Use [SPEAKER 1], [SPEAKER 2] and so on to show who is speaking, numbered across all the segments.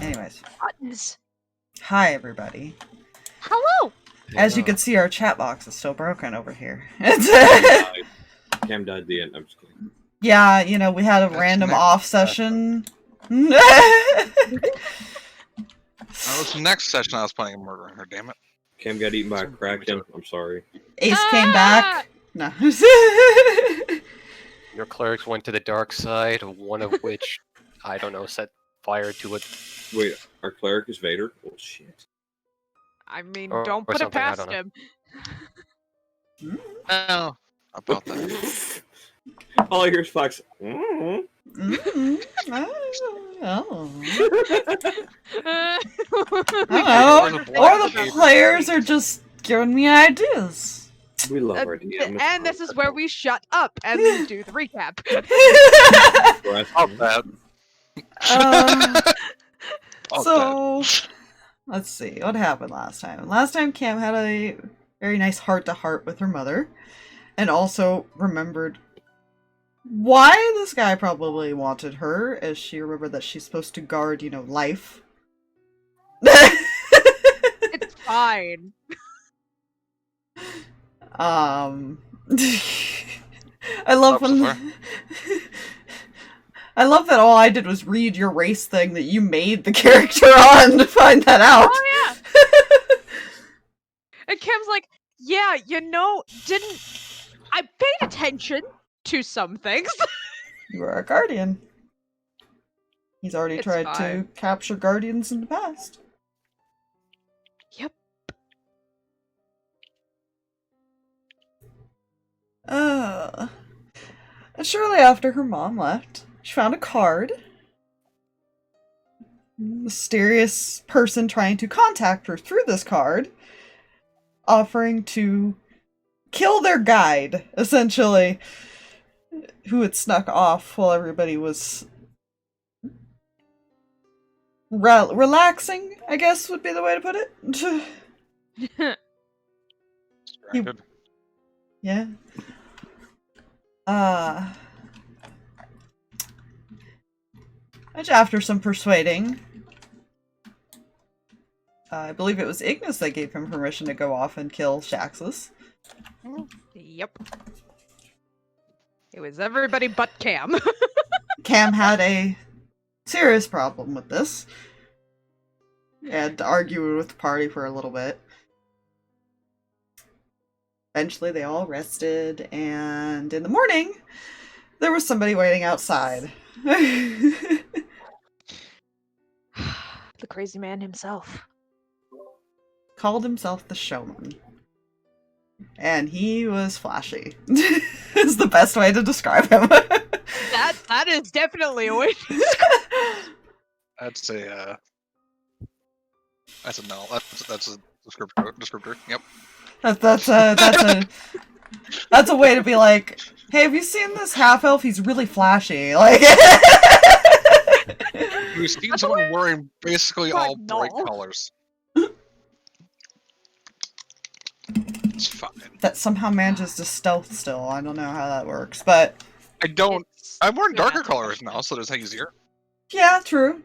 [SPEAKER 1] Anyways.
[SPEAKER 2] Buttons.
[SPEAKER 1] Hi, everybody.
[SPEAKER 2] Hello.
[SPEAKER 1] As you can see, our chat box is still broken over here.
[SPEAKER 3] Cam died at the end. I'm just kidding.
[SPEAKER 1] Yeah, you know, we had a random off session.
[SPEAKER 4] That was the next session I was playing murdering her, damn it.
[SPEAKER 3] Cam got eaten by a kraken. I'm sorry.
[SPEAKER 1] Ace came back. No.
[SPEAKER 5] Your clerics went to the dark side, one of which, I don't know, set fire to it.
[SPEAKER 3] Wait, our cleric is Vader? Oh, shit.
[SPEAKER 2] I mean,
[SPEAKER 5] Or
[SPEAKER 2] don't put it
[SPEAKER 5] something, I
[SPEAKER 2] past
[SPEAKER 5] don't know.
[SPEAKER 2] him.
[SPEAKER 4] Oh, about that.
[SPEAKER 3] All I hear is Fox.
[SPEAKER 1] Oh. Or the players are just giving me ideas.
[SPEAKER 3] We love our DM.
[SPEAKER 2] And this is where we shut up and do the recap.
[SPEAKER 1] So, let's see. What happened last time? Last time Cam had a very nice heart-to-heart with her mother. And also remembered why this guy probably wanted her, as she remembered that she's supposed to guard, you know, life.
[SPEAKER 2] It's fine.
[SPEAKER 1] I love when I love that all I did was read your race thing that you made the character on to find that out.
[SPEAKER 2] Oh yeah. And Kim's like, yeah, you know, I paid attention to some things.
[SPEAKER 1] You are a guardian. He's already
[SPEAKER 2] It's
[SPEAKER 1] tried
[SPEAKER 2] fine.
[SPEAKER 1] to capture guardians in the past.
[SPEAKER 2] Yep.
[SPEAKER 1] And shortly after her mom left, she found a card. Mysterious person trying to contact her through this card, offering to kill their guide, essentially, who had snuck off while everybody was relaxing, I guess would be the way to put it. Yeah. Which after some persuading, I believe it was Ignis that gave him permission to go off and kill Shaxus.
[SPEAKER 2] Yep. It was everybody but Cam.
[SPEAKER 1] Cam had a serious problem with this. He had to argue with the party for a little bit. Eventually they all rested, and in the morning, there was somebody waiting outside.
[SPEAKER 2] The crazy man himself.
[SPEAKER 1] Called himself the Showman. And he was flashy. Is the best way to describe him.
[SPEAKER 2] That is definitely a way to
[SPEAKER 4] That's a no. That's a descriptor. Yep.
[SPEAKER 1] That's a way to be like, hey, have you seen this half elf? He's really flashy. Like,
[SPEAKER 4] We've seen someone wearing basically all bright colors. It's fine.
[SPEAKER 1] That somehow manages to stealth still. I don't know how that works, but
[SPEAKER 4] I'm wearing darker colors now, so it's easier.
[SPEAKER 1] yeah, true.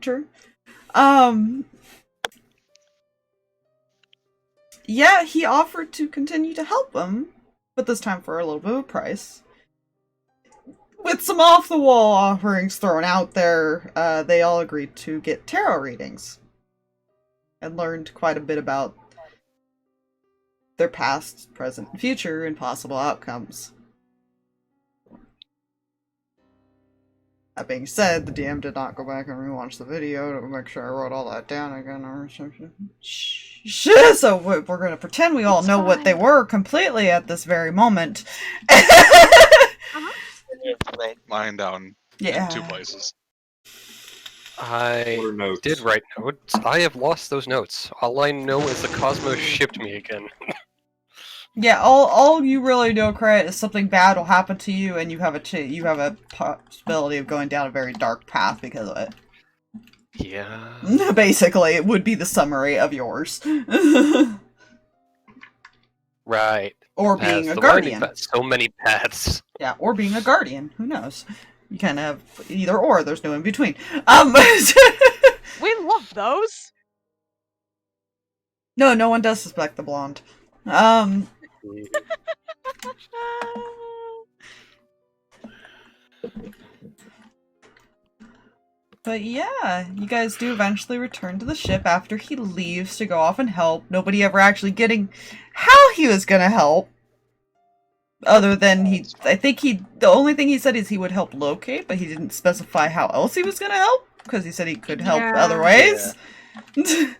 [SPEAKER 1] Yeah, he offered to continue to help him, but this time for a little bit of a price. With some off-the-wall offerings thrown out there, they all agreed to get tarot readings. And learned quite a bit about their past, present, and future, and possible outcomes. That being said, the DM did not go back and rewatch the video to make sure I wrote all that down again. So we're going to pretend we all know what they were completely at this very moment.
[SPEAKER 4] Mine down in 2 places.
[SPEAKER 5] I
[SPEAKER 3] What are notes?
[SPEAKER 5] did write notes. I have lost those notes. All I know is the Cosmos shipped me again.
[SPEAKER 1] Yeah, all you really know, Kreh, is something bad will happen to you, and you have a possibility of going down a very dark path because of it.
[SPEAKER 5] Yeah.
[SPEAKER 1] Basically, it would be the summary of yours.
[SPEAKER 5] Right.
[SPEAKER 1] Or
[SPEAKER 5] Paths,
[SPEAKER 1] being a
[SPEAKER 5] the winding
[SPEAKER 1] guardian.
[SPEAKER 5] path, so many paths.
[SPEAKER 1] Yeah, or being a guardian. Who knows? You can have either or. There's no in between.
[SPEAKER 2] We love those.
[SPEAKER 1] No one does suspect the blonde. But yeah, you guys do eventually return to the ship after he leaves to go off and help. Nobody ever actually getting how he was gonna help. Other than the only thing he said is he would help locate, but he didn't specify how else he was gonna help, because he said he could help
[SPEAKER 2] Yeah.
[SPEAKER 1] other ways.
[SPEAKER 2] Yeah.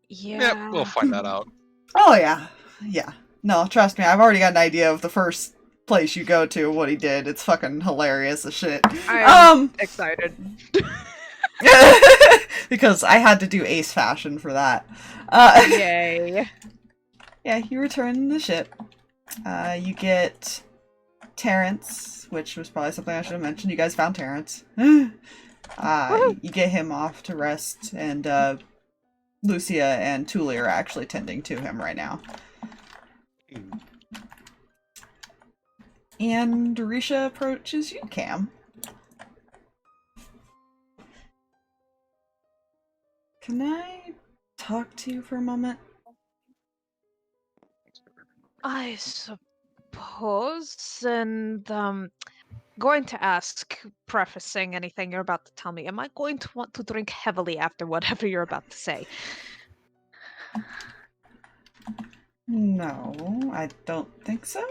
[SPEAKER 4] Yep, we'll find that out.
[SPEAKER 1] Oh yeah. Yeah. No, trust me, I've already got an idea of the first place you go to, what he did. It's fucking hilarious as shit.
[SPEAKER 2] I'm excited.
[SPEAKER 1] Because I had to do ace fashion for that.
[SPEAKER 2] Yay.
[SPEAKER 1] Yeah, you return the ship. You get Terrence, which was probably something I should have mentioned. You guys found Terrence. You get him off to rest, and Lucia and Thule are actually tending to him right now. And Risha approaches you, Cam. Can I talk to you for a moment?
[SPEAKER 2] I suppose, and going to ask, prefacing anything you're about to tell me, am I going to want to drink heavily after whatever you're about to say?
[SPEAKER 1] No, I don't think so.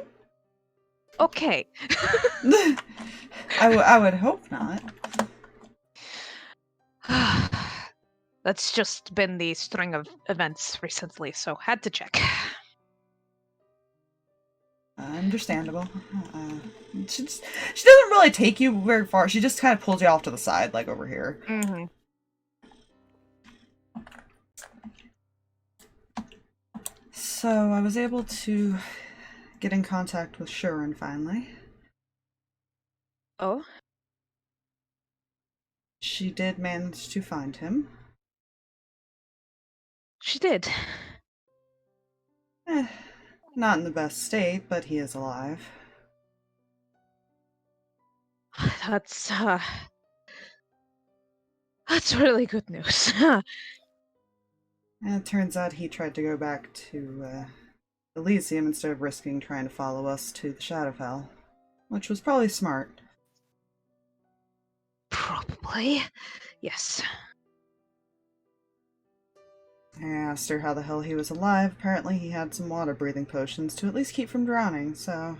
[SPEAKER 2] Okay.
[SPEAKER 1] I would hope not.
[SPEAKER 2] That's just been the string of events recently, so had to check.
[SPEAKER 1] Understandable. She doesn't really take you very far. She just kind of pulls you off to the side, like over here.
[SPEAKER 2] Mm-hmm.
[SPEAKER 1] So I was able to get in contact with Shuren finally.
[SPEAKER 2] Oh?
[SPEAKER 1] She did manage to find him.
[SPEAKER 2] She did.
[SPEAKER 1] Not in the best state, but he is alive.
[SPEAKER 2] That's really good news.
[SPEAKER 1] And it turns out he tried to go back to Elysium instead of risking trying to follow us to the Shadowfell, which was probably smart.
[SPEAKER 2] Probably. Yes.
[SPEAKER 1] I asked her how the hell he was alive. Apparently he had some water-breathing potions to at least keep from drowning, so...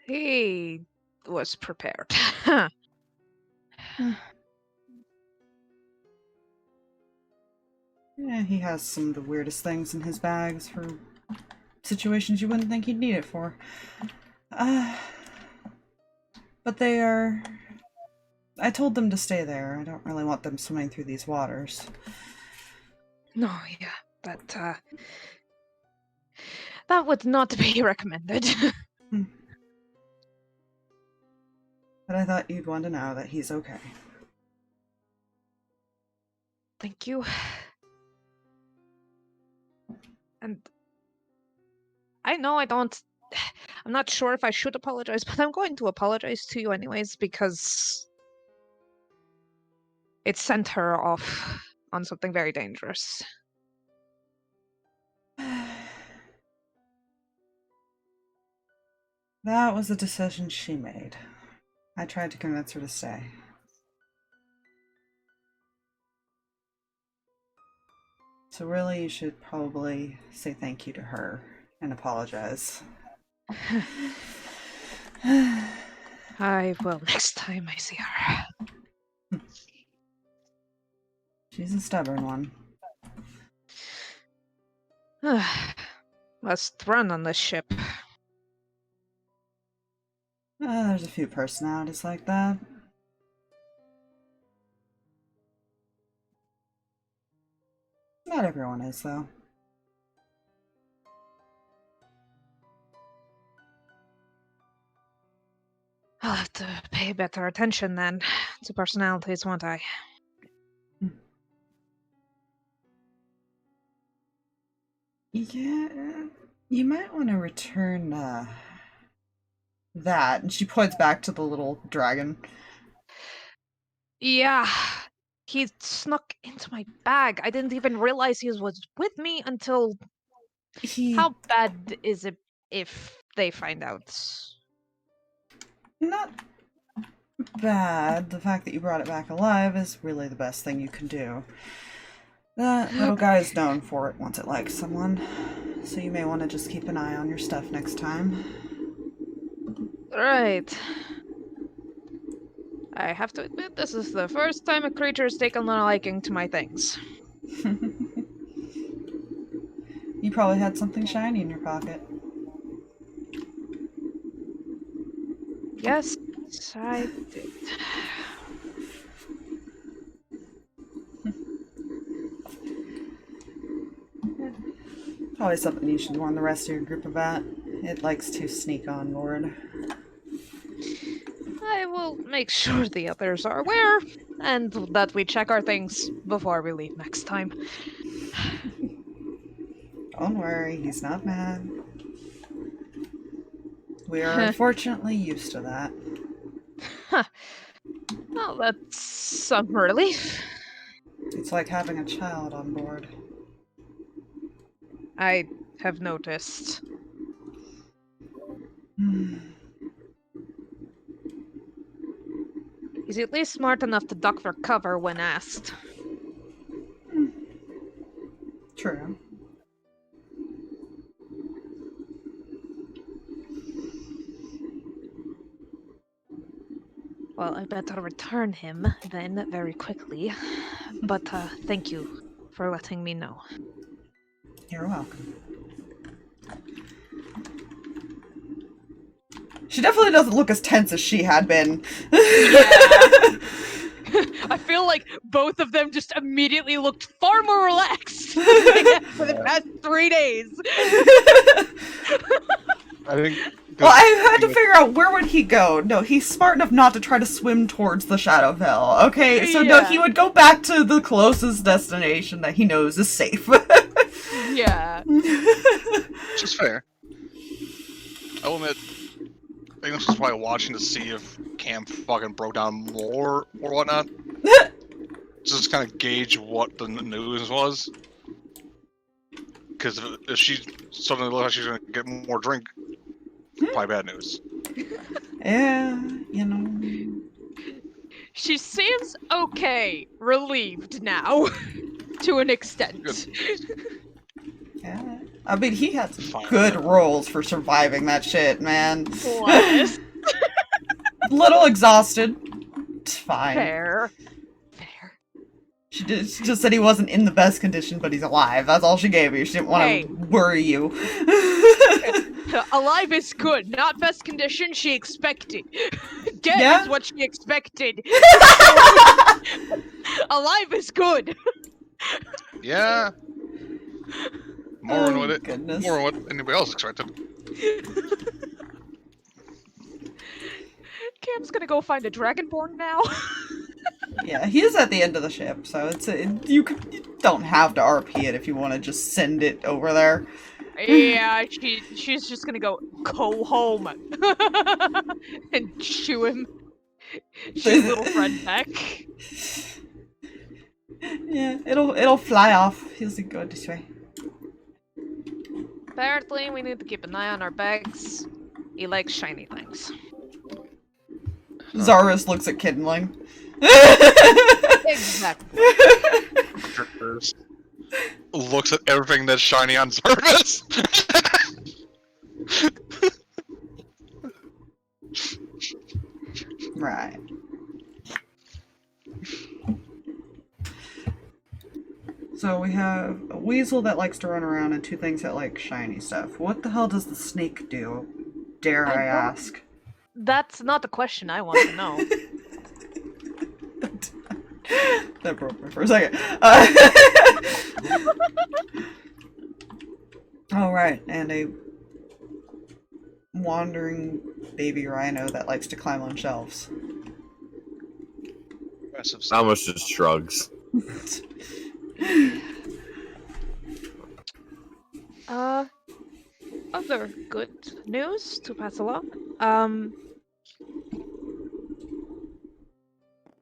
[SPEAKER 2] He was prepared.
[SPEAKER 1] Yeah, he has some of the weirdest things in his bags for situations you wouldn't think he'd need it for. But they are... I told them to stay there. I don't really want them swimming through these waters.
[SPEAKER 2] No, yeah, that would not be recommended.
[SPEAKER 1] But I thought you'd want to know that he's okay.
[SPEAKER 2] Thank you. And I know I'm not sure if I should apologize, but I'm going to apologize to you anyways because it sent her off on something very dangerous.
[SPEAKER 1] That was a decision she made. I tried to convince her to stay. So really, you should probably say thank you to her and apologize.
[SPEAKER 2] I will next time I see her.
[SPEAKER 1] She's a stubborn one.
[SPEAKER 2] Must run on this ship.
[SPEAKER 1] There's a few personalities like that. Not everyone is, though.
[SPEAKER 2] I'll have to pay better attention then to personalities, won't I?
[SPEAKER 1] Yeah, you might want to return that. And she points back to the little dragon.
[SPEAKER 2] Yeah, he snuck into my bag. I didn't even realize he was with me until... How bad is it if they find out?
[SPEAKER 1] Not bad. The fact that you brought it back alive is really the best thing you can do. That little guy is known for it once it likes someone, so you may want to just keep an eye on your stuff next time.
[SPEAKER 2] Right. I have to admit, this is the first time a creature has taken a liking to my things.
[SPEAKER 1] You probably had something shiny in your pocket.
[SPEAKER 2] Yes, I did.
[SPEAKER 1] Probably something you should warn the rest of your group about. It likes to sneak on board.
[SPEAKER 2] I will make sure the others are aware, and that we check our things before we leave next time.
[SPEAKER 1] Don't worry, he's not mad. We are unfortunately used to that.
[SPEAKER 2] Huh. Well, that's some relief.
[SPEAKER 1] It's like having a child on board.
[SPEAKER 2] I have noticed. He's at least smart enough to duck for cover when asked.
[SPEAKER 1] True.
[SPEAKER 2] Well, I better return him then very quickly. But thank you for letting me know.
[SPEAKER 1] You're welcome. She definitely doesn't look as tense as she had been.
[SPEAKER 2] Yeah. I feel like both of them just immediately looked far more relaxed for the past 3 days.
[SPEAKER 4] I think.
[SPEAKER 1] Well, I had to figure out where would he go. No, he's smart enough not to try to swim towards the Shadowfell. Okay, so no, he would go back to the closest destination that he knows is safe.
[SPEAKER 2] Yeah.
[SPEAKER 4] Which is fair. I'll admit, Amos was probably watching to see if Cam fucking broke down more or whatnot. Just kind of gauge what the news was. Because if she suddenly looks like she's gonna get more drink, probably bad news.
[SPEAKER 1] Yeah, you know.
[SPEAKER 2] She seems okay, relieved now, to an extent.
[SPEAKER 4] Good.
[SPEAKER 1] Yeah. I mean, he had some
[SPEAKER 4] Fine.
[SPEAKER 1] good rolls for surviving that shit, man.
[SPEAKER 2] Plus.
[SPEAKER 1] Little exhausted. It's fine.
[SPEAKER 2] Fair.
[SPEAKER 1] She just said he wasn't in the best condition, but he's alive. That's all she gave you. She didn't want to
[SPEAKER 2] Hey.
[SPEAKER 1] worry you.
[SPEAKER 2] Alive is good, not best condition she expected. Dead
[SPEAKER 1] Yeah?
[SPEAKER 2] is what she expected. Alive is good.
[SPEAKER 4] Yeah. More than what
[SPEAKER 1] goodness.
[SPEAKER 4] more than what anybody else expected.
[SPEAKER 2] Cam's gonna go find a Dragonborn now.
[SPEAKER 1] Yeah, he is at the end of the ship, so you don't have to RP it if you want to just send it over there.
[SPEAKER 2] Yeah, she's just gonna go home and shoo him. Shoo little friend back.
[SPEAKER 1] Yeah, it'll fly off. He'll say, go this way.
[SPEAKER 2] Apparently, we need to keep an eye on our bags. He likes shiny things.
[SPEAKER 1] Zarus looks at Kindling.
[SPEAKER 2] Exactly.
[SPEAKER 4] Looks at everything that's shiny on surface.
[SPEAKER 1] Right. So we have a weasel that likes to run around and 2 things that like shiny stuff. What the hell does the snake do? Dare I ask?
[SPEAKER 2] That's not the question I want to know.
[SPEAKER 1] That broke me for a second. Oh, right, and a wandering baby rhino that likes to climb on shelves.
[SPEAKER 4] Impressive.
[SPEAKER 3] Amos just shrugs.
[SPEAKER 2] Other good news to pass along.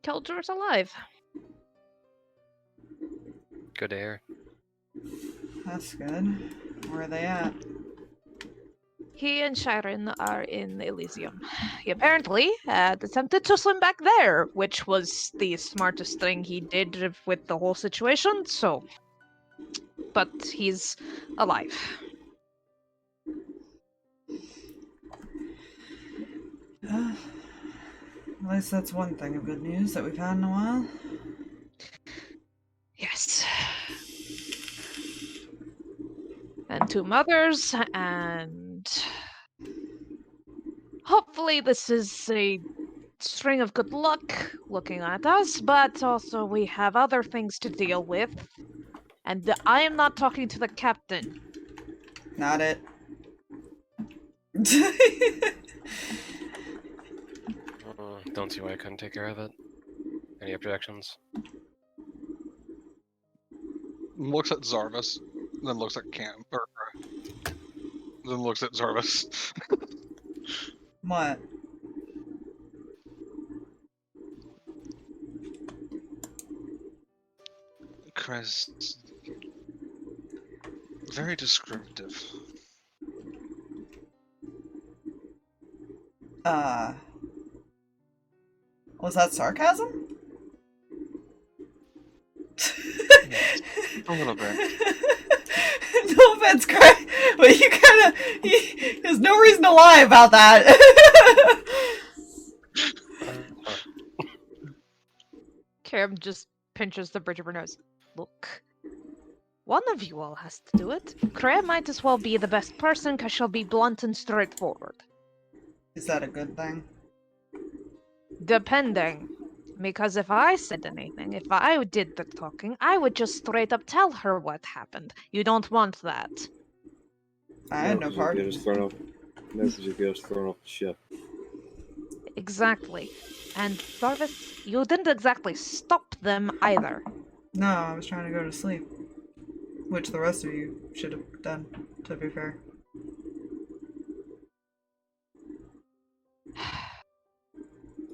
[SPEAKER 2] Kelter's alive.
[SPEAKER 5] Good air.
[SPEAKER 1] That's good. Where are they at?
[SPEAKER 2] He and Sharon are in Elysium. He apparently had attempted to swim back there, which was the smartest thing he did with the whole situation, so... But he's alive.
[SPEAKER 1] At least that's one thing of good news that we've had in a while.
[SPEAKER 2] Yes. And 2 mothers, and... Hopefully this is a string of good luck looking at us, but also we have other things to deal with. And I am not talking to the captain.
[SPEAKER 1] Not it.
[SPEAKER 5] Don't see why I couldn't take care of it. Any objections?
[SPEAKER 4] Looks at Zarvis, then looks at Camp, or then looks at Zarvis.
[SPEAKER 1] What?
[SPEAKER 4] Kreh's very descriptive.
[SPEAKER 1] Was that sarcasm?
[SPEAKER 4] A little bit.
[SPEAKER 1] No offense, Kreh, but you kinda... there's no reason to lie about that.
[SPEAKER 2] Karen just pinches the bridge of her nose. Look. One of you all has to do it. Kreh might as well be the best person, because she'll be blunt and straightforward.
[SPEAKER 1] Is that a good thing?
[SPEAKER 2] Depending. Because if I said anything, if I did the talking, I would just straight up tell her what happened. You don't want that.
[SPEAKER 1] I had no part.
[SPEAKER 3] Just thrown off. No, because you'd be just thrown off the ship.
[SPEAKER 2] Exactly. And Zarvis, you didn't exactly stop them either.
[SPEAKER 1] No, I was trying to go to sleep. Which the rest of you should have done, to be fair.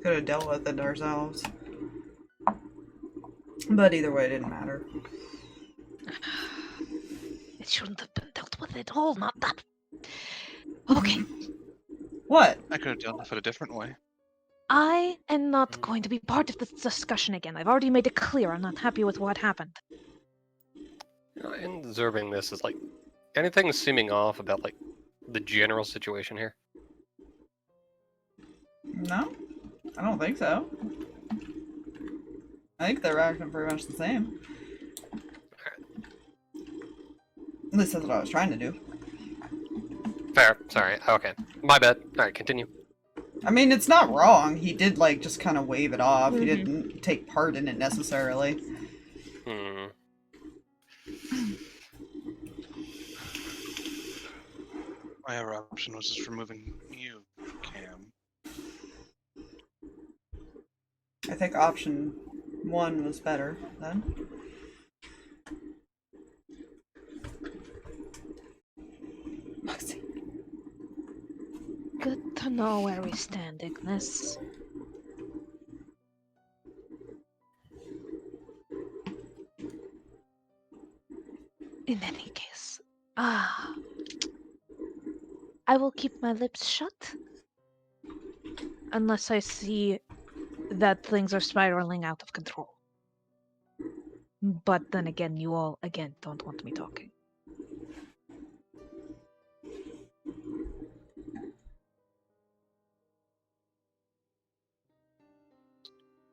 [SPEAKER 1] Could have dealt with it ourselves. But either way, it didn't matter.
[SPEAKER 2] It shouldn't have been dealt with at all, not that. Okay.
[SPEAKER 1] What?
[SPEAKER 4] I could have dealt with it a different way.
[SPEAKER 2] I am not going to be part of this discussion again. I've already made it clear I'm not happy with what happened.
[SPEAKER 5] You know, in observing this, is like anything seeming off about like the general situation here?
[SPEAKER 1] No? I don't think so. I think they're acting pretty much the same. At least that's what I was trying to do.
[SPEAKER 5] Fair. Sorry. Okay. My bad. Alright, continue.
[SPEAKER 1] I mean, it's not wrong. He did, like, just kind of wave it off. He didn't take part in it necessarily.
[SPEAKER 4] My other option was just removing you, Cam.
[SPEAKER 1] I think option 1 was better, then.
[SPEAKER 2] Moxie. Good to know where we stand, Ignis. In any case, I will keep my lips shut unless I see that things are spiraling out of control. But then again, you all, again, don't want me talking.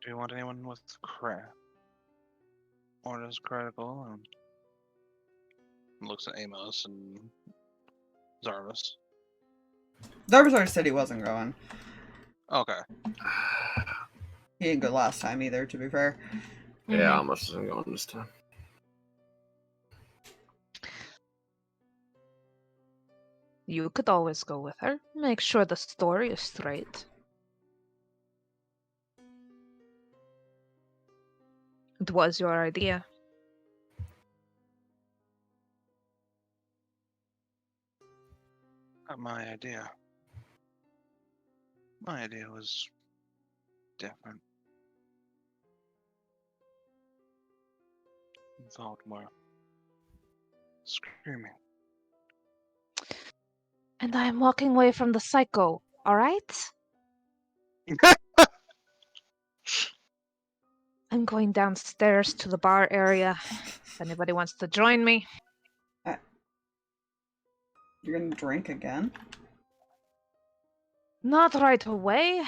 [SPEAKER 4] Do you want anyone with Kreh? Or is critical and looks at Amos and Zarvis.
[SPEAKER 1] Zarvis already said he wasn't going.
[SPEAKER 4] Okay.
[SPEAKER 1] He didn't go last time either, to be fair.
[SPEAKER 3] Yeah, Amos isn't going this time.
[SPEAKER 2] You could always go with her. Make sure the story is straight. It was your idea.
[SPEAKER 4] Not my idea. My idea was different. Involved more screaming.
[SPEAKER 2] And I'm walking away from the psycho, alright? I'm going downstairs to the bar area. If anybody wants to join me.
[SPEAKER 1] You're gonna drink again?
[SPEAKER 2] Not right away.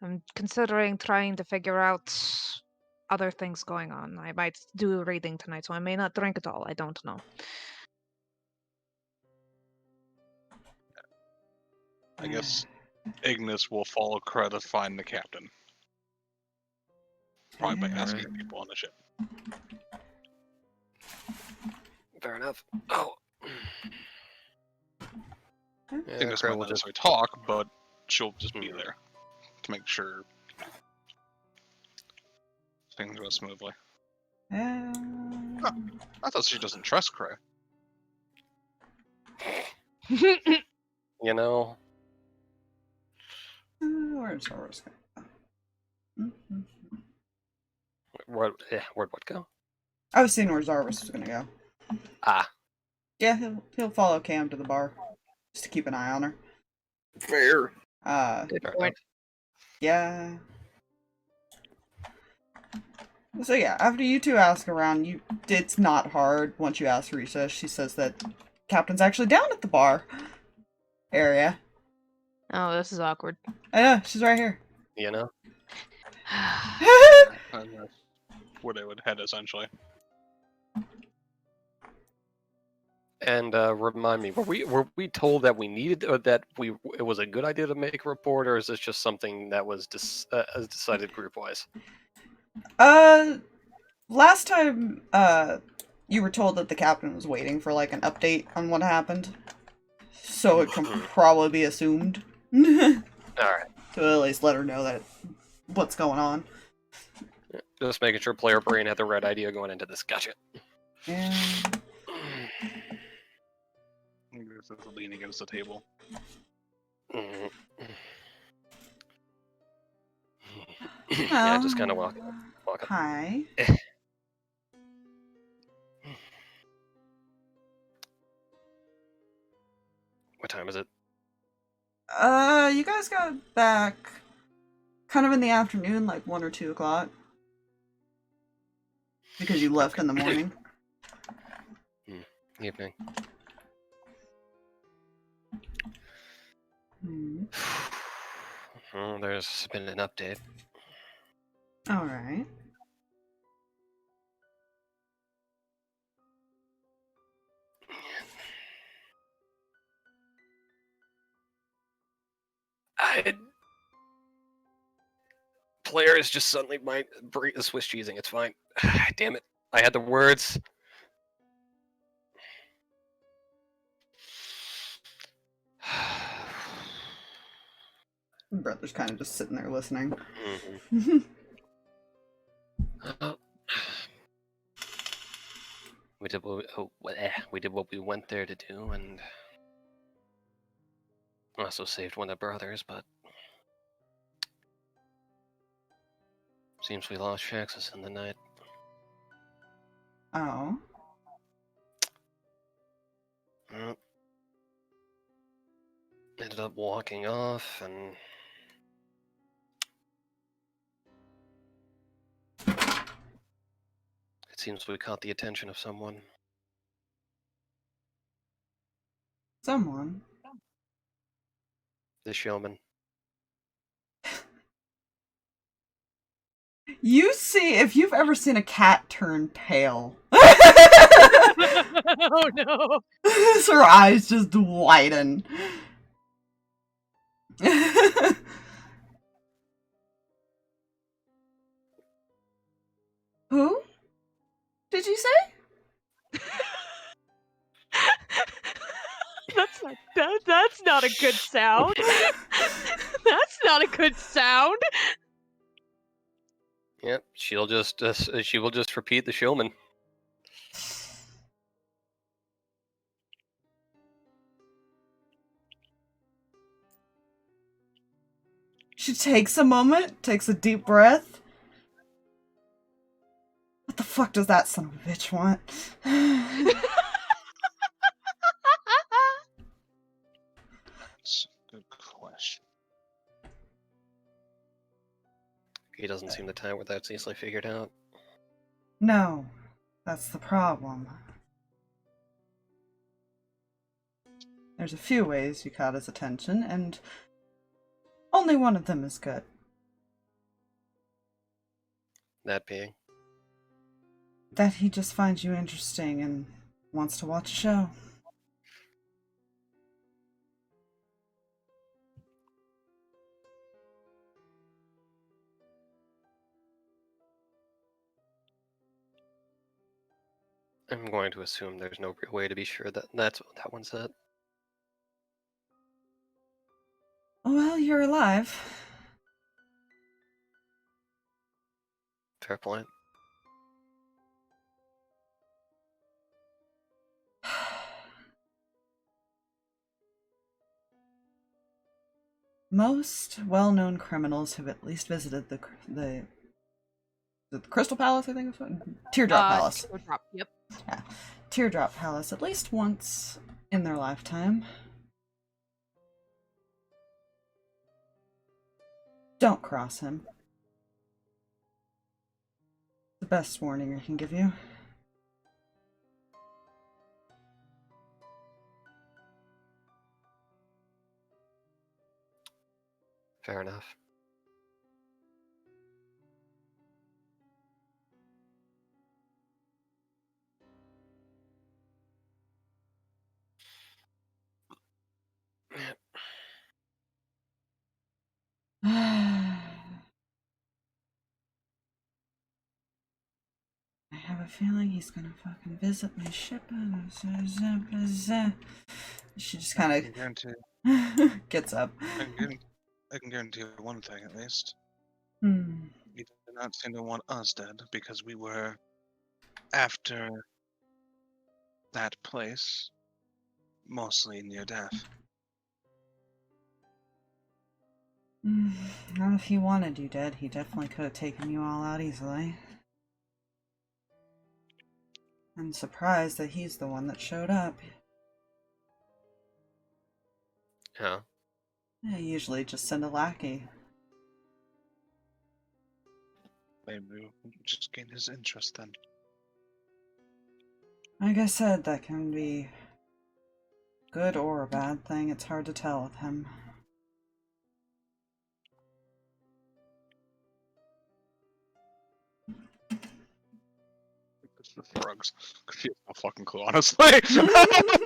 [SPEAKER 2] I'm considering trying to figure out other things going on. I might do a reading tonight, so I may not drink at all. I don't know.
[SPEAKER 4] I guess Ignis will follow Kreh to find the captain. Probably by asking people on the ship.
[SPEAKER 5] Fair enough. Oh. Yeah,
[SPEAKER 4] Ignis
[SPEAKER 5] Kreh
[SPEAKER 4] might
[SPEAKER 5] will
[SPEAKER 4] not
[SPEAKER 5] just
[SPEAKER 4] necessarily talk, but she'll just be there to make sure things go smoothly. I thought she doesn't trust Kreh.
[SPEAKER 5] You know,
[SPEAKER 1] Where's Horus going?
[SPEAKER 5] where'd what go?
[SPEAKER 1] I was seeing where Zarvis was gonna go.
[SPEAKER 5] Ah,
[SPEAKER 1] Yeah, he'll follow Cam to the bar. Just to keep an eye on her.
[SPEAKER 3] Fair.
[SPEAKER 2] Good
[SPEAKER 5] fair
[SPEAKER 2] point.
[SPEAKER 1] Yeah. So yeah, after you two ask around, it's not hard once you ask Risa. She says that Captain's actually down at the bar area.
[SPEAKER 2] Oh, this is awkward.
[SPEAKER 1] I know, she's right here.
[SPEAKER 5] you know.
[SPEAKER 4] And that's where they would head, essentially.
[SPEAKER 5] And remind me, were we told that we needed, or that it was a good idea to make a report, or is this just something that was decided group wise?
[SPEAKER 1] Last time, you were told that the captain was waiting for, like, an update on what happened. So it can probably be assumed.
[SPEAKER 5] Alright.
[SPEAKER 1] To at least let her know that what's going on.
[SPEAKER 5] Just making sure player brain had the right idea going into this. Gotcha.
[SPEAKER 1] And...
[SPEAKER 4] Ignis is leaning against the table.
[SPEAKER 5] Yeah, just kind of walk up.
[SPEAKER 1] Hi.
[SPEAKER 5] What time is it?
[SPEAKER 1] You guys got back kind of in the afternoon, like 1 or 2 o'clock. Because you left in the morning.
[SPEAKER 5] Evening. Well, there's been an update.
[SPEAKER 1] Alright.
[SPEAKER 5] Players just suddenly might break the Swiss cheesing. It's fine. Damn it. I had the words.
[SPEAKER 1] Brother's kind of just sitting there listening.
[SPEAKER 5] We did what we went there to do, and also saved one of the brothers, but seems we lost access in the night.
[SPEAKER 1] Oh.
[SPEAKER 5] Ended up walking off, and it seems we caught the attention of someone.
[SPEAKER 1] Someone.
[SPEAKER 5] The showman.
[SPEAKER 1] You see, if you've ever seen a cat turn pale.
[SPEAKER 2] Oh no!
[SPEAKER 1] Her eyes just widen. Who? Did you say?
[SPEAKER 2] That's That's not a good sound. That's not a good sound.
[SPEAKER 5] Yep, she will just repeat the showman.
[SPEAKER 1] She takes a moment, takes a deep breath. What the fuck does that son of a bitch want?
[SPEAKER 4] That's a good question.
[SPEAKER 5] He doesn't seem the type where that's easily figured out.
[SPEAKER 1] No, that's the problem. There's a few ways you caught his attention, and only one of them is good.
[SPEAKER 5] That being.
[SPEAKER 1] That he just finds you interesting and wants to watch a show.
[SPEAKER 5] I'm going to assume there's no real way to be sure that that one's it.
[SPEAKER 1] Well, you're alive.
[SPEAKER 5] Fair point.
[SPEAKER 1] Most well-known criminals have at least visited the Crystal Palace, I think it's what? Teardrop Palace.
[SPEAKER 2] Teardrop, yep.
[SPEAKER 1] Yeah. Teardrop Palace at least once in their lifetime. Don't cross him. The best warning I can give you.
[SPEAKER 5] Fair enough.
[SPEAKER 1] I have a feeling he's gonna fucking visit my ship. She just kind of gets up.
[SPEAKER 4] I can guarantee you one thing at least.
[SPEAKER 1] Hmm.
[SPEAKER 4] He did not seem to want us dead because we were after that place, mostly near death.
[SPEAKER 1] Not if he wanted you dead. He definitely could have taken you all out easily. I'm surprised that he's the one that showed up.
[SPEAKER 5] Yeah.
[SPEAKER 1] I usually just send a lackey.
[SPEAKER 4] Maybe we'll just gain his interest then.
[SPEAKER 1] Like I said, that can be good or a bad thing. It's hard to tell with him.
[SPEAKER 4] The frogs. He has no fucking clue, honestly.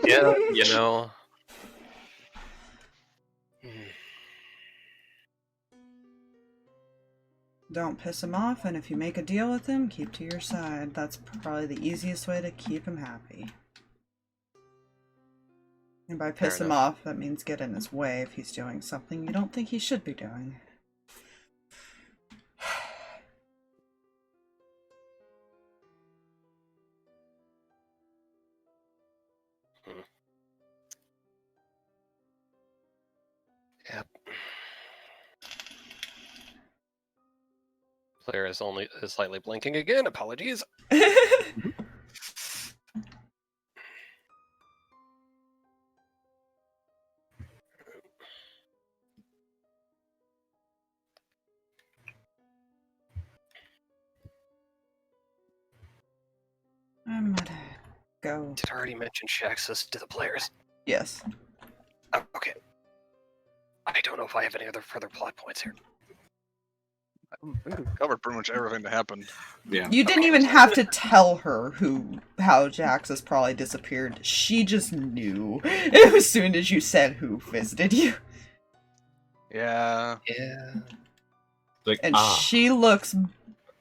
[SPEAKER 5] Yeah, you know.
[SPEAKER 1] Don't piss him off, and if you make a deal with him, keep to your side. That's probably the easiest way to keep him happy. And by piss him off, that means get in his way if he's doing something you don't think he should be doing.
[SPEAKER 5] Yep. Player is slightly blinking again. Apologies.
[SPEAKER 1] I'm gonna go.
[SPEAKER 5] Did I already mention Shaxus to the players?
[SPEAKER 1] Yes.
[SPEAKER 5] Oh, okay. I don't know if I have any other further plot points here.
[SPEAKER 4] I think we've covered pretty much everything that happened.
[SPEAKER 3] Yeah.
[SPEAKER 1] You didn't even have to tell her how Jaxus probably disappeared. She just knew as soon as you said who visited you.
[SPEAKER 4] Yeah.
[SPEAKER 5] Yeah.
[SPEAKER 3] Like,
[SPEAKER 1] And she looks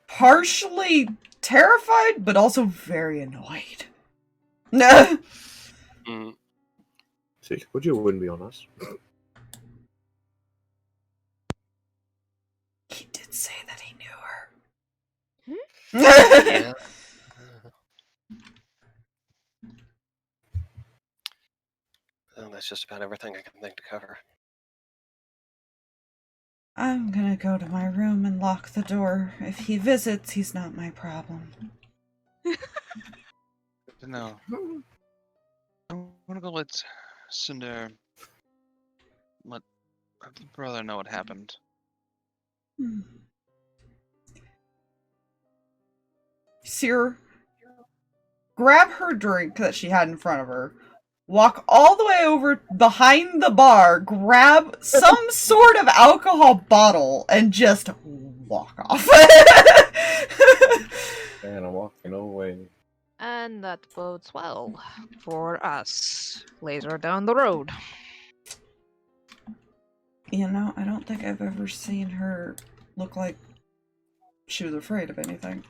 [SPEAKER 1] partially terrified, but also very annoyed. No.
[SPEAKER 3] See, would you wouldn't be on us?
[SPEAKER 1] He did say that he knew her.
[SPEAKER 5] Yeah. Well, that's just about everything I can think to cover.
[SPEAKER 1] I'm gonna go to my room and lock the door. If he visits, he's not my problem.
[SPEAKER 4] Good to know. I'm gonna go let Cinder let her brother know what happened.
[SPEAKER 1] Hmm. See her grab her drink that she had in front of her, walk all the way over behind the bar, grab some sort of alcohol bottle, and just walk off.
[SPEAKER 3] And I'm walking away.
[SPEAKER 2] And that bodes well for us later down the road.
[SPEAKER 1] You know, I don't think I've ever seen her look like she was afraid of anything.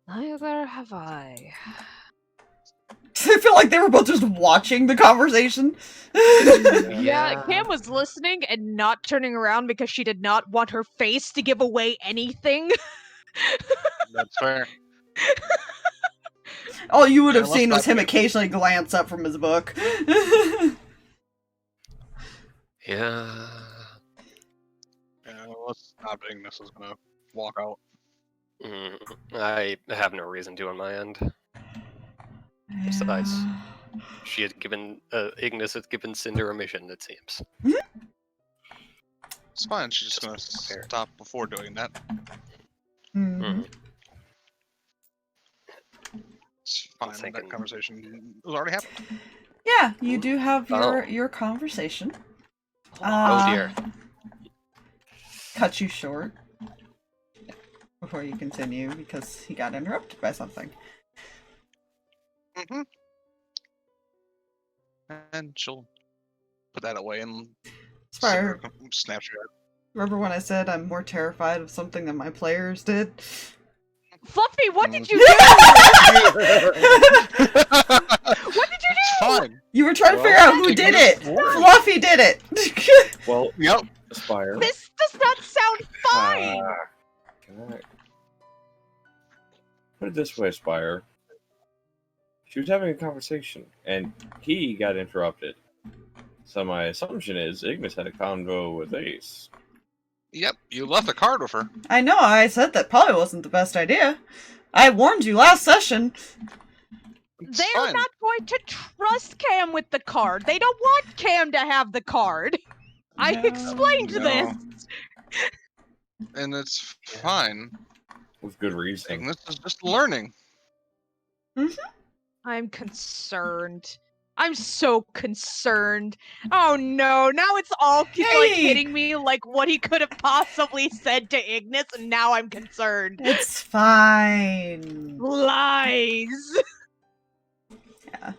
[SPEAKER 2] Neither have I.
[SPEAKER 1] I feel like they were both just watching the conversation.
[SPEAKER 2] Yeah, Cam was listening and not turning around because she did not want her face to give away anything.
[SPEAKER 4] That's fair.
[SPEAKER 1] All you would have
[SPEAKER 4] Yeah, let's
[SPEAKER 1] seen was
[SPEAKER 4] not
[SPEAKER 1] him
[SPEAKER 4] get-
[SPEAKER 1] occasionally glance up from his book.
[SPEAKER 5] Yeah.
[SPEAKER 4] Yeah, let's stop being this is gonna walk out.
[SPEAKER 5] I have no reason to on my end. Besides,
[SPEAKER 1] Yeah.
[SPEAKER 5] she had given Ignis had given Cinder a mission, it seems.
[SPEAKER 4] It's fine. She's just gonna stop before doing that.
[SPEAKER 1] Mhm.
[SPEAKER 4] It's fine.
[SPEAKER 5] thinking-
[SPEAKER 4] That conversation was already happened.
[SPEAKER 1] Yeah, you do have
[SPEAKER 5] Oh.
[SPEAKER 1] your conversation.
[SPEAKER 5] Oh dear.
[SPEAKER 1] Cut you short before you continue because he got interrupted by something.
[SPEAKER 4] Mm-hmm. And she'll put that away and
[SPEAKER 1] Spire,
[SPEAKER 4] Snapchat.
[SPEAKER 1] remember when I said I'm more terrified of something than my players did?
[SPEAKER 2] Fluffy, what did you do? What did you
[SPEAKER 4] It's fine.
[SPEAKER 1] You were trying to
[SPEAKER 3] Well,
[SPEAKER 1] figure out who
[SPEAKER 4] take
[SPEAKER 1] did
[SPEAKER 4] this
[SPEAKER 1] it!
[SPEAKER 4] forward.
[SPEAKER 1] Fluffy did it!
[SPEAKER 3] Well,
[SPEAKER 4] Yep.
[SPEAKER 3] Aspire.
[SPEAKER 2] This does not sound fine!
[SPEAKER 3] Can I put it this way, Aspire? She was having a conversation, and he got interrupted. So my assumption is Ignis had a convo with Ace.
[SPEAKER 4] Yep. You left a card with her.
[SPEAKER 1] I know, I said that probably wasn't the best idea. I warned you last session.
[SPEAKER 4] It's
[SPEAKER 2] They're
[SPEAKER 4] fine.
[SPEAKER 2] not going to trust Cam with the card. They don't want Cam to have the card. I
[SPEAKER 1] No,
[SPEAKER 2] explained
[SPEAKER 4] no.
[SPEAKER 2] this.
[SPEAKER 4] And it's fine.
[SPEAKER 3] With good reason.
[SPEAKER 4] Ignis is just learning.
[SPEAKER 2] I'm concerned. I'm so concerned. Oh no, now it's all like
[SPEAKER 1] Hey!
[SPEAKER 2] hitting me like what he could have possibly said to Ignis, and now I'm concerned.
[SPEAKER 1] It's fine.
[SPEAKER 2] Lies!
[SPEAKER 1] Yeah.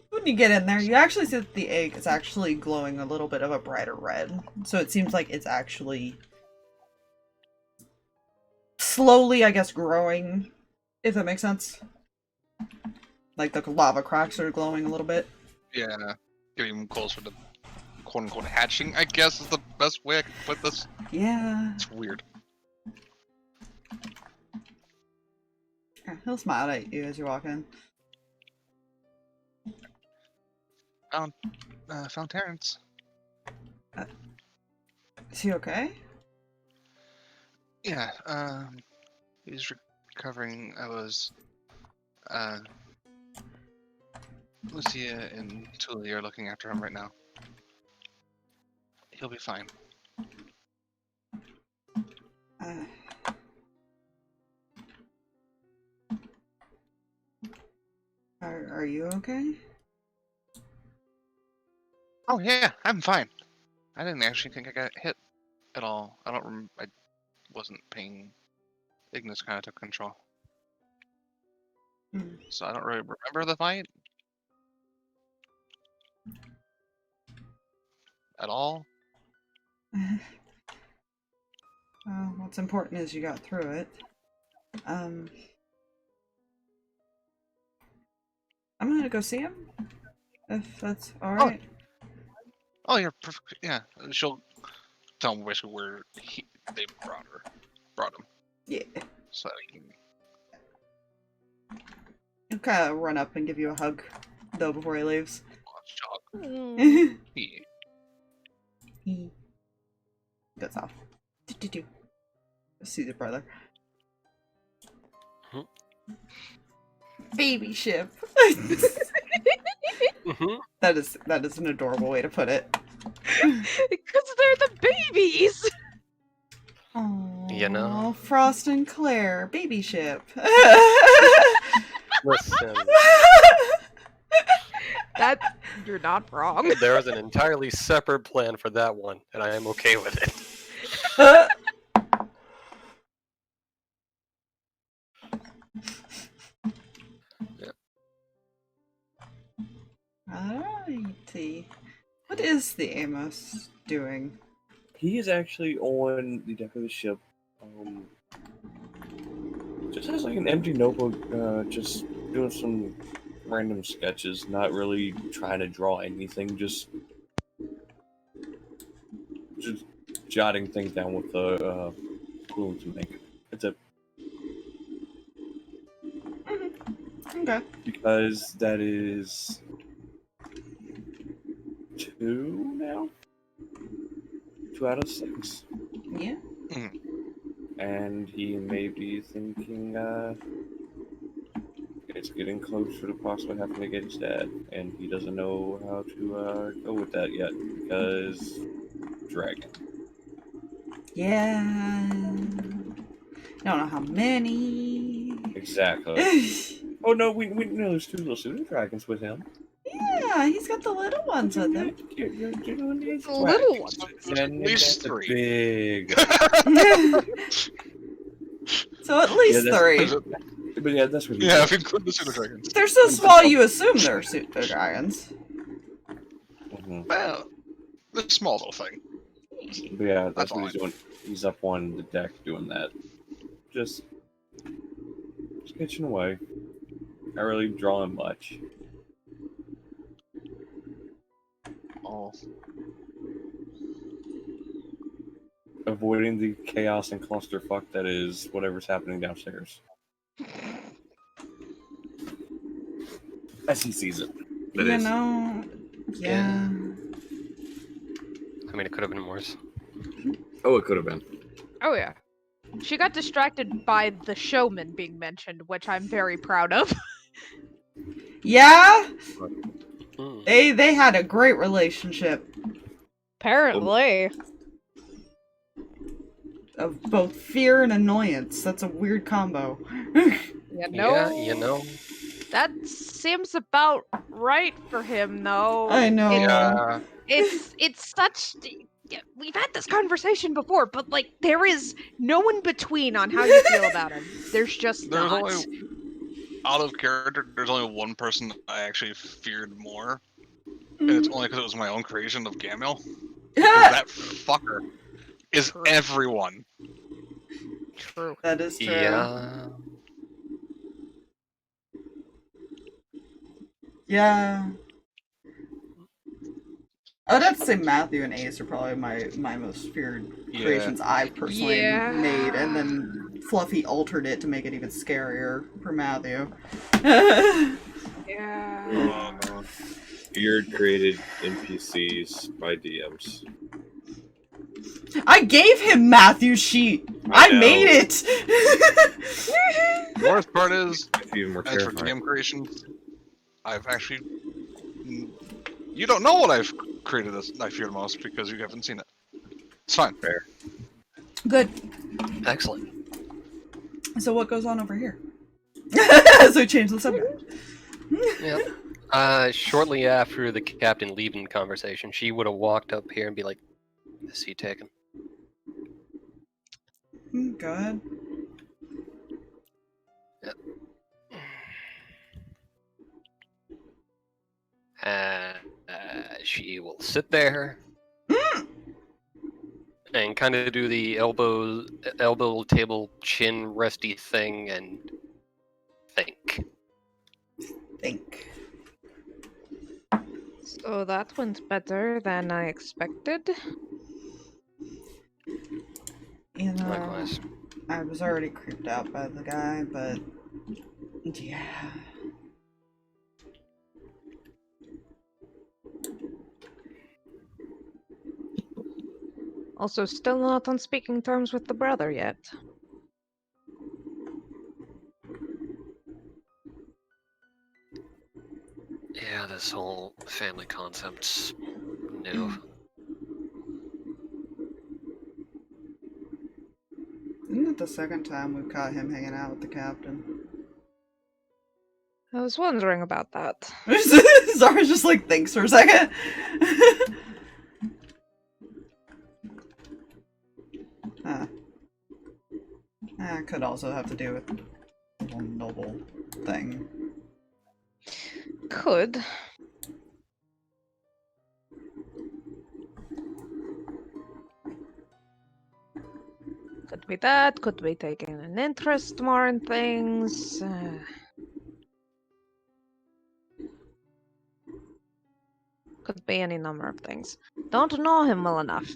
[SPEAKER 1] When you get in there, you actually see that the egg is actually glowing a little bit of a brighter red. So it seems like it's actually slowly, I guess, growing, if that makes sense. Like the lava cracks are glowing a little bit.
[SPEAKER 4] Yeah. Getting closer to quote unquote hatching, I guess is the best way I can put this.
[SPEAKER 1] Yeah.
[SPEAKER 4] It's weird.
[SPEAKER 1] Yeah, he'll smile at you as you walk in.
[SPEAKER 4] Found Terrence.
[SPEAKER 1] Is he okay?
[SPEAKER 4] Yeah, he's recovering. I was, Lucia and Tully are looking after him right now. He'll be fine.
[SPEAKER 1] Uh, are you okay?
[SPEAKER 4] Oh yeah, I'm fine. I didn't actually think I got hit at all. I don't I wasn't paying. Ignis kind of took control.
[SPEAKER 1] Hmm.
[SPEAKER 4] So I don't really remember the fight. At all.
[SPEAKER 1] Well, what's important is you got through it. I'm want to go see him? If that's alright.
[SPEAKER 4] Oh, yeah, perfect. Yeah, she'll tell him basically where they brought him.
[SPEAKER 1] Yeah.
[SPEAKER 4] So he can...
[SPEAKER 1] He'll kind of run up and give you a hug, though, before he leaves.
[SPEAKER 4] Shock.
[SPEAKER 2] Mm.
[SPEAKER 1] He goes off. Do. See the brother. Baby ship. That is an adorable way to put it.
[SPEAKER 2] Because they're the babies!
[SPEAKER 1] Oh,
[SPEAKER 5] You know?
[SPEAKER 1] Frost and Claire, baby ship.
[SPEAKER 5] Listen,
[SPEAKER 2] That, you're not wrong.
[SPEAKER 5] there is an entirely separate plan for that one, and I am okay with it.
[SPEAKER 1] Alrighty. What is the Amos doing?
[SPEAKER 3] He is actually on the deck of the ship. Just has like an empty notebook, just doing some random sketches, not really trying to draw anything, just jotting things down with the quill to make. It's a
[SPEAKER 1] Okay.
[SPEAKER 3] because that is 2 now. 2 out of 6.
[SPEAKER 1] Yeah.
[SPEAKER 3] And he may be thinking, it's getting closer to possibly having to get his dad, and he doesn't know how to go with that yet because dragon.
[SPEAKER 1] Yeah. Don't know how many.
[SPEAKER 3] Exactly. Oh no, we know there's 2 little pseudo dragons with him.
[SPEAKER 1] Yeah, he's got the little ones with him.
[SPEAKER 3] You're doing these
[SPEAKER 2] The little
[SPEAKER 3] ones.
[SPEAKER 2] ones.
[SPEAKER 3] And
[SPEAKER 4] At least
[SPEAKER 3] that's a
[SPEAKER 4] 3.
[SPEAKER 3] big.
[SPEAKER 1] So at least
[SPEAKER 3] Yeah,
[SPEAKER 1] 3.
[SPEAKER 3] But yeah, that's what he
[SPEAKER 4] Yeah,
[SPEAKER 3] did.
[SPEAKER 4] if you include the pseudo dragons.
[SPEAKER 1] They're so small you assume they're pseudo dragons.
[SPEAKER 3] Mhm.
[SPEAKER 4] Well, this small little thing.
[SPEAKER 3] But yeah, that's
[SPEAKER 4] That's
[SPEAKER 3] what he's doing. He's up on the deck doing that. Just sketching away. Not really drawing much.
[SPEAKER 4] Oh,
[SPEAKER 3] Avoiding the chaos and clusterfuck that is whatever's happening downstairs. As he sees it. That
[SPEAKER 1] You
[SPEAKER 3] is.
[SPEAKER 1] know, yeah.
[SPEAKER 5] I mean, it could have been worse.
[SPEAKER 3] Oh, it could have been.
[SPEAKER 2] Oh yeah. She got distracted by the showman being mentioned, which I'm very proud of.
[SPEAKER 1] Yeah,
[SPEAKER 5] Hmm.
[SPEAKER 1] they had a great relationship
[SPEAKER 2] Apparently.
[SPEAKER 1] of both fear and annoyance. That's a weird combo.
[SPEAKER 2] You know,
[SPEAKER 5] Yeah, you know.
[SPEAKER 2] that seems about right for him, though.
[SPEAKER 1] I know.
[SPEAKER 4] yeah.
[SPEAKER 2] It's such. Yeah, we've had this conversation before, but like there is no in between on how you feel about him. There's just
[SPEAKER 4] There's
[SPEAKER 2] not.
[SPEAKER 4] only, out of character, there's only one person I actually feared more, and it's only because it was my own creation of Gamil. Because that fucker is
[SPEAKER 2] True.
[SPEAKER 4] everyone.
[SPEAKER 2] True.
[SPEAKER 1] That is true.
[SPEAKER 5] Yeah.
[SPEAKER 1] Yeah. I would have to say Matthew and Ace are probably my most feared creations I've personally
[SPEAKER 2] Yeah.
[SPEAKER 1] made, and then Fluffy altered it to make it even scarier for Matthew.
[SPEAKER 2] Yeah.
[SPEAKER 3] Feared created NPCs by DMs.
[SPEAKER 1] I gave him Matthew's sheet!
[SPEAKER 3] I
[SPEAKER 1] I
[SPEAKER 3] know.
[SPEAKER 1] made it!
[SPEAKER 4] The worst part is,
[SPEAKER 3] It's even more
[SPEAKER 4] as for
[SPEAKER 3] terrifying.
[SPEAKER 4] DM creations, I've actually... You don't know what I've created as I fear most because you haven't seen it. It's fine.
[SPEAKER 3] Fair.
[SPEAKER 1] Good.
[SPEAKER 5] Excellent.
[SPEAKER 1] So what goes on over here? So we changed the subject.
[SPEAKER 5] Yeah. Shortly after the captain leaving conversation, she would have walked up here and be like, "Is he taken?"
[SPEAKER 1] Go ahead.
[SPEAKER 5] She will sit there and kind of do the elbow table chin resty thing and think.
[SPEAKER 1] Think.
[SPEAKER 2] So that went better than I expected.
[SPEAKER 1] You know,
[SPEAKER 5] Likewise.
[SPEAKER 1] I was already creeped out by the guy, but yeah.
[SPEAKER 2] Also, still not on speaking terms with the brother yet.
[SPEAKER 5] Yeah, this whole family concept's new.
[SPEAKER 1] Isn't it the second time we've caught him hanging out with the captain?
[SPEAKER 2] I was wondering about that.
[SPEAKER 1] Zara just like thinks for a second. Could also have to do with the whole noble thing.
[SPEAKER 2] Could. Could be that, could be taking an interest more in things. Could be any number of things. Don't know him well enough.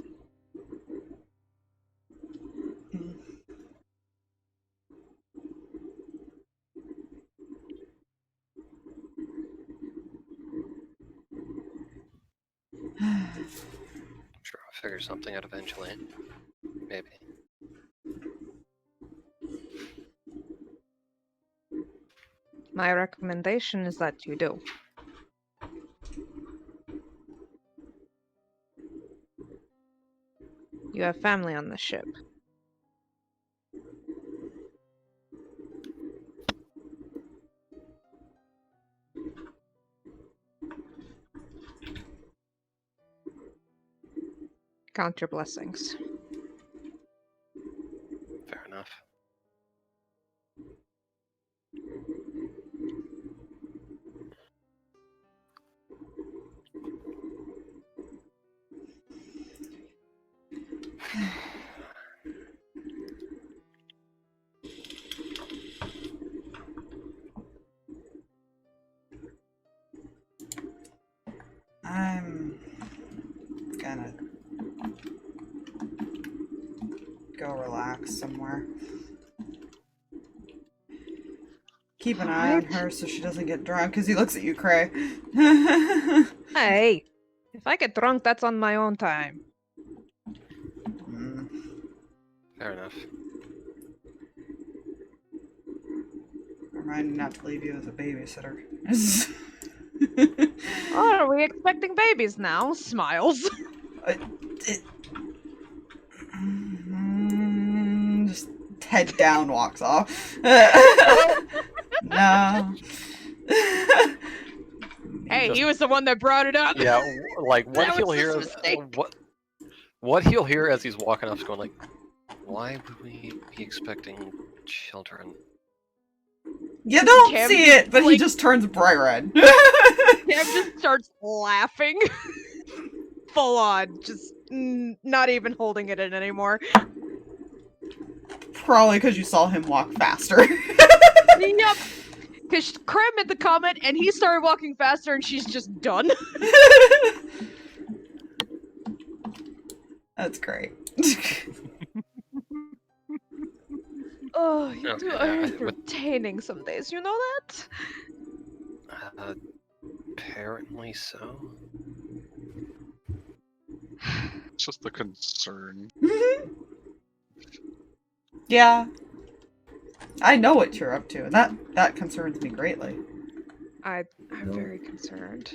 [SPEAKER 5] I'm sure I'll figure something out eventually. Maybe.
[SPEAKER 2] My recommendation is that you do. You have family on the ship. Count your blessings.
[SPEAKER 5] Fair enough.
[SPEAKER 1] I'm gonna go relax somewhere. Keep an eye on her so she doesn't get drunk, because he looks at you, Kreh.
[SPEAKER 2] Hey! If I get drunk, that's on my own time.
[SPEAKER 5] Fair enough.
[SPEAKER 1] Remind me not to leave you as a babysitter.
[SPEAKER 2] Oh, are we expecting babies now? Smiles.
[SPEAKER 1] Just head down, walks off. No.
[SPEAKER 2] Hey, he was the one that brought it up.
[SPEAKER 5] Yeah, like what
[SPEAKER 2] That
[SPEAKER 5] he'll
[SPEAKER 2] was
[SPEAKER 5] hear
[SPEAKER 2] his
[SPEAKER 5] is
[SPEAKER 2] mistake.
[SPEAKER 5] what he'll hear as he's walking off is going like, why would we be expecting children?
[SPEAKER 1] You don't
[SPEAKER 2] Cam
[SPEAKER 1] see
[SPEAKER 2] just,
[SPEAKER 1] it, but he
[SPEAKER 2] like-
[SPEAKER 1] just turns bright red.
[SPEAKER 2] Cam just starts laughing. Full on. Just not even holding it in anymore.
[SPEAKER 1] Probably because you saw him walk faster.
[SPEAKER 2] Yep. Because Kreh made the comment and he started walking faster and she's just done.
[SPEAKER 1] That's great.
[SPEAKER 2] Oh, you
[SPEAKER 5] Okay,
[SPEAKER 2] do
[SPEAKER 5] yeah,
[SPEAKER 2] entertaining some days, you know that?
[SPEAKER 5] Apparently so.
[SPEAKER 4] It's just the concern.
[SPEAKER 1] Yeah. I know what you're up to, and that concerns me greatly.
[SPEAKER 2] I'm very concerned.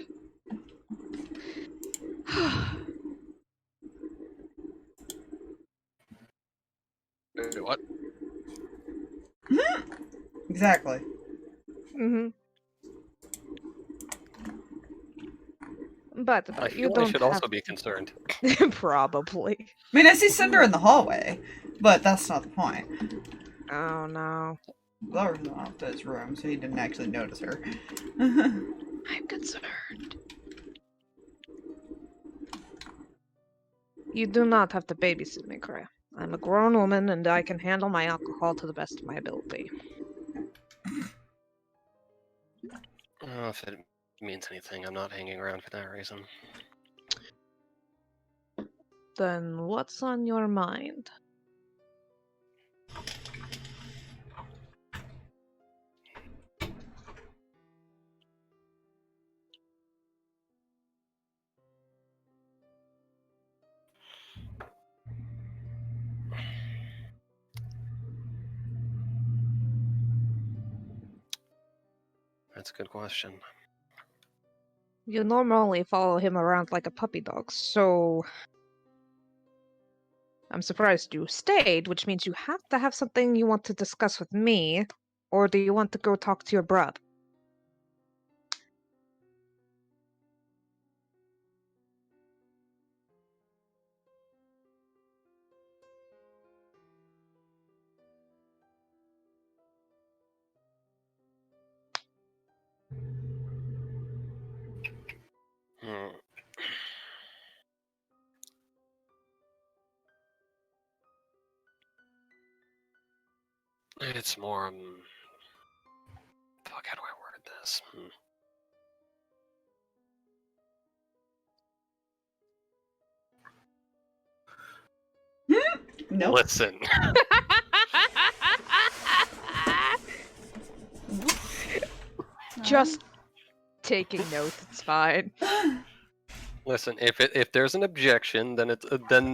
[SPEAKER 4] Wait, what?
[SPEAKER 1] Exactly.
[SPEAKER 2] Mm-hmm. But
[SPEAKER 5] I
[SPEAKER 2] you
[SPEAKER 5] feel I
[SPEAKER 2] don't
[SPEAKER 5] should
[SPEAKER 2] have
[SPEAKER 5] also be concerned.
[SPEAKER 2] Probably.
[SPEAKER 1] I mean, I see Cinder in the hallway, but that's not the point.
[SPEAKER 2] Oh no.
[SPEAKER 1] Laura's not up to his room, so he didn't actually notice her.
[SPEAKER 2] I'm concerned. You do not have to babysit me, Kreh. I'm a grown woman and I can handle my alcohol to the best of my ability.
[SPEAKER 5] Oh, if it means anything. I'm not hanging around for that reason.
[SPEAKER 2] Then what's on your mind?
[SPEAKER 5] That's a good question.
[SPEAKER 2] You normally follow him around like a puppy dog, so I'm surprised you stayed, which means you have to have something you want to discuss with me, or do you want to go talk to your brother?
[SPEAKER 5] Hmm. It's more. Fuck, how do I word this?
[SPEAKER 1] Nope.
[SPEAKER 5] Listen.
[SPEAKER 2] Just taking notes, it's fine.
[SPEAKER 5] Listen, if there's an objection, then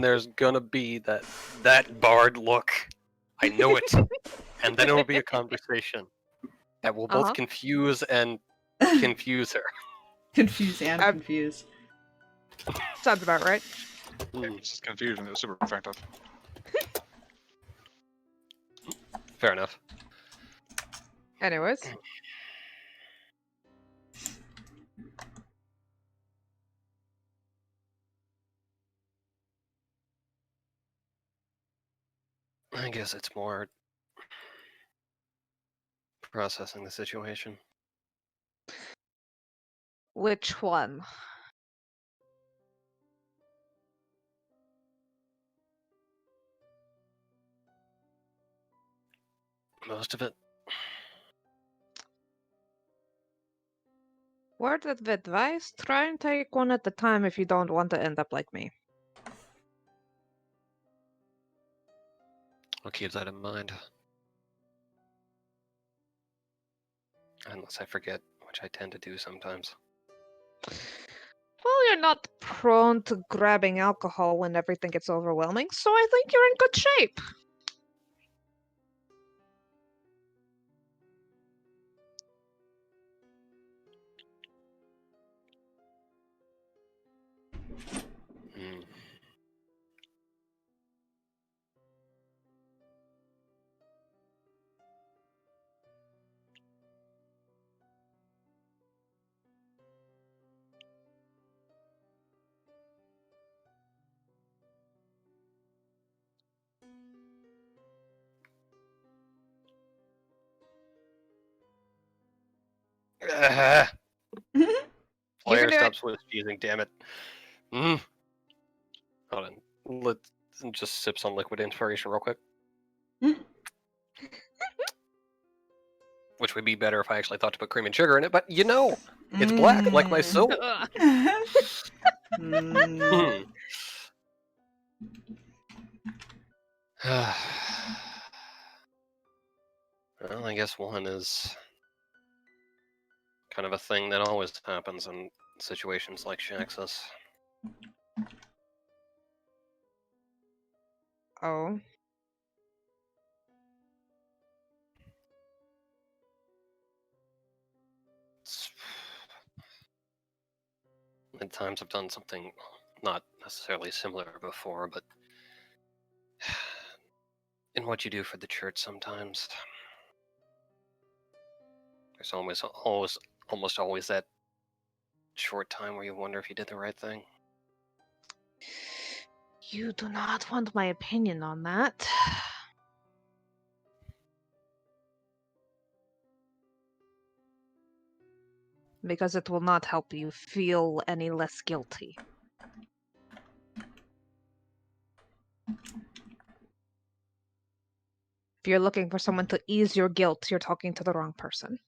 [SPEAKER 5] there's gonna be that barred look. I know it, and then it will be a conversation that will both confuse and confuse her.
[SPEAKER 1] Confuse and confuse.
[SPEAKER 2] Sounds about right.
[SPEAKER 4] It's just confusion. It was super effective.
[SPEAKER 5] Fair enough.
[SPEAKER 2] Anyways.
[SPEAKER 5] I guess it's more processing the situation.
[SPEAKER 2] Which one?
[SPEAKER 5] Most of it.
[SPEAKER 2] Word of advice, try and take one at a time if you don't want to end up like me.
[SPEAKER 5] I'll keep that in mind. Unless I forget, which I tend to do sometimes.
[SPEAKER 2] Well, you're not prone to grabbing alcohol when everything gets overwhelming, so I think you're in good shape.
[SPEAKER 5] Hmm. Player
[SPEAKER 2] do
[SPEAKER 5] stops with using, damn it. Hold on. Let's just sip some liquid inspiration real quick. Which would be better if I actually thought to put cream and sugar in it, but you know, it's black like my soul.
[SPEAKER 1] Mm.
[SPEAKER 5] Well, I guess one is kind of a thing that always happens in situations like Shaxus.
[SPEAKER 2] Oh.
[SPEAKER 5] At times I've done something not necessarily similar before, but in what you do for the church sometimes, there's almost always that short time where you wonder if you did the right thing.
[SPEAKER 2] You do not want my opinion on that. Because it will not help you feel any less guilty. If you're looking for someone to ease your guilt, you're talking to the wrong person.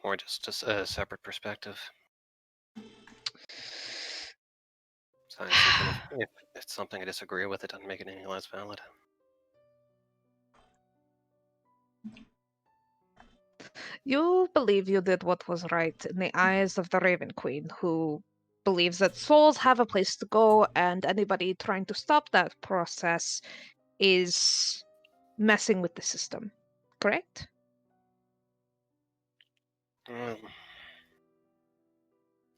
[SPEAKER 5] Or just a separate perspective. So if it's something I disagree with, it doesn't make it any less valid.
[SPEAKER 2] You believe you did what was right in the eyes of the Raven Queen, who believes that souls have a place to go, and anybody trying to stop that process is messing with the system. Correct?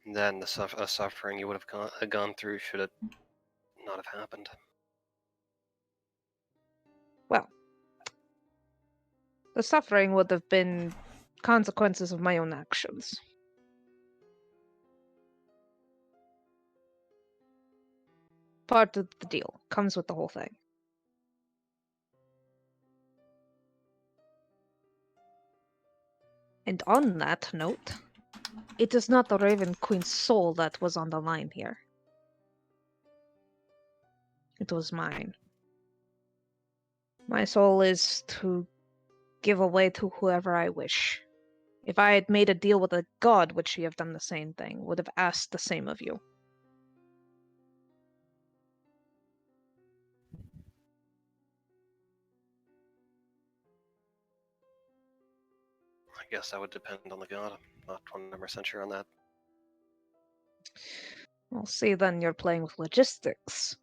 [SPEAKER 5] Then the suffering you would have gone through should have not have happened.
[SPEAKER 2] Well, the suffering would have been consequences of my own actions. Part of the deal. Comes with the whole thing. And on that note, it is not the Raven Queen's soul that was on the line here. It was mine. My soul is to give away to whoever I wish. If I had made a deal with a god, would she have done the same thing? Would have asked the same of you?
[SPEAKER 5] I guess that would depend on the god. I'm not 100% sure on that.
[SPEAKER 2] Well, see, then you're playing with logistics.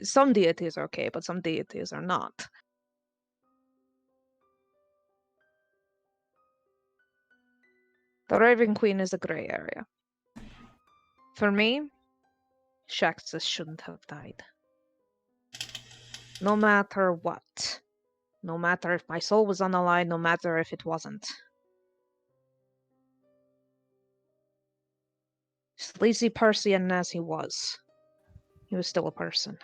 [SPEAKER 2] Some deities are okay, but some deities are not. The Raven Queen is a gray area. For me, Shaxus shouldn't have died. No matter what. No matter if my soul was on the line, no matter if it wasn't. Sleazy Persian as he was still a person.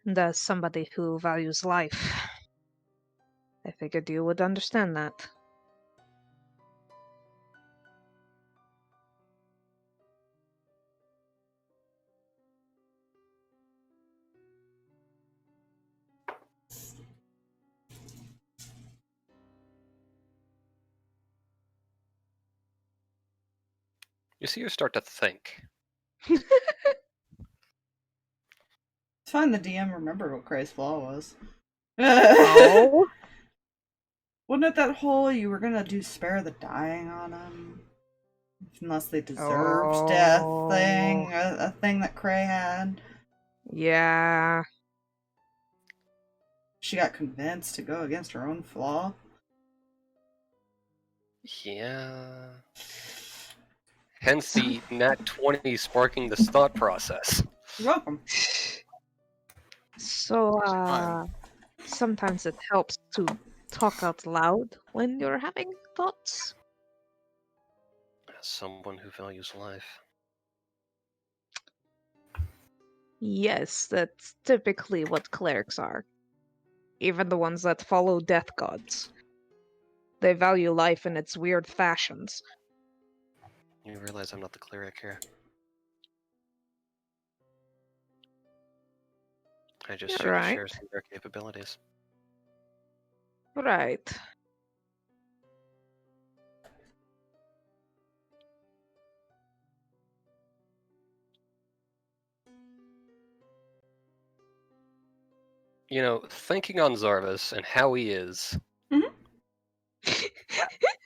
[SPEAKER 2] And as somebody who values life, I figured you would understand that.
[SPEAKER 5] You see, you start to think.
[SPEAKER 1] It's fine the DM remembered what Kreh's flaw was.
[SPEAKER 2] Oh?
[SPEAKER 1] Wasn't it that whole you were gonna do spare the dying on them? Unless they deserved death thing? A thing that Kreh had?
[SPEAKER 2] Yeah.
[SPEAKER 1] She got convinced to go against her own flaw?
[SPEAKER 5] Yeah. Hence the nat 20 sparking this thought process.
[SPEAKER 1] You're welcome.
[SPEAKER 2] So,
[SPEAKER 4] Fine.
[SPEAKER 2] sometimes it helps to talk out loud when you're having thoughts.
[SPEAKER 5] As someone who values life.
[SPEAKER 2] Yes, that's typically what clerics are. Even the ones that follow death gods. They value life in its weird fashions.
[SPEAKER 5] You realize I'm not the cleric here. I just
[SPEAKER 2] Right.
[SPEAKER 5] share some of their capabilities.
[SPEAKER 2] Right.
[SPEAKER 5] You know, thinking on Zarvis and how he is,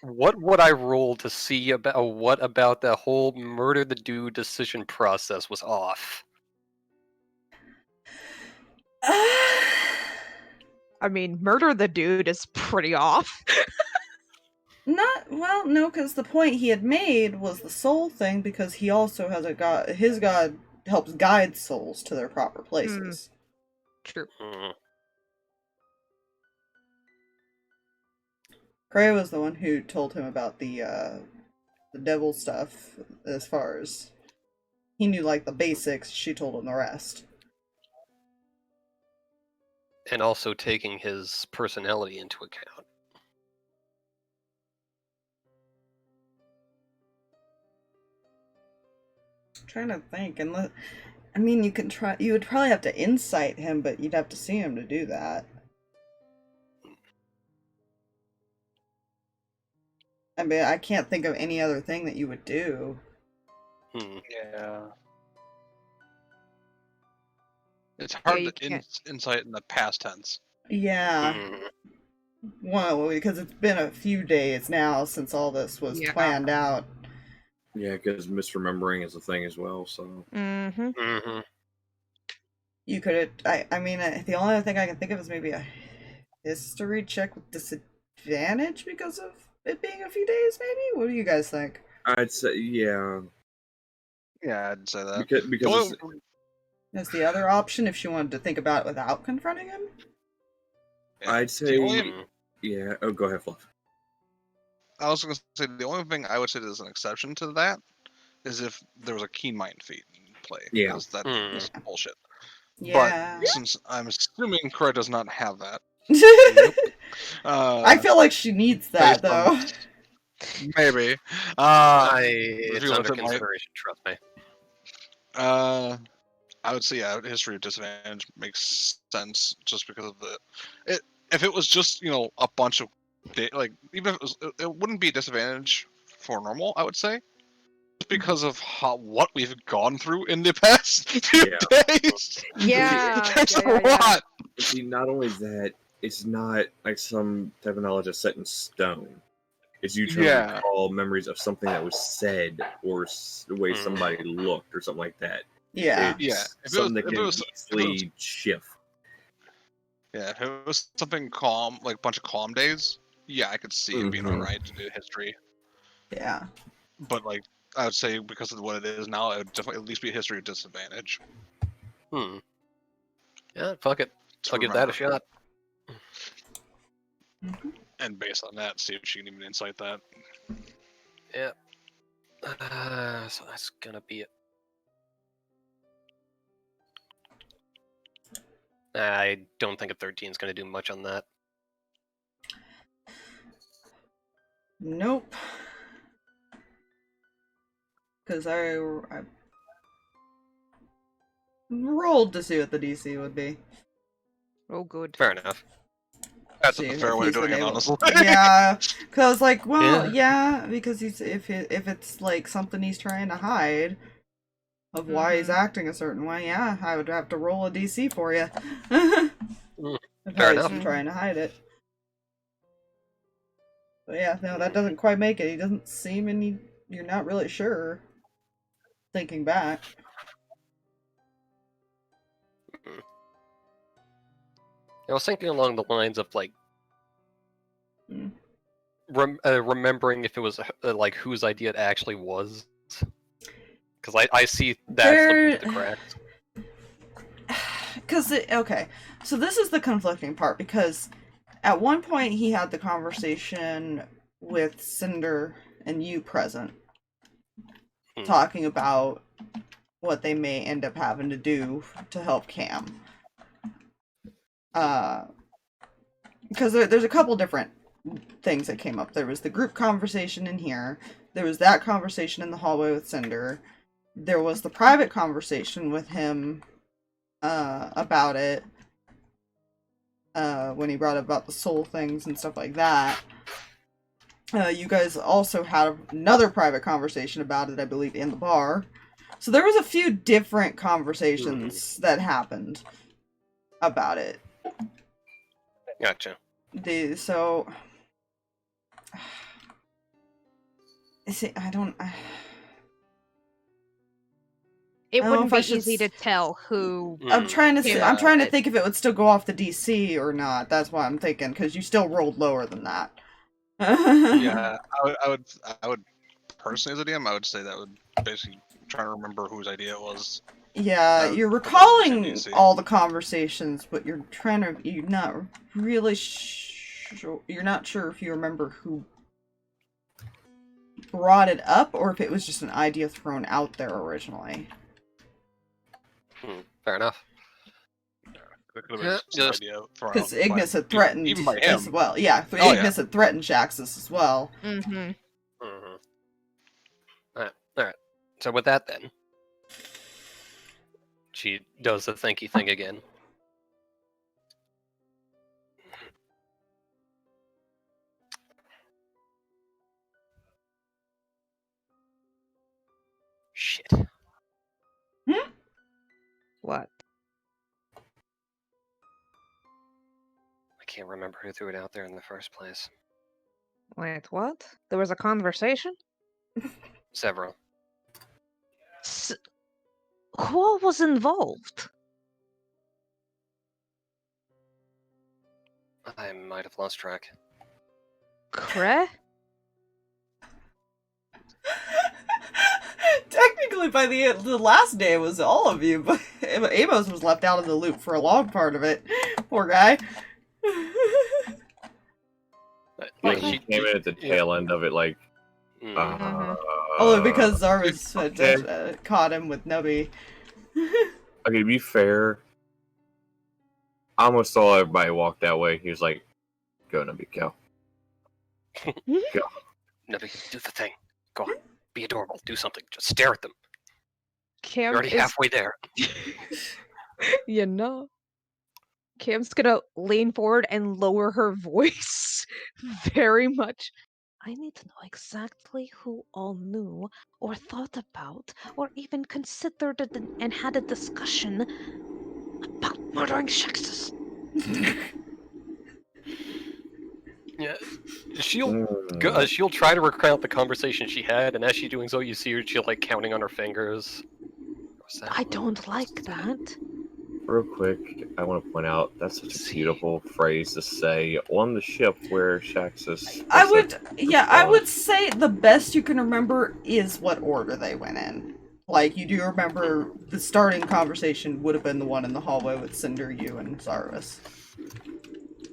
[SPEAKER 5] what would I roll to see about what about the whole murder the dude decision process was off?
[SPEAKER 2] I mean, murder the dude is pretty off.
[SPEAKER 1] No, because the point he had made was the soul thing, because he also has a god. His god helps guide souls to their proper places.
[SPEAKER 2] True.
[SPEAKER 1] Kreh was the one who told him about the devil stuff, as far as he knew, like, the basics. She told him the rest.
[SPEAKER 5] And also taking his personality into account.
[SPEAKER 1] I'm trying to think, and I mean, you can try. You would probably have to insight him, but you'd have to see him to do that. I mean, I can't think of any other thing that you would do.
[SPEAKER 6] Yeah.
[SPEAKER 4] It's hard
[SPEAKER 2] you
[SPEAKER 4] to
[SPEAKER 2] can't.
[SPEAKER 4] insight in the past tense.
[SPEAKER 1] Yeah. Well, because it's been a few days now since all this was
[SPEAKER 2] Yeah.
[SPEAKER 1] planned out.
[SPEAKER 3] Yeah, because misremembering is a thing as well. So
[SPEAKER 2] Mm-hmm.
[SPEAKER 1] You could. I mean, the only other thing I can think of is maybe a history check with disadvantage because of it being a few days. Maybe. What do you guys think?
[SPEAKER 3] I'd say yeah,
[SPEAKER 4] Yeah, I'd say that.
[SPEAKER 3] because
[SPEAKER 1] That's the other option if she wanted to think about it without confronting him.
[SPEAKER 3] I'd say yeah. Oh, go ahead, Fluff.
[SPEAKER 4] I was going to say the only thing I would say there's an exception to that is if there was a keen mind feat in play.
[SPEAKER 3] Yeah.
[SPEAKER 4] Because that's bullshit.
[SPEAKER 1] Yeah.
[SPEAKER 4] But since I'm assuming Kreh does not have that,
[SPEAKER 1] I feel like she needs that though.
[SPEAKER 4] Maybe.
[SPEAKER 5] It's
[SPEAKER 4] you
[SPEAKER 5] under
[SPEAKER 4] look at my-
[SPEAKER 5] consideration, trust me.
[SPEAKER 4] I would say history of disadvantage makes sense just because of the. If it was just a bunch of like even if it was, it wouldn't be a disadvantage for normal. I would say. Because of what we've gone through in the past few days.
[SPEAKER 2] Yeah.
[SPEAKER 4] There's a lot.
[SPEAKER 3] See, not only that, it's not like some type of knowledge that's set in stone. It's you trying to recall memories of something that was said or the way somebody looked or something like that.
[SPEAKER 1] Yeah.
[SPEAKER 3] It's something that can easily shift.
[SPEAKER 4] Yeah, if it was something calm, like a bunch of calm days, yeah, I could see it being alright to do history.
[SPEAKER 1] Yeah.
[SPEAKER 4] But like, I would say because of what it is now, it would definitely at least be a history of disadvantage.
[SPEAKER 5] Yeah, fuck it. I'll give that a shot.
[SPEAKER 4] And based on that, see if she can even insight that.
[SPEAKER 5] Yeah. So that's gonna be it. I don't think a 13 is gonna do much on that.
[SPEAKER 1] Nope. Because I rolled to see what the DC would be.
[SPEAKER 2] Oh, good.
[SPEAKER 5] Fair enough.
[SPEAKER 4] That's a fair way of doing it, honestly.
[SPEAKER 1] Yeah, because I was like, well, yeah, because if it's like something he's trying to hide of why he's acting a certain way, yeah, I would have to roll a DC for you. If
[SPEAKER 5] Fair
[SPEAKER 1] he's
[SPEAKER 5] enough.
[SPEAKER 1] trying to hide it. But yeah, no, that doesn't quite make it. He doesn't seem any. You're not really sure. Thinking back.
[SPEAKER 5] I was thinking along the lines of like remembering if it was like whose idea it actually was, because I see that slipping through the cracks.
[SPEAKER 1] Because okay, so this is the conflicting part because at one point he had the conversation with Cinder and you present, talking about what they may end up having to do to help Cam. Because there's a couple different things that came up. There was the group conversation in here. There was that conversation in the hallway with Cinder. There was the private conversation with him about it. When he brought up about the soul things and stuff like that. You guys also had another private conversation about it, I believe, in the bar. So there was a few different conversations that happened about it.
[SPEAKER 5] Gotcha.
[SPEAKER 1] So see, I don't.
[SPEAKER 2] It
[SPEAKER 1] I don't know
[SPEAKER 2] wouldn't
[SPEAKER 1] if
[SPEAKER 2] be
[SPEAKER 1] I should
[SPEAKER 2] easy to tell who.
[SPEAKER 1] I'm trying to.
[SPEAKER 2] Yeah,
[SPEAKER 1] I'm trying to think if it would still go off the DC or not. That's why I'm thinking because you still rolled lower than that.
[SPEAKER 4] Yeah, I would personally as a DM, I would say that would basically try to remember whose idea it was.
[SPEAKER 1] Yeah, you're recalling all the conversations, but you're not really sure. You're not sure if you remember who brought it up or if it was just an idea thrown out there originally.
[SPEAKER 5] Fair enough.
[SPEAKER 1] Because Ignis had threatened
[SPEAKER 4] even by
[SPEAKER 1] as
[SPEAKER 4] him.
[SPEAKER 1] well. Yeah, Ignis had threatened Jaxus as well.
[SPEAKER 5] Alright. So with that then, She does the thinky thing again. Shit.
[SPEAKER 2] What?
[SPEAKER 5] I can't remember who threw it out there in the first place.
[SPEAKER 2] Wait, what? There was a conversation?
[SPEAKER 5] Several.
[SPEAKER 2] Who was involved?
[SPEAKER 5] I might have lost track.
[SPEAKER 2] Kreh?
[SPEAKER 1] Technically, by the last day, it was all of you, but Amos was left out of the loop for a long part of it. Poor guy.
[SPEAKER 3] Like, she came in at the tail end of it, like,
[SPEAKER 1] Only because Zarvis
[SPEAKER 3] okay.
[SPEAKER 1] had caught him with Nubby.
[SPEAKER 3] Okay, to be fair, I almost saw everybody walk that way. He was like, go, Nubby, go. Go.
[SPEAKER 5] Nubby, do the thing. Go on. Be adorable. Do something. Just stare at them.
[SPEAKER 2] Cam
[SPEAKER 5] You're already halfway there.
[SPEAKER 2] You know. Cam's gonna lean forward and lower her voice very much. I need to know exactly who all knew, or thought about, or even considered it and had a discussion about murdering Shexus.
[SPEAKER 5] Yeah, she'll try to recount the conversation she had, and as she's doing so, you see her, she's like counting on her fingers.
[SPEAKER 2] I don't like that.
[SPEAKER 3] Real quick, I want to point out that's such a beautiful phrase to say on the ship where Shaxus.
[SPEAKER 1] I would say the best you can remember is what order they went in. Like, you do remember the starting conversation would have been the one in the hallway with Cinder, you, and Zarvis.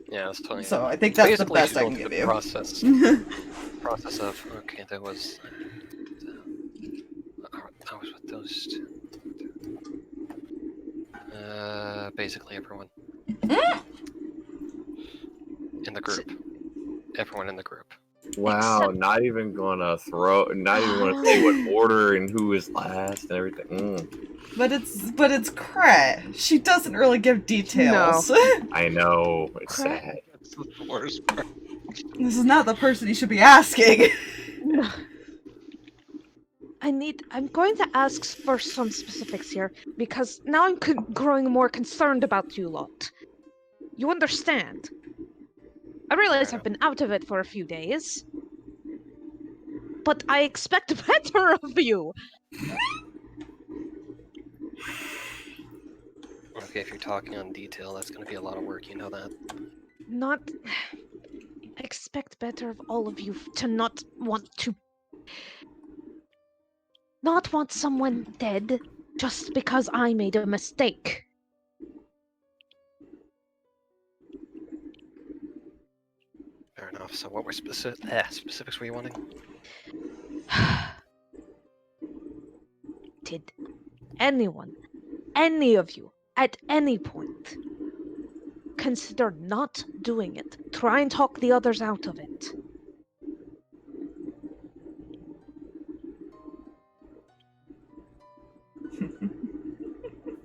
[SPEAKER 5] Yeah, that's totally.
[SPEAKER 1] So I think that's
[SPEAKER 5] basically
[SPEAKER 1] the best I can give you.
[SPEAKER 5] Process of okay, there was. I was with those two. Basically everyone. In the group. Everyone in the group.
[SPEAKER 3] Wow, not even gonna say what order and who is last and everything.
[SPEAKER 1] But it's Kreh. She doesn't really give details.
[SPEAKER 2] No.
[SPEAKER 3] I know, it's sad.
[SPEAKER 4] That's the worst part.
[SPEAKER 1] This is not the person you should be asking.
[SPEAKER 2] No. I'm going to ask for some specifics here, because now I'm growing more concerned about you lot. You understand? I realize I've been out of it for a few days, but I expect better of you!
[SPEAKER 5] Okay, if you're talking on detail, that's gonna be a lot of work, you know that.
[SPEAKER 2] I expect better of all of you to not want someone dead just because I made a mistake.
[SPEAKER 5] Fair enough. So what were specifics were you wanting?
[SPEAKER 2] Did anyone, any of you, at any point, consider not doing it? Try and talk the others out of it.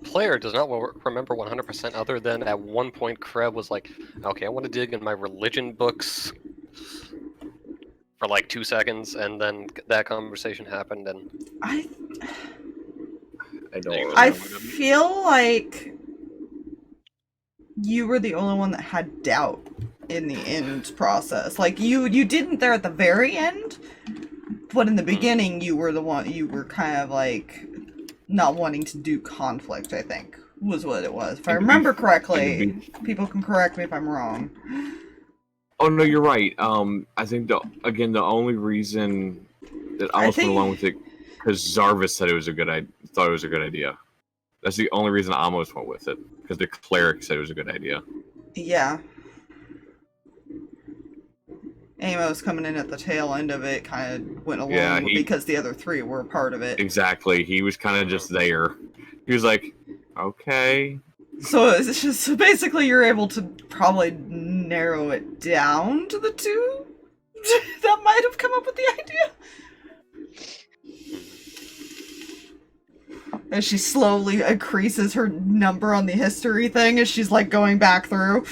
[SPEAKER 5] Player does not remember 100% other than at one point Kreh was like, okay, I want to dig in my religion books for like 2 seconds, and then that conversation happened, and
[SPEAKER 3] I don't.
[SPEAKER 1] I feel like you were the only one that had doubt in the end process. Like, you didn't there at the very end, but in the beginning you were kind of like not wanting to do conflict, I think, was what it was. If I remember correctly, people can correct me if I'm wrong.
[SPEAKER 3] Oh no, you're right. I think the only reason that I went along with it because Zarvis said thought it was a good idea. That's the only reason I almost went with it, because the cleric said it was a good idea.
[SPEAKER 1] Yeah. Amos coming in at the tail end of it kind of went along because the other three were a part of it.
[SPEAKER 3] Exactly. He was kind of just there. He was like, okay.
[SPEAKER 1] So it's just basically you're able to probably narrow it down to the two that might have come up with the idea. As she slowly increases her number on the history thing as she's like going back through.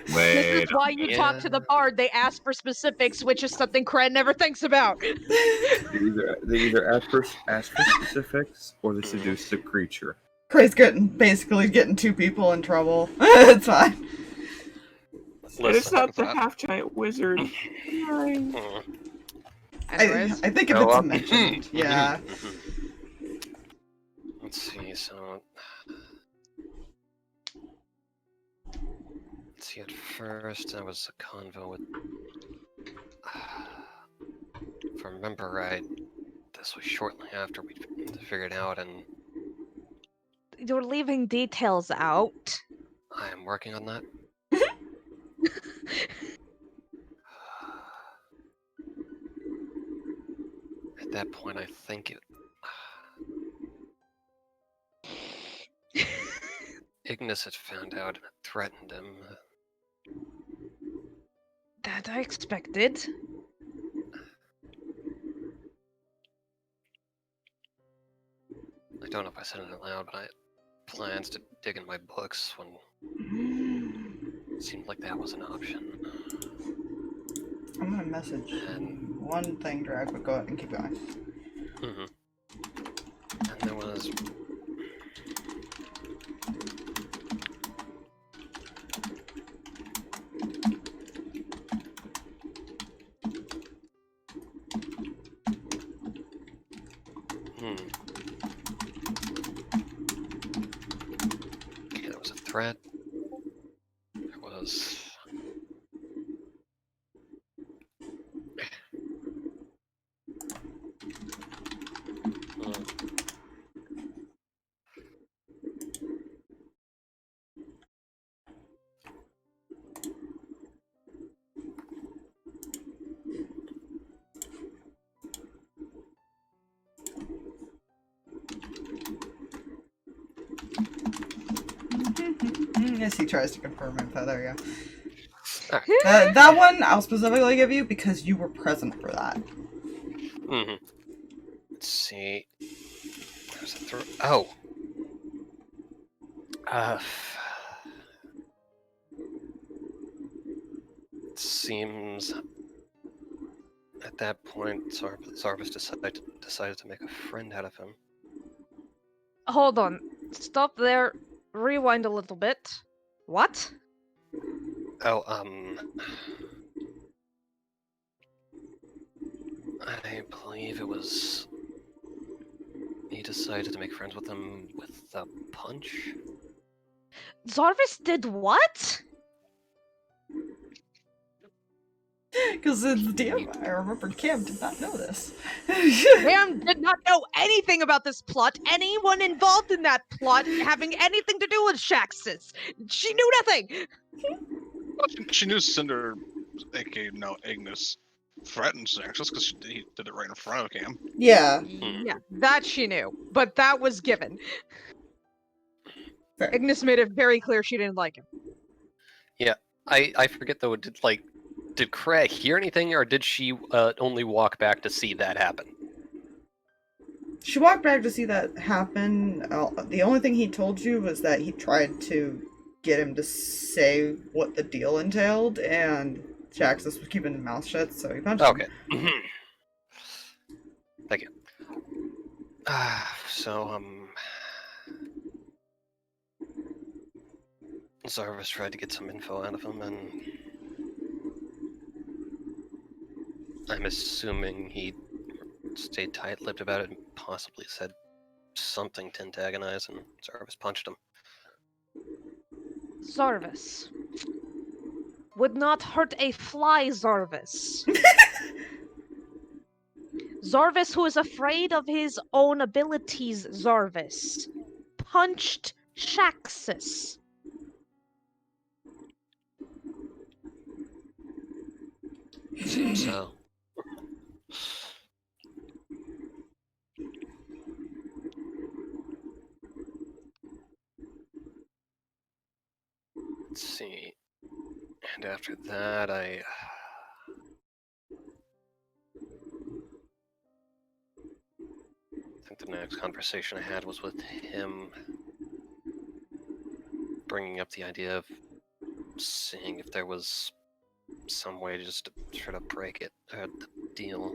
[SPEAKER 2] This is why you talk to the bard. They ask for specifics, which is something Kreh never thinks about.
[SPEAKER 3] They either ask for specifics or they seduce the creature.
[SPEAKER 1] Kreh's basically getting two people in trouble. It's fine.
[SPEAKER 7] It's not the half-giant wizard.
[SPEAKER 1] I think if it's mentioned, yeah.
[SPEAKER 5] Let's see, so... Let's see, at first I was a convo with... If I remember right, this was shortly after we figured out, and...
[SPEAKER 2] You're leaving details out.
[SPEAKER 5] I am working on that. At that point, I think it... Ignis had found out and had threatened him.
[SPEAKER 2] That I expected.
[SPEAKER 5] I don't know if I said it out loud, but I had plans to dig in my books when it seemed like that was an option.
[SPEAKER 1] I'm gonna message one thing, Drag, but go ahead and keep going.
[SPEAKER 5] And there was... Okay, there was a threat. There was...
[SPEAKER 1] Yes, he tries to confirm info. There you go. That one I'll specifically give you because you were present for that.
[SPEAKER 5] Let's see. There's a oh! It seems at that point Zarvis decided to make a friend out of him.
[SPEAKER 2] Hold on. Stop there. Rewind a little bit. What?
[SPEAKER 5] Oh, I believe it was... He decided to make friends with him with a punch?
[SPEAKER 2] Zarvis did what?
[SPEAKER 1] Because it's DM, I remember Cam did not know this.
[SPEAKER 2] Cam did not know anything about this plot. Anyone involved in that plot having anything to do with Shaxus. She knew nothing.
[SPEAKER 4] She knew Cinder, aka no Ignis, threatened Shaxus because he did it right in front of Cam.
[SPEAKER 1] Yeah.
[SPEAKER 2] Yeah, that she knew. But that was given.
[SPEAKER 1] Fair.
[SPEAKER 2] Ignis made it very clear she didn't like him.
[SPEAKER 5] Yeah, I forget though, did Kreh hear anything, or did she only walk back to see that happen?
[SPEAKER 1] She walked back to see that happen. The only thing he told you was that he tried to get him to say what the deal entailed, and Shaxus was keeping his mouth shut, so he punched him.
[SPEAKER 5] Okay. Thank you. Zarvis tried to get some info out of him, and I'm assuming he stayed tight-lipped about it and possibly said something to antagonize, and Zarvis punched him.
[SPEAKER 2] Zarvis. Would not hurt a fly, Zarvis. Zarvis, who is afraid of his own abilities, Zarvis. Punched Shaxus.
[SPEAKER 5] Seems so. Let's see. And after that, think the next conversation I had was with him bringing up the idea of seeing if there was some way just to try to break it, the deal.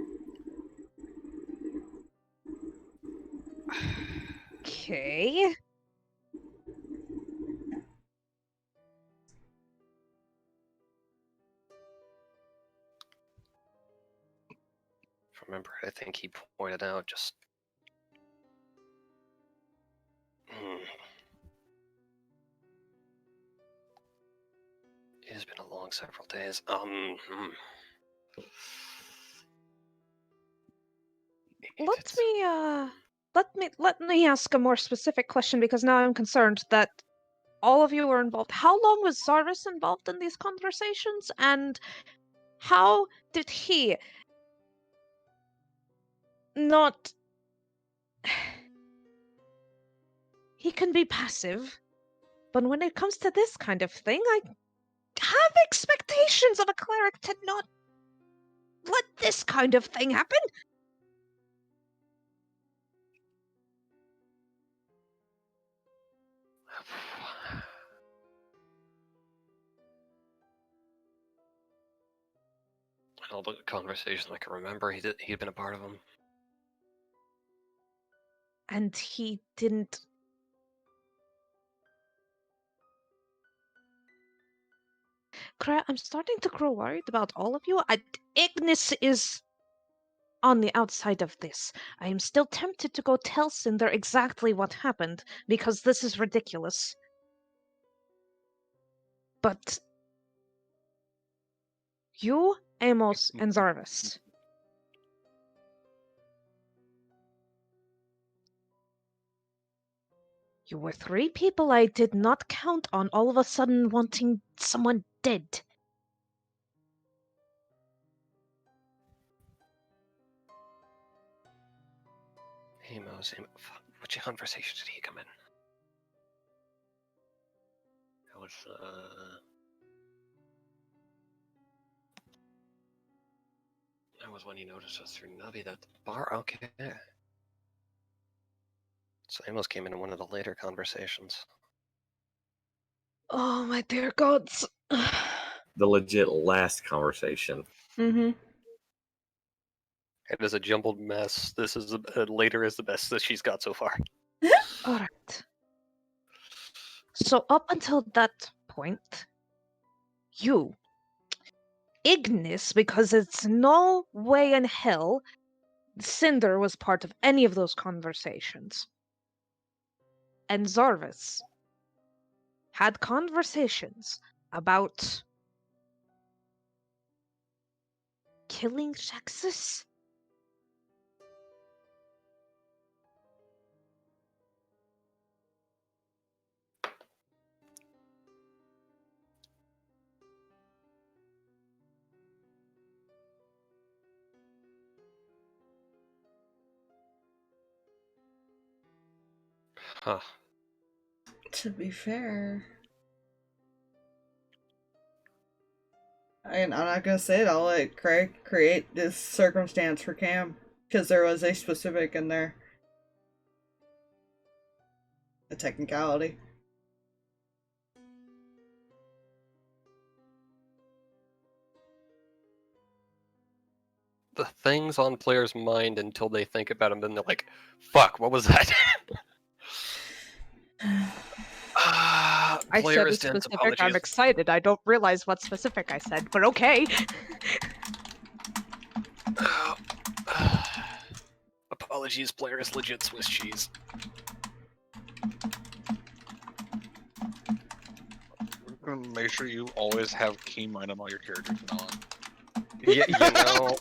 [SPEAKER 2] Okay.
[SPEAKER 5] Remember, I think he pointed out just... It has been a long several days.
[SPEAKER 2] Let me ask a more specific question, because now I'm concerned that all of you were involved. How long was Zarvis involved in these conversations, and how did he not... He can be passive, but when it comes to this kind of thing, I have expectations of a cleric to not let this kind of thing happen.
[SPEAKER 5] All the conversations I can remember, he'd been a part of them.
[SPEAKER 2] And he didn't... Kreh, I'm starting to grow worried about all of you. Ignis is on the outside of this. I am still tempted to go tell Cinder exactly what happened, because this is ridiculous. But you, Amos, and Zarvis. You were 3 people I did not count on all of a sudden wanting someone dead.
[SPEAKER 5] Amos, which conversation did he come in? That was when he noticed us through Nubby at the bar. Okay. So Amos came in one of the later conversations.
[SPEAKER 2] Oh my dear gods.
[SPEAKER 3] The legit last conversation.
[SPEAKER 1] Mm-hmm.
[SPEAKER 5] It is a jumbled mess. This is later is the best that she's got so far.
[SPEAKER 2] Alright. So up until that point, you, Ignis, because it's no way in hell Cinder was part of any of those conversations, and Zarvis had conversations about killing Shexus?
[SPEAKER 5] Huh.
[SPEAKER 1] To be fair, I'm not gonna say it. I'll let Kreh create this circumstance for Cam, because there was a specific in there. A technicality.
[SPEAKER 5] The things on players' mind until they think about them, then they're like, "Fuck, what was that?"
[SPEAKER 2] I said it's specific.
[SPEAKER 5] Apologies.
[SPEAKER 2] I'm excited. I don't realize what specific I said, but okay.
[SPEAKER 5] Apologies, player is legit Swiss cheese.
[SPEAKER 4] Make sure you always have keen mind on all your characters from now on.
[SPEAKER 5] Yeah, you know.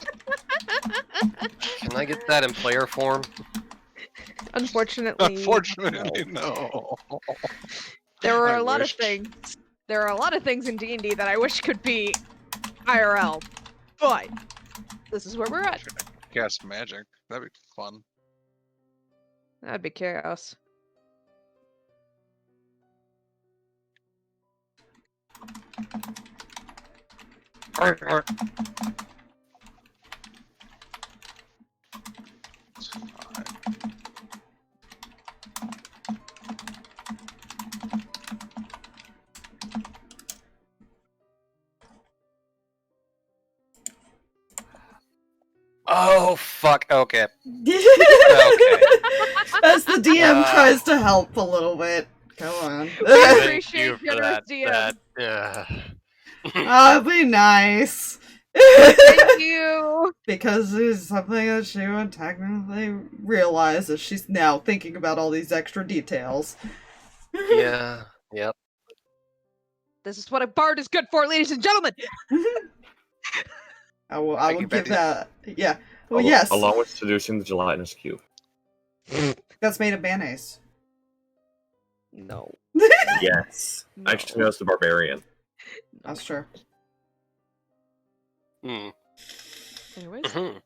[SPEAKER 5] Can I get that in player form?
[SPEAKER 2] Unfortunately.
[SPEAKER 4] Unfortunately, no.
[SPEAKER 2] There are
[SPEAKER 4] I
[SPEAKER 2] a lot
[SPEAKER 4] wish.
[SPEAKER 2] of things. There are a lot of things in D&D that I wish could be IRL, but this is where we're at.
[SPEAKER 4] Cast magic. That'd be fun.
[SPEAKER 2] That'd be chaos.
[SPEAKER 5] Alright. fuck. Okay.
[SPEAKER 1] As the DM tries to help a little bit. Come on.
[SPEAKER 5] Thank
[SPEAKER 2] Appreciate
[SPEAKER 5] you for
[SPEAKER 2] generous
[SPEAKER 5] that.
[SPEAKER 2] DM.
[SPEAKER 1] Oh, be nice.
[SPEAKER 2] Thank you.
[SPEAKER 1] Because it's something that she would technically realize as she's now thinking about all these extra details.
[SPEAKER 5] Yeah. Yep.
[SPEAKER 2] This is what a bard is good for, ladies and gentlemen.
[SPEAKER 1] I will
[SPEAKER 4] Thank you,
[SPEAKER 1] give
[SPEAKER 4] Betty.
[SPEAKER 1] that. Yeah. Well, yes.
[SPEAKER 3] Along with seducing the gelatinous cube.
[SPEAKER 1] That's made of mayonnaise.
[SPEAKER 6] No.
[SPEAKER 3] Yes.
[SPEAKER 2] No.
[SPEAKER 3] Actually, no, it's the barbarian.
[SPEAKER 1] That's true.
[SPEAKER 5] Hmm.
[SPEAKER 2] Anyways.
[SPEAKER 5] Mhm.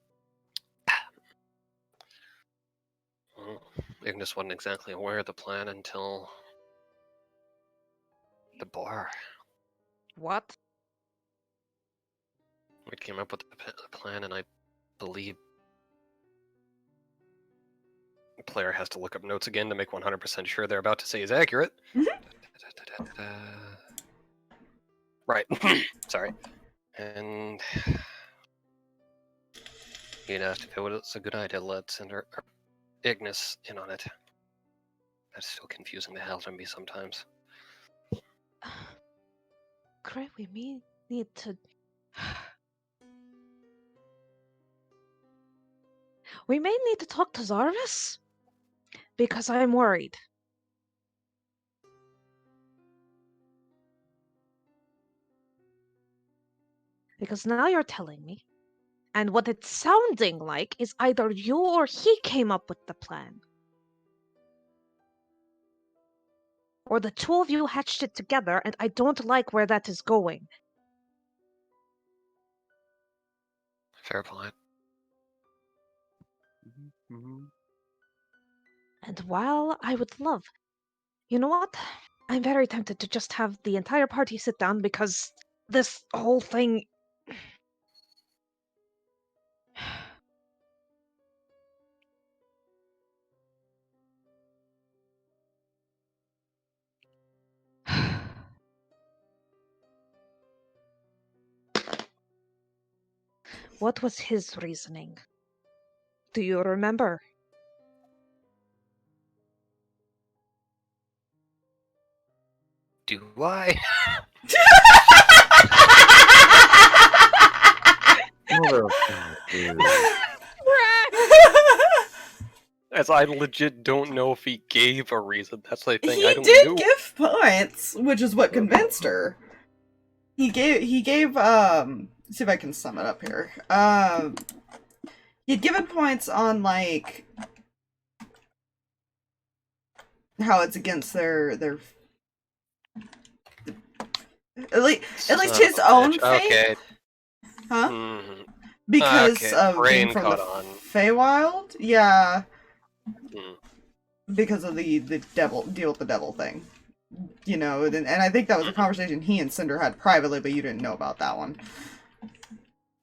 [SPEAKER 5] Well, Ignis wasn't exactly aware of the plan until the bar.
[SPEAKER 2] What?
[SPEAKER 5] We came up with the plan, and I believe the player has to look up notes again to make 100% sure they're about to say is accurate. Right. Sorry. And he'd asked if it was a good idea to let Cinder or Ignis in on it. That's still confusing the hell out of me sometimes.
[SPEAKER 2] Kreh, we may need to... We may need to talk to Zarvis? Because I'm worried. Because now you're telling me, and what it's sounding like is either you or he came up with the plan. Or the two of you hatched it together, and I don't like where that is going.
[SPEAKER 5] Fair point.
[SPEAKER 2] And while I would love... You know what? I'm very tempted to just have the entire party sit down because this whole thing... What was his reasoning? Do you remember?
[SPEAKER 5] Do I?
[SPEAKER 3] Mother of God, dude.
[SPEAKER 5] As I legit don't know if he gave a reason. That's the thing.
[SPEAKER 1] He
[SPEAKER 5] I don't
[SPEAKER 1] did
[SPEAKER 5] know.
[SPEAKER 1] give points, which is what convinced her. He gave let's see if I can sum it up here. He'd given points on like how it's against their at least his own faith.
[SPEAKER 5] Okay.
[SPEAKER 1] Huh?
[SPEAKER 5] Mhm.
[SPEAKER 1] Because
[SPEAKER 5] Okay,
[SPEAKER 1] of being
[SPEAKER 5] brain
[SPEAKER 1] from the
[SPEAKER 5] caught on.
[SPEAKER 1] Feywild? Yeah.
[SPEAKER 5] Hmm.
[SPEAKER 1] Because of the devil deal with the devil thing. You know, and I think that was a conversation he and Cinder had privately, but you didn't know about that one.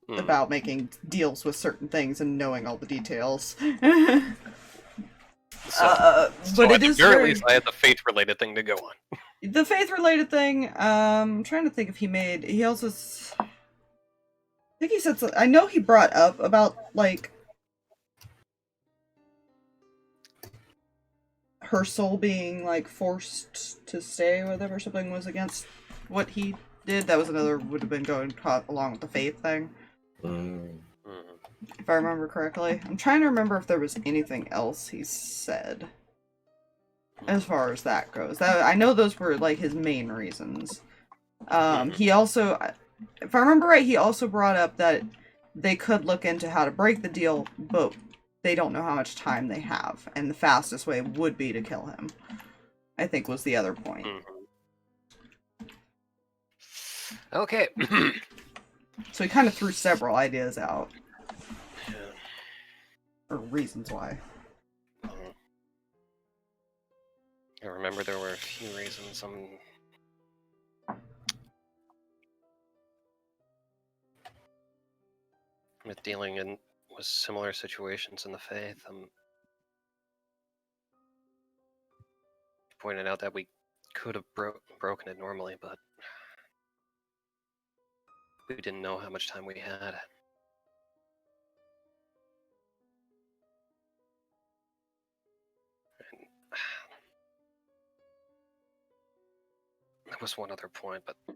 [SPEAKER 5] Hmm.
[SPEAKER 1] About making deals with certain things and knowing all the details.
[SPEAKER 5] So
[SPEAKER 1] but
[SPEAKER 5] at
[SPEAKER 1] it is
[SPEAKER 5] the very
[SPEAKER 1] very...
[SPEAKER 5] least, I had the faith-related thing to go on.
[SPEAKER 1] The faith-related thing, I'm trying to think if he also... I think he said something... I know he brought up about, like... her soul being, like, forced to stay with him or something was against what he did. That was another... would have been going along with the faith thing. If I remember correctly. I'm trying to remember if there was anything else he said. As far as that goes. I know those were, like, his main reasons. He also... If I remember right, he also brought up that they could look into how to break the deal, but they don't know how much time they have. And the fastest way would be to kill him. I think was the other point.
[SPEAKER 5] Okay.
[SPEAKER 1] So he kind of threw several ideas out.
[SPEAKER 5] Yeah.
[SPEAKER 1] Or reasons why.
[SPEAKER 5] I remember there were a few reasons. With dealing with similar situations in the faith. Pointed out that we could have broken it normally, but we didn't know how much time we had. there was one other point, but I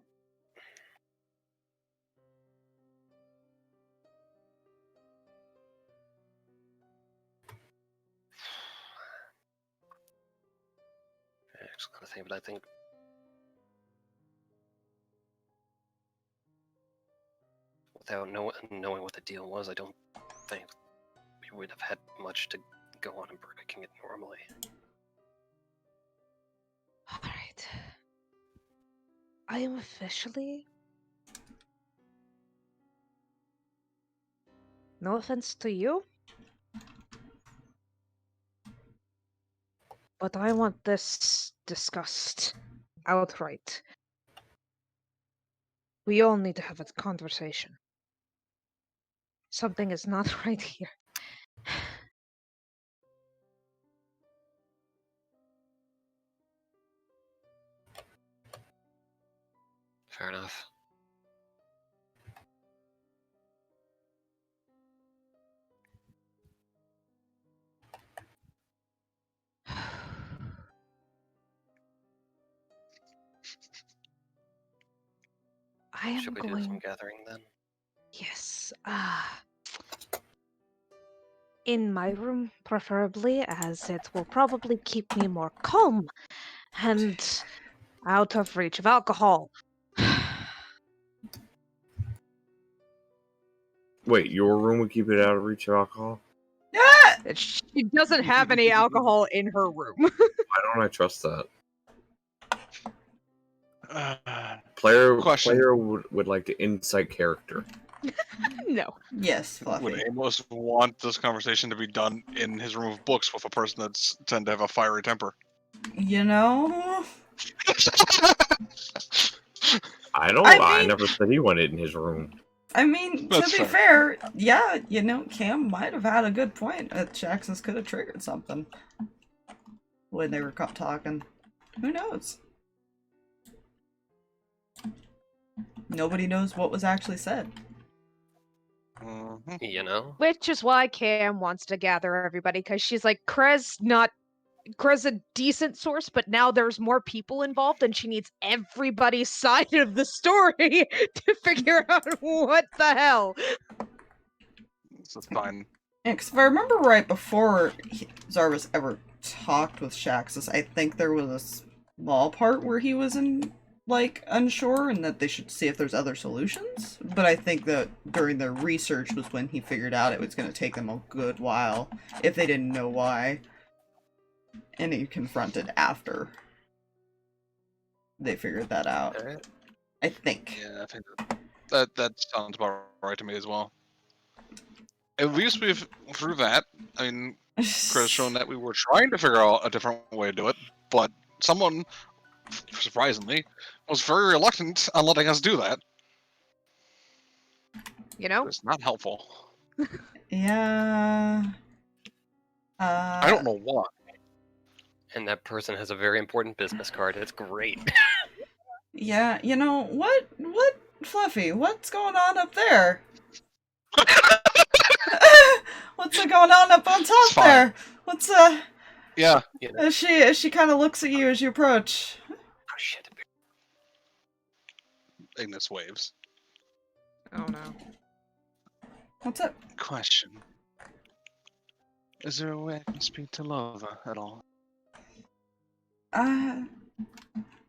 [SPEAKER 5] was gonna think, but I think without knowing what the deal was, I don't think we would have had much to go on and breaking it normally.
[SPEAKER 2] Alright. I am officially... No offense to you, but I want this discussed outright. We all need to have a conversation. Something is not right here.
[SPEAKER 5] Fair enough.
[SPEAKER 2] I am
[SPEAKER 5] Should we do some
[SPEAKER 2] going...
[SPEAKER 5] gathering then?
[SPEAKER 2] Yes. In my room, preferably, as it will probably keep me more calm and out of reach of alcohol.
[SPEAKER 3] Wait, your room would keep it out of reach of alcohol?
[SPEAKER 2] She doesn't have any alcohol in her room.
[SPEAKER 3] Why don't I trust that? Player would like to insight character.
[SPEAKER 2] No.
[SPEAKER 1] Yes, Fluffy.
[SPEAKER 4] Would Amos want this conversation to be done in his room of books with a person that's tend to have a fiery temper?
[SPEAKER 1] You know?
[SPEAKER 3] I never said he wanted in his room.
[SPEAKER 1] I mean,
[SPEAKER 4] That's
[SPEAKER 1] to be fair, yeah, you know, Cam might have had a good point. Jaxus could have triggered something when they were talking. Who knows? Nobody knows what was actually said.
[SPEAKER 5] You know?
[SPEAKER 2] Which is why Cam wants to gather everybody, because she's like, Kreh's a decent source, but now there's more people involved, and she needs everybody's side of the story to figure out what the hell.
[SPEAKER 4] That's fine.
[SPEAKER 1] Yeah, because if I remember right, before Zarvis ever talked with Shaxus, I think there was a small part where he was unsure, and that they should see if there's other solutions. But I think that during their research was when he figured out it was going to take them a good while, if they didn't know why. And he confronted after they figured that out. I think.
[SPEAKER 4] Yeah, I think that sounds about right to me as well. At least we've, through that, I mean, Kreh's shown that we were trying to figure out a different way to do it, but someone, surprisingly, was very reluctant on letting us do that.
[SPEAKER 2] You know?
[SPEAKER 4] It's not helpful.
[SPEAKER 1] Yeah.
[SPEAKER 4] I don't know why.
[SPEAKER 5] And that person has a very important business card. It's great.
[SPEAKER 1] Yeah, you know, what, Fluffy, what's going on up there? What's going on up on top there? What's,
[SPEAKER 4] Yeah.
[SPEAKER 1] As she kind of looks at you as you approach.
[SPEAKER 5] Oh, shit.
[SPEAKER 4] Ignis waves.
[SPEAKER 2] Oh no.
[SPEAKER 1] What's up?
[SPEAKER 4] Question. Is there a way I can speak to Lova at all?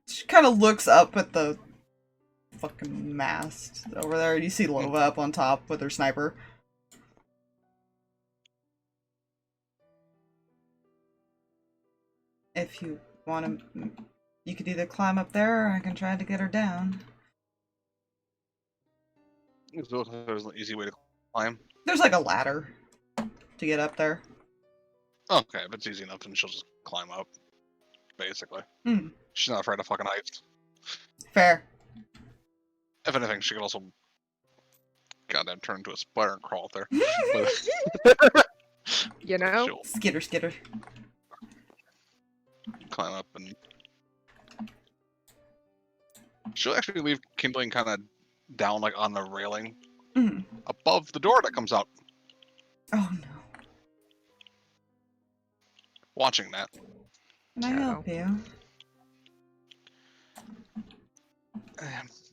[SPEAKER 1] She kind of looks up at the fucking mast over there. You see Lova up on top with her sniper. If you want to, you could either climb up there, or I can try to get her down.
[SPEAKER 4] There's an easy way to climb.
[SPEAKER 1] There's like a ladder to get up there.
[SPEAKER 4] Okay, if it's easy enough, then she'll just climb up. Basically. She's not afraid of fucking heights.
[SPEAKER 1] Fair.
[SPEAKER 4] If anything, she could also goddamn turn into a spider and crawl up there.
[SPEAKER 2] You know?
[SPEAKER 1] Skitter.
[SPEAKER 4] Climb up and she'll actually leave kindling kind of down, like on the railing above the door that comes out.
[SPEAKER 1] Oh no.
[SPEAKER 4] Watching that.
[SPEAKER 1] Can I help you?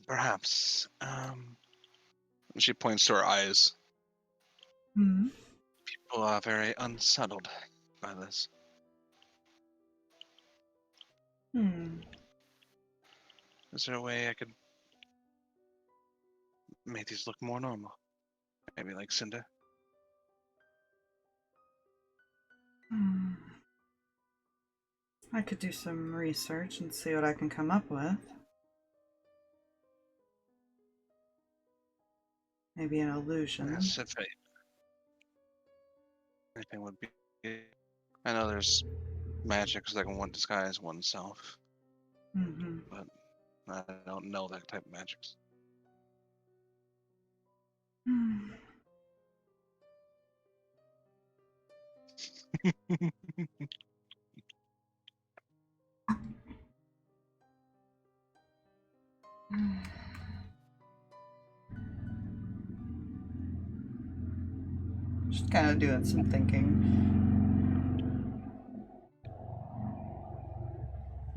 [SPEAKER 4] Perhaps. She points to her eyes.
[SPEAKER 1] Hmm.
[SPEAKER 4] People are very unsettled by this.
[SPEAKER 1] Hmm.
[SPEAKER 4] Is there a way I could make these look more normal? Maybe like Cinder?
[SPEAKER 1] Hmm. I could do some research and see what I can come up with. Maybe an illusion.
[SPEAKER 4] Yes, if anything would be. I know there's magics that can one disguise oneself,
[SPEAKER 1] Mm-hmm.
[SPEAKER 4] but I don't know that type of magics.
[SPEAKER 1] Just kind of doing some thinking.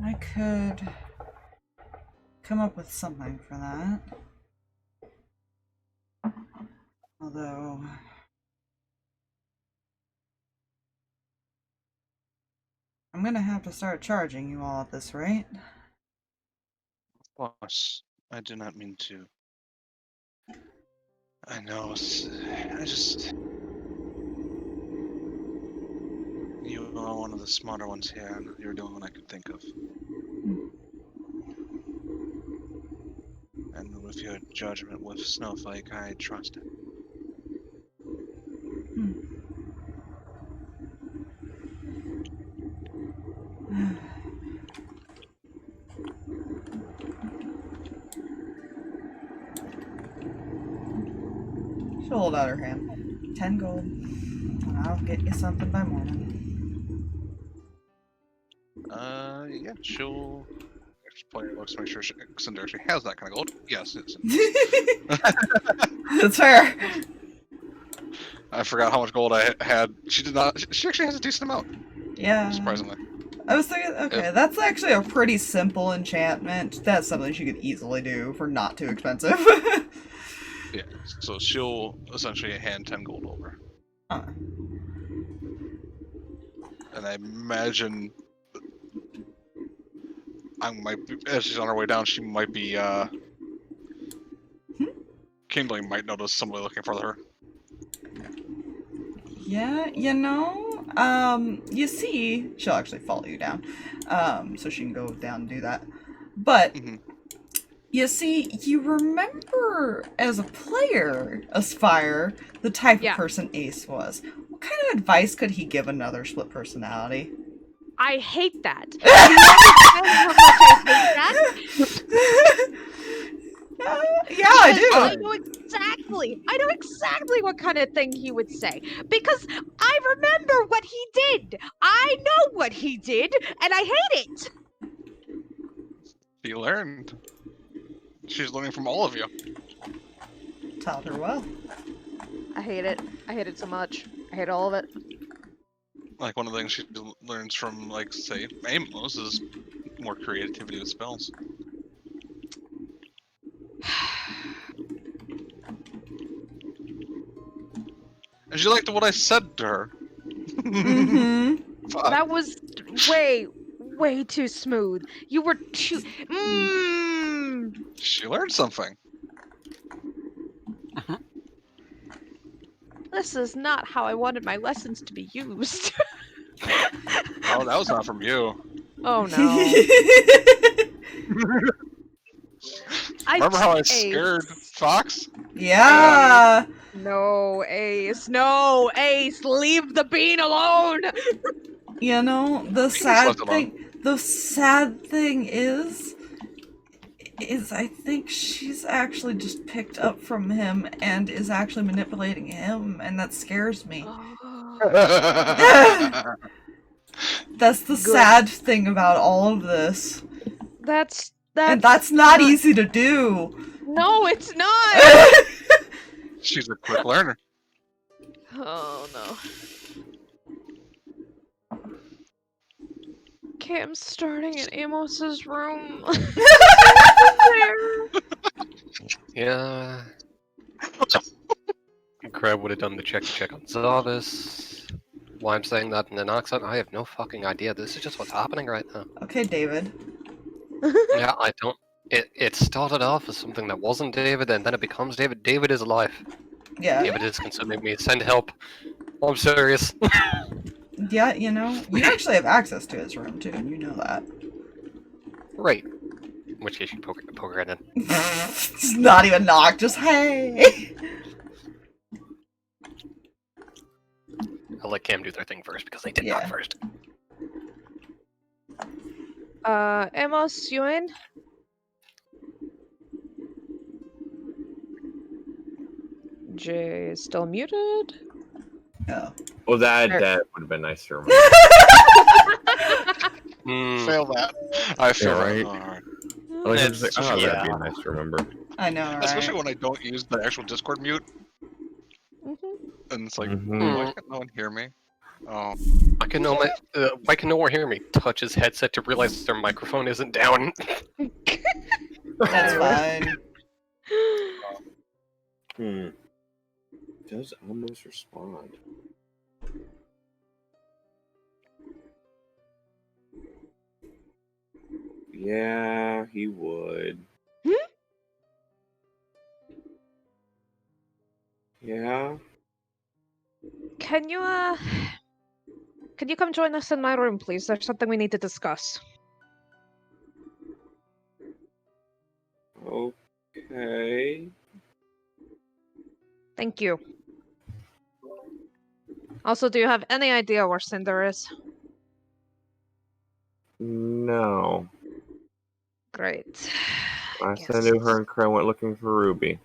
[SPEAKER 1] I could come up with something for that. Although... I'm gonna have to start charging you all at this rate.
[SPEAKER 4] Boss, I do not mean to. I know, I just... You are one of the smarter ones here, and you're doing what I could think of. And with your judgment with Snowflake, I trust it.
[SPEAKER 1] She'll hold out her hand. 10 gold. And I'll get you something by morning.
[SPEAKER 4] Yeah, she'll... Just play her looks to make sure Cinder actually has that kind of gold. Yes, it's...
[SPEAKER 1] That's fair.
[SPEAKER 4] I forgot how much gold I had. She did not... She actually has a decent amount.
[SPEAKER 1] Yeah.
[SPEAKER 4] Surprisingly.
[SPEAKER 1] I was thinking, okay, that's actually a pretty simple enchantment. That's something she could easily do for not too expensive.
[SPEAKER 4] Yeah, so she'll essentially hand 10 gold over. And I imagine... as she's on her way down, she might be, Kindling might notice somebody looking for her.
[SPEAKER 1] Yeah, you know, you see, she'll actually follow you down, so she can go down and do that. But, you see, you remember as a player, Aspire, the type of person Ace was. What kind of advice could he give another split personality?
[SPEAKER 2] I hate that. Do you understand how much I hate that?
[SPEAKER 1] Yeah, I do.
[SPEAKER 2] I know exactly what kind of thing he would say. Because I remember what he did. I know what he did, and I hate it.
[SPEAKER 4] She learned. She's learning from all of you.
[SPEAKER 1] Taught her well.
[SPEAKER 2] I hate it. I hate it so much. I hate all of it.
[SPEAKER 4] Like, one of the things she learns from, like, say, Amos is more creativity with spells. And she liked what I said to her.
[SPEAKER 2] That was way too smooth. You were too...
[SPEAKER 4] She learned something.
[SPEAKER 2] This is not how I wanted my lessons to be used.
[SPEAKER 4] Oh, that was not from you.
[SPEAKER 2] Oh no.
[SPEAKER 4] Remember how I scared Fox?
[SPEAKER 1] Yeah.
[SPEAKER 2] No, Ace. No, Ace. Leave the bean alone.
[SPEAKER 1] You know, the sad thing is I think she's actually just picked up from him and is actually manipulating him, and that scares me. That's the sad thing about all of this. And that's not easy to do.
[SPEAKER 2] No, it's not.
[SPEAKER 4] She's a quick learner.
[SPEAKER 2] Oh no. Cam's starting in Amos's room.
[SPEAKER 5] Yeah. Kreh would have done the check on Zavis. Why I'm saying that in an accent, I have no fucking idea. This is just what's happening right now.
[SPEAKER 1] Okay, David.
[SPEAKER 5] Yeah, I don't. It started off as something that wasn't David, and then it becomes David. David is alive.
[SPEAKER 1] Yeah.
[SPEAKER 5] David is consuming me. Send help. I'm serious.
[SPEAKER 1] Yeah, you know, you actually have access to his room too, and you know that.
[SPEAKER 5] Right. In which case you poke it in.
[SPEAKER 1] It's not even knock, just hey.
[SPEAKER 5] I'll let Cam do their thing first because they did knock first.
[SPEAKER 2] Amos, you in? Jay is still muted.
[SPEAKER 1] Oh.
[SPEAKER 3] Well, that would have been nice to remember.
[SPEAKER 4] Fail that. I feel
[SPEAKER 3] right.
[SPEAKER 4] hard.
[SPEAKER 3] Like, I'm just like, that'd be nice to remember.
[SPEAKER 1] I know, right?
[SPEAKER 4] Especially when I don't use the actual Discord mute. And it's like, why can't no one hear me? Oh.
[SPEAKER 5] Why can no one hear me? Touch his headset to realize their microphone isn't down.
[SPEAKER 1] That's fine.
[SPEAKER 3] Does Amos respond? Yeah, he would. Yeah.
[SPEAKER 2] Can you come join us in my room, please? There's something we need to discuss.
[SPEAKER 3] Okay.
[SPEAKER 2] Thank you. Also, do you have any idea where Cinder is?
[SPEAKER 3] No.
[SPEAKER 2] Great.
[SPEAKER 3] Last I knew, her and Kreh went looking for Ruby.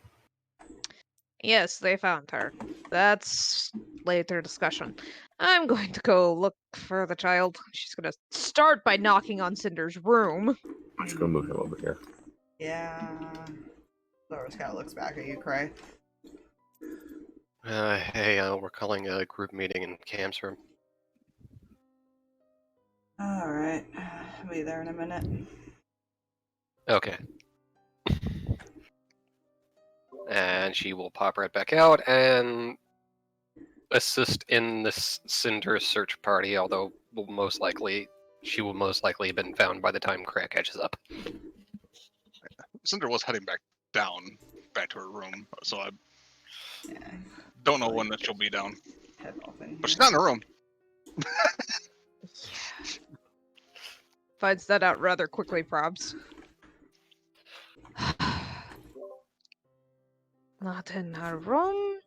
[SPEAKER 2] Yes, they found her. That's later discussion. I'm going to go look for the child. She's gonna start by knocking on Cinder's room.
[SPEAKER 3] I'm just gonna move him over here.
[SPEAKER 1] Yeah. Loris kind of looks back at you, Kreh.
[SPEAKER 5] Hey, we're calling a group meeting in Cam's room.
[SPEAKER 1] Alright. I'll be there in a minute.
[SPEAKER 5] Okay. And she will pop right back out and assist in this Cinder search party, although she will most likely have been found by the time Kreh catches up.
[SPEAKER 4] Cinder was heading back to her room, so I don't know when that she'll be down. But she's not in her room.
[SPEAKER 2] Finds that out rather quickly, probs. Not in her room.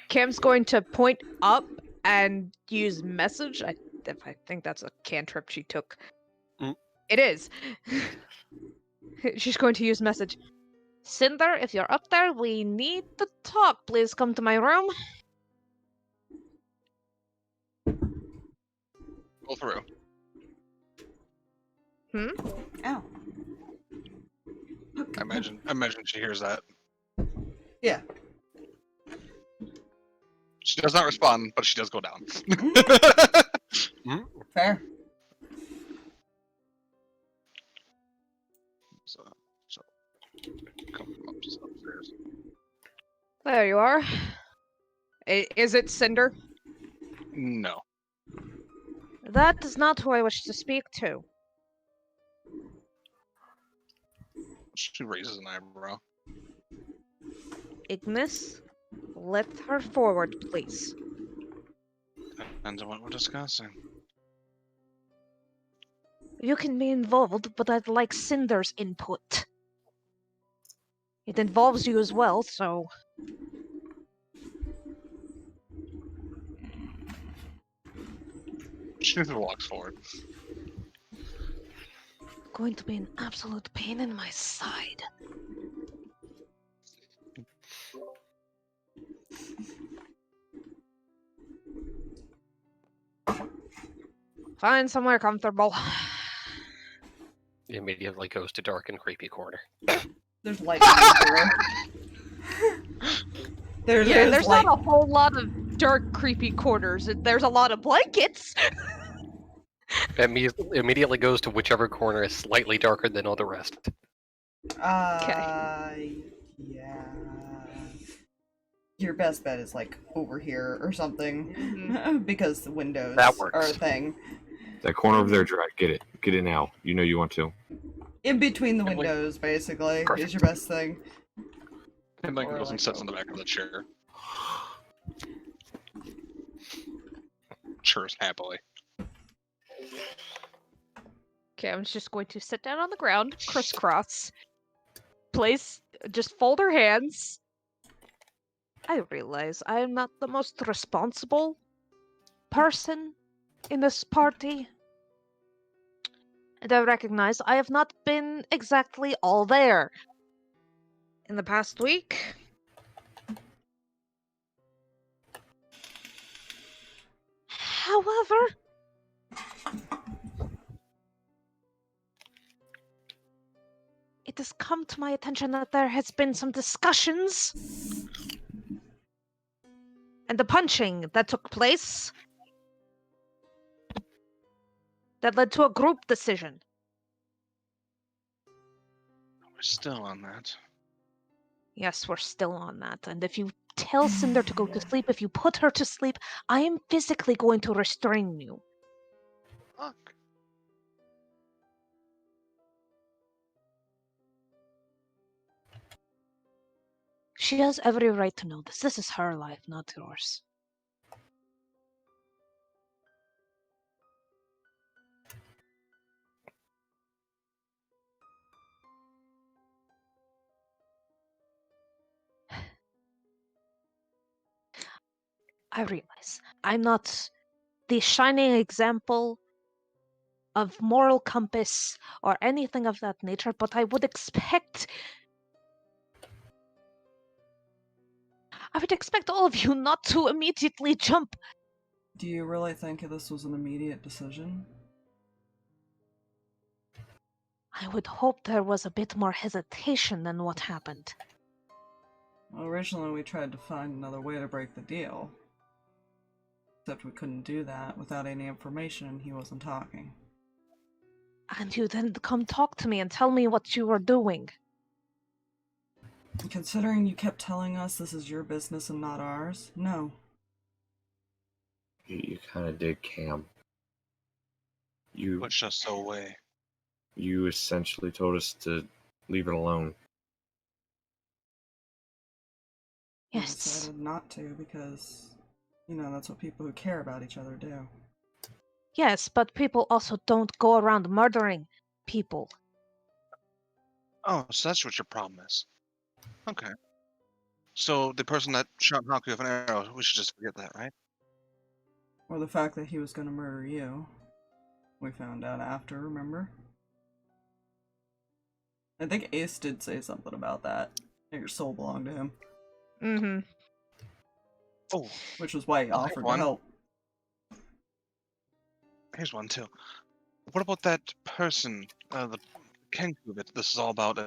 [SPEAKER 2] Cam's going to point up and use message. I think that's a cantrip she took. It is. She's going to use message. Cinder, if you're up there, we need to talk. Please come to my room.
[SPEAKER 4] Go through.
[SPEAKER 1] Ow.
[SPEAKER 4] I imagine she hears that.
[SPEAKER 1] Yeah.
[SPEAKER 4] She does not respond, but she does go down.
[SPEAKER 1] Fair.
[SPEAKER 4] So come upstairs.
[SPEAKER 2] There you are. Is it Cinder?
[SPEAKER 4] No.
[SPEAKER 2] That is not who I wish to speak to.
[SPEAKER 4] She raises an eyebrow.
[SPEAKER 2] Ignis, let her forward, please.
[SPEAKER 4] Depends on what we're discussing.
[SPEAKER 2] You can be involved, but I'd like Cinder's input. It involves you as well, so...
[SPEAKER 4] She walks forward.
[SPEAKER 2] Going to be an absolute pain in my side. Find somewhere comfortable.
[SPEAKER 5] He immediately goes to dark and creepy corner.
[SPEAKER 1] There's light everywhere.
[SPEAKER 2] There's
[SPEAKER 1] like...
[SPEAKER 2] not a whole lot of dark, creepy corners. There's a lot of blankets.
[SPEAKER 5] Immediately goes to whichever corner is slightly darker than all the rest.
[SPEAKER 1] Yeah. Your best bet is like over here or something, because the windows
[SPEAKER 5] That works.
[SPEAKER 1] are a thing.
[SPEAKER 3] That corner over there, Drag. Get it. Get it now. You know you want to.
[SPEAKER 1] In between the windows, basically, is your best thing.
[SPEAKER 4] And then
[SPEAKER 1] Or,
[SPEAKER 4] goes and
[SPEAKER 1] like,
[SPEAKER 4] sits on the back of the chair. Chirps happily.
[SPEAKER 2] Okay, I'm just going to sit down on the ground, crisscross. Just fold her hands. I realize I am not the most responsible person in this party. And I recognize I have not been exactly all there in the past week. However, it has come to my attention that there has been some discussions and the punching that took place that led to a group decision.
[SPEAKER 4] We're still on that.
[SPEAKER 2] Yes, we're still on that. And if you tell Cinder to go to sleep, if you put her to sleep, I am physically going to restrain you.
[SPEAKER 4] Fuck.
[SPEAKER 2] She has every right to know this. This is her life, not yours. I realize I'm not the shining example of moral compass or anything of that nature, but I would expect all of you not to immediately jump.
[SPEAKER 1] Do you really think this was an immediate decision?
[SPEAKER 2] I would hope there was a bit more hesitation than what happened.
[SPEAKER 1] Well, originally we tried to find another way to break the deal. Except we couldn't do that without any information and he wasn't talking.
[SPEAKER 2] And you didn't come talk to me and tell me what you were doing.
[SPEAKER 1] Considering you kept telling us this is your business and not ours, no.
[SPEAKER 3] You kind of did, Cam. You
[SPEAKER 4] Pushed us away.
[SPEAKER 3] You essentially told us to leave it alone.
[SPEAKER 1] We
[SPEAKER 2] Yes.
[SPEAKER 1] decided not to because, you know, that's what people who care about each other do.
[SPEAKER 2] Yes, but people also don't go around murdering people.
[SPEAKER 4] Oh, so that's what your problem is. Okay. So the person that shot Haku with an arrow, we should just forget that, right?
[SPEAKER 1] Or the fact that he was going to murder you. We found out after, remember? I think Ace did say something about that. That your soul belonged to him.
[SPEAKER 2] Mm-hmm.
[SPEAKER 4] Oh,
[SPEAKER 1] Which was why he offered to
[SPEAKER 4] one.
[SPEAKER 1] help.
[SPEAKER 4] Here's one too. What about that person, the Kenku that this is all about?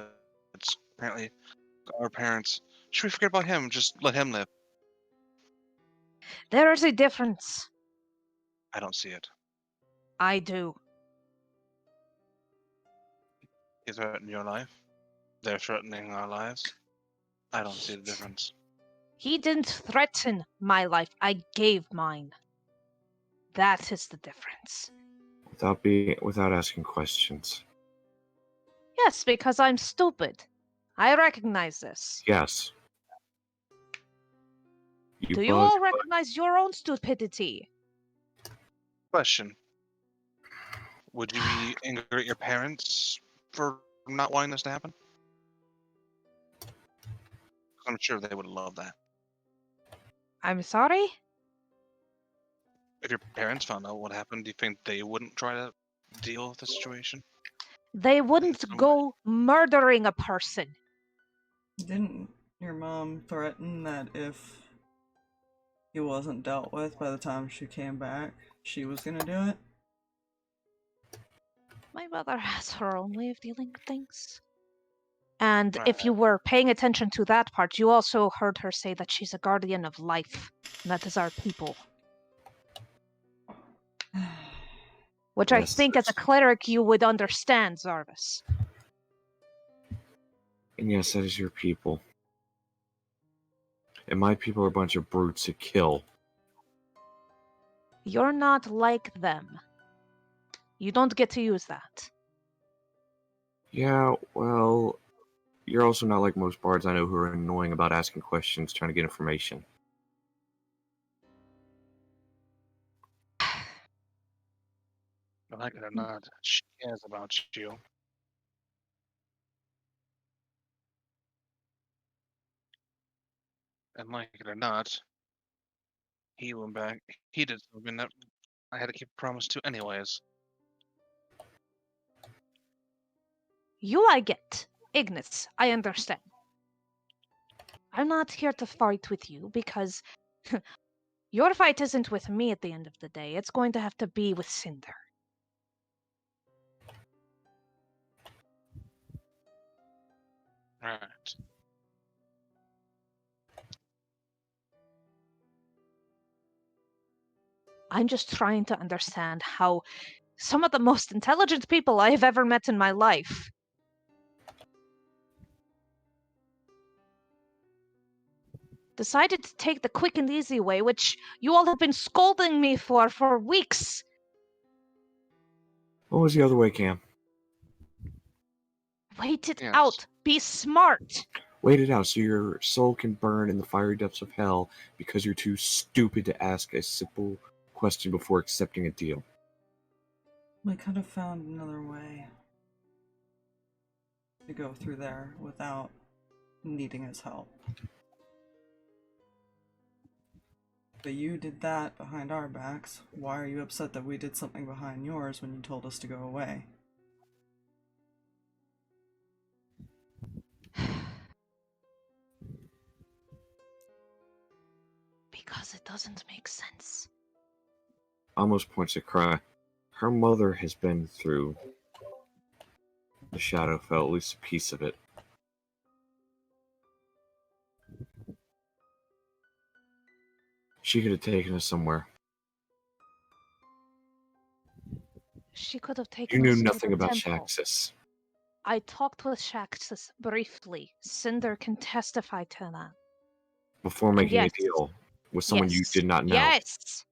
[SPEAKER 4] It's apparently our parents. Should we forget about him? Just let him live.
[SPEAKER 2] There is a difference.
[SPEAKER 4] I don't see it.
[SPEAKER 2] I do.
[SPEAKER 4] He's threatening your life. They're threatening our lives. I don't see the difference.
[SPEAKER 2] He didn't threaten my life. I gave mine. That is the difference.
[SPEAKER 3] Without asking questions.
[SPEAKER 2] Yes, because I'm stupid. I recognize this.
[SPEAKER 3] Yes.
[SPEAKER 2] Do you all recognize your own stupidity?
[SPEAKER 4] Question. Would you be angry at your parents for not wanting this to happen? I'm sure they would love that.
[SPEAKER 2] I'm sorry?
[SPEAKER 4] If your parents found out what happened, do you think they wouldn't try to deal with the situation?
[SPEAKER 2] They wouldn't go murdering a person.
[SPEAKER 1] Didn't your mom threaten that if he wasn't dealt with by the time she came back, she was gonna do it?
[SPEAKER 2] My mother has her own way of dealing with things. And if you were paying attention to that part, you also heard her say that she's a guardian of life. And that is our people. Which I think as a cleric you would understand, Zarvis.
[SPEAKER 3] And yes, that is your people. And my people are a bunch of brutes to kill.
[SPEAKER 2] You're not like them. You don't get to use that.
[SPEAKER 3] Yeah, well, you're also not like most bards I know who are annoying about asking questions, trying to get information.
[SPEAKER 4] Like it or not, she cares about you. And like it or not, he went back. He did something that I had to keep a promise to anyways.
[SPEAKER 2] You I get. Ignis, I understand. I'm not here to fight with you because your fight isn't with me at the end of the day. It's going to have to be with Cinder.
[SPEAKER 4] Alright.
[SPEAKER 2] I'm just trying to understand how some of the most intelligent people I have ever met in my life decided to take the quick and easy way, which you all have been scolding me for weeks.
[SPEAKER 3] What was the other way, Cam?
[SPEAKER 2] Wait it out. Be smart.
[SPEAKER 3] Wait it out so your soul can burn in the fiery depths of hell because you're too stupid to ask a simple question before accepting a deal.
[SPEAKER 1] We could have found another way to go through there without needing his help. But you did that behind our backs. Why are you upset that we did something behind yours when you told us to go away?
[SPEAKER 2] Because it doesn't make sense.
[SPEAKER 3] Almost points at Kreh. Her mother has been through the Shadowfell, at least a piece of it. She could have taken us somewhere.
[SPEAKER 2] She could have
[SPEAKER 3] You
[SPEAKER 2] taken
[SPEAKER 3] knew
[SPEAKER 2] us to
[SPEAKER 3] nothing
[SPEAKER 2] the
[SPEAKER 3] about
[SPEAKER 2] temple.
[SPEAKER 3] Shaxus.
[SPEAKER 2] I talked with Shaxus briefly. Cinder can testify to that.
[SPEAKER 3] Before making a deal with someone you did not know.
[SPEAKER 2] Yes!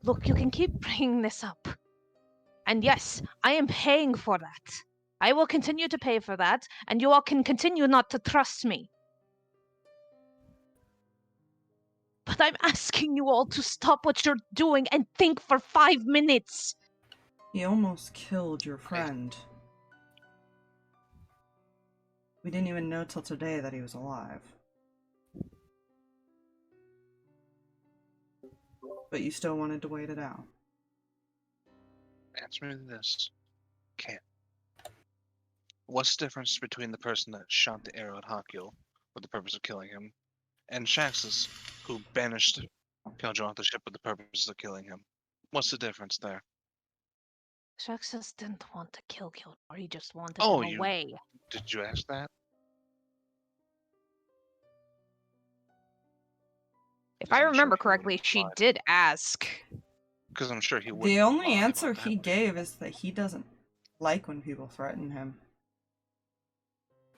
[SPEAKER 2] Look, you can keep bringing this up. And yes, I am paying for that. I will continue to pay for that, and you all can continue not to trust me. But I'm asking you all to stop what you're doing and think for 5 minutes.
[SPEAKER 1] He almost killed your friend. We didn't even know till today that he was alive. But you still wanted to wait it out.
[SPEAKER 4] Answer me this. Can't. What's the difference between the person that shot the arrow at Hakil with the purpose of killing him, and Shaxus, who banished Killjoy off the ship with the purpose of killing him? What's the difference there?
[SPEAKER 2] Shaxus didn't want to kill Killjoy, he just wanted him away.
[SPEAKER 4] Did you ask that?
[SPEAKER 2] If I remember correctly, she did ask.
[SPEAKER 4] Because I'm sure he would.
[SPEAKER 1] The only answer he gave is that he doesn't like when people threaten him.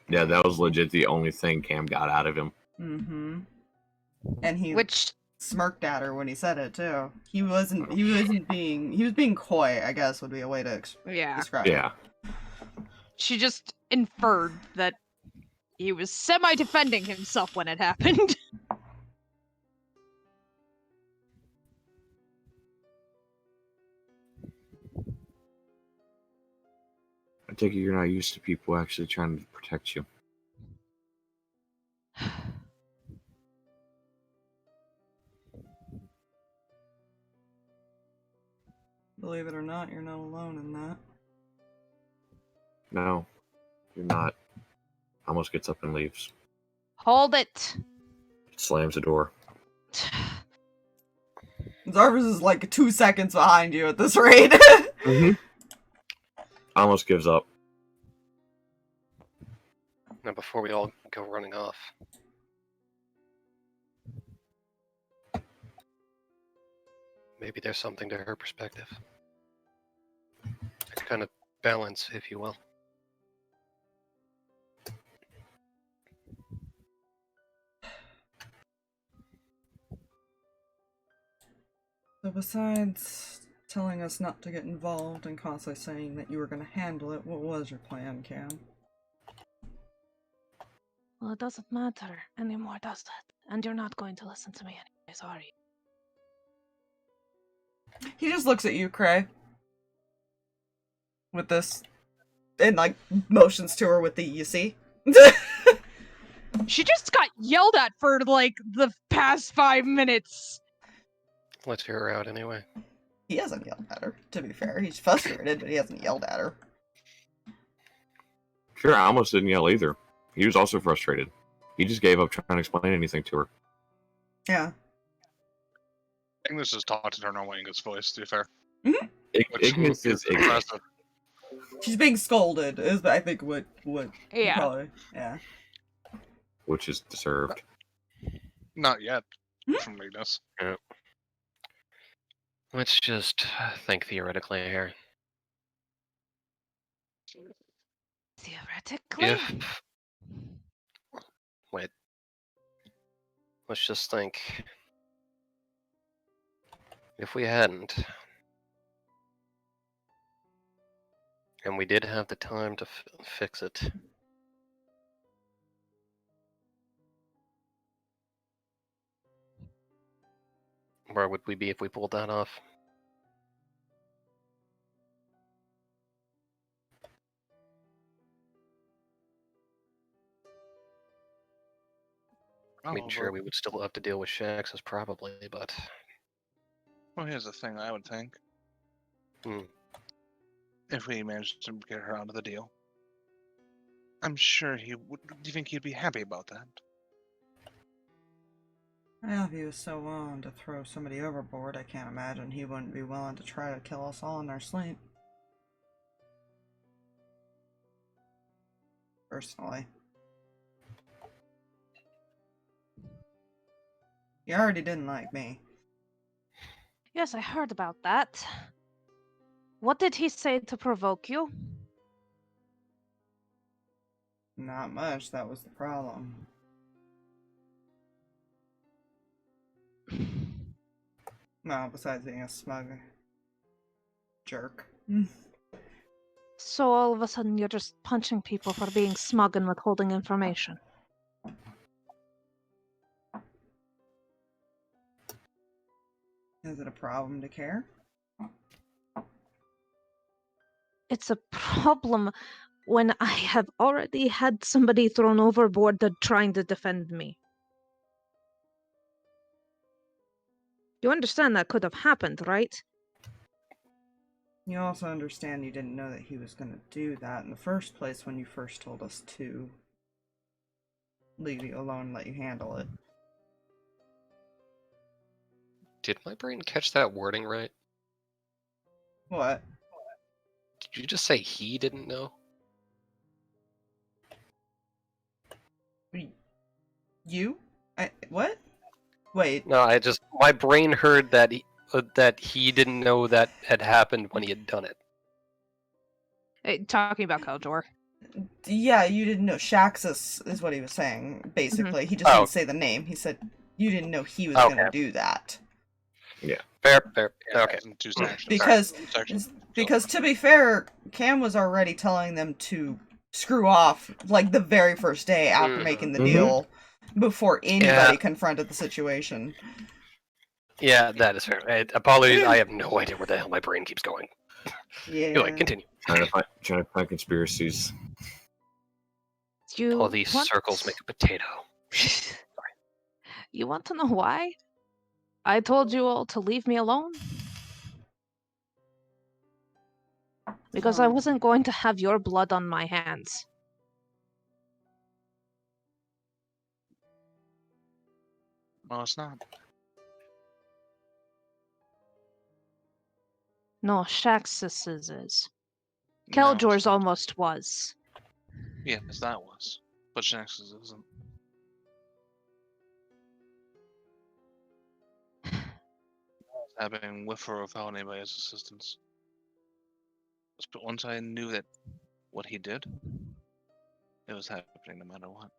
[SPEAKER 3] Yeah, that was legit the only thing Cam got out of him.
[SPEAKER 1] Mm-hmm. And he
[SPEAKER 2] Which
[SPEAKER 1] smirked at her when he said it too. He was being coy, I guess would be a way to describe it.
[SPEAKER 3] Yeah.
[SPEAKER 2] She just inferred that he was semi-defending himself when it happened.
[SPEAKER 3] I take it you're not used to people actually trying to protect you.
[SPEAKER 1] Believe it or not, you're not alone in that.
[SPEAKER 3] No, you're not. Almost gets up and leaves.
[SPEAKER 2] Hold it.
[SPEAKER 3] Slams the door.
[SPEAKER 1] Zarvis is like 2 seconds behind you at this rate.
[SPEAKER 3] Mm-hmm. Almost gives up.
[SPEAKER 5] Now, before we all go running off, maybe there's something to her perspective. It's kind of balance, if you will.
[SPEAKER 1] So besides telling us not to get involved and constantly saying that you were going to handle it, what was your plan, Cam?
[SPEAKER 2] Well, it doesn't matter anymore, does it? And you're not going to listen to me anyways, are you?
[SPEAKER 1] He just looks at you, Kreh. With this, and like motions to her with the you see.
[SPEAKER 2] She just got yelled at for like the past 5 minutes.
[SPEAKER 5] Let's hear her out anyway.
[SPEAKER 1] He hasn't yelled at her, to be fair. He's frustrated, but he hasn't yelled at her.
[SPEAKER 3] Sure, I almost didn't yell either. He was also frustrated. He just gave up trying to explain anything to her.
[SPEAKER 1] Yeah.
[SPEAKER 4] Ignis just talked in her normal English voice, to be fair.
[SPEAKER 1] Mm-hmm.
[SPEAKER 3] Ignis is
[SPEAKER 4] impressive.
[SPEAKER 1] She's being scolded, is I think what
[SPEAKER 2] Yeah.
[SPEAKER 1] probably, yeah.
[SPEAKER 3] Which is deserved.
[SPEAKER 4] Not yet, from Ignis.
[SPEAKER 5] Yeah. Let's just think theoretically here.
[SPEAKER 2] Theoretically?
[SPEAKER 5] Wait. Let's just think. If we hadn't, and we did have the time to fix it, where would we be if we pulled that off? I mean, sure, we would still have to deal with Shax's probably, but...
[SPEAKER 4] Well, here's the thing, I would think. If we managed to get her out of the deal, I'm sure he would. Do you think he'd be happy about that?
[SPEAKER 1] Well, if he was so willing to throw somebody overboard, I can't imagine he wouldn't be willing to try to kill us all in our sleep. Personally. You already didn't like me.
[SPEAKER 2] Yes, I heard about that. What did he say to provoke you?
[SPEAKER 1] Not much, that was the problem. Well, besides being a smug jerk.
[SPEAKER 2] So all of a sudden you're just punching people for being smug and withholding information.
[SPEAKER 1] Is it a problem to care?
[SPEAKER 2] It's a problem when I have already had somebody thrown overboard trying to defend me. You understand that could have happened, right?
[SPEAKER 1] You also understand you didn't know that he was going to do that in the first place when you first told us to leave you alone and let you handle it.
[SPEAKER 5] Did my brain catch that wording right?
[SPEAKER 1] What?
[SPEAKER 5] Did you just say he didn't know?
[SPEAKER 1] You? What? Wait.
[SPEAKER 5] No, my brain heard that he didn't know that had happened when he had done it.
[SPEAKER 2] Hey, talking about Keldor.
[SPEAKER 1] Yeah, you didn't know. Shaxus is what he was saying, basically. He just didn't say the name. He said you didn't know he was going to do that.
[SPEAKER 3] Yeah.
[SPEAKER 5] Fair. Okay.
[SPEAKER 1] Because to be fair, Cam was already telling them to screw off like the very first day after making the deal before anybody confronted the situation.
[SPEAKER 5] Yeah, that is fair. Apologies, I have no idea where the hell my brain keeps going.
[SPEAKER 1] Yeah.
[SPEAKER 5] Anyway, continue.
[SPEAKER 3] Trying to find conspiracies.
[SPEAKER 5] All these circles make a potato. Sorry.
[SPEAKER 2] You want to know why? I told you all to leave me alone. Because I wasn't going to have your blood on my hands.
[SPEAKER 4] No, it's not.
[SPEAKER 2] No, Shaxus's is.
[SPEAKER 4] No, it's
[SPEAKER 2] Keldor's
[SPEAKER 4] not.
[SPEAKER 2] almost was.
[SPEAKER 4] Yes, that was. But Shax's isn't. happening with or without anybody's assistance. But once I knew that what he did, it was happening no matter what.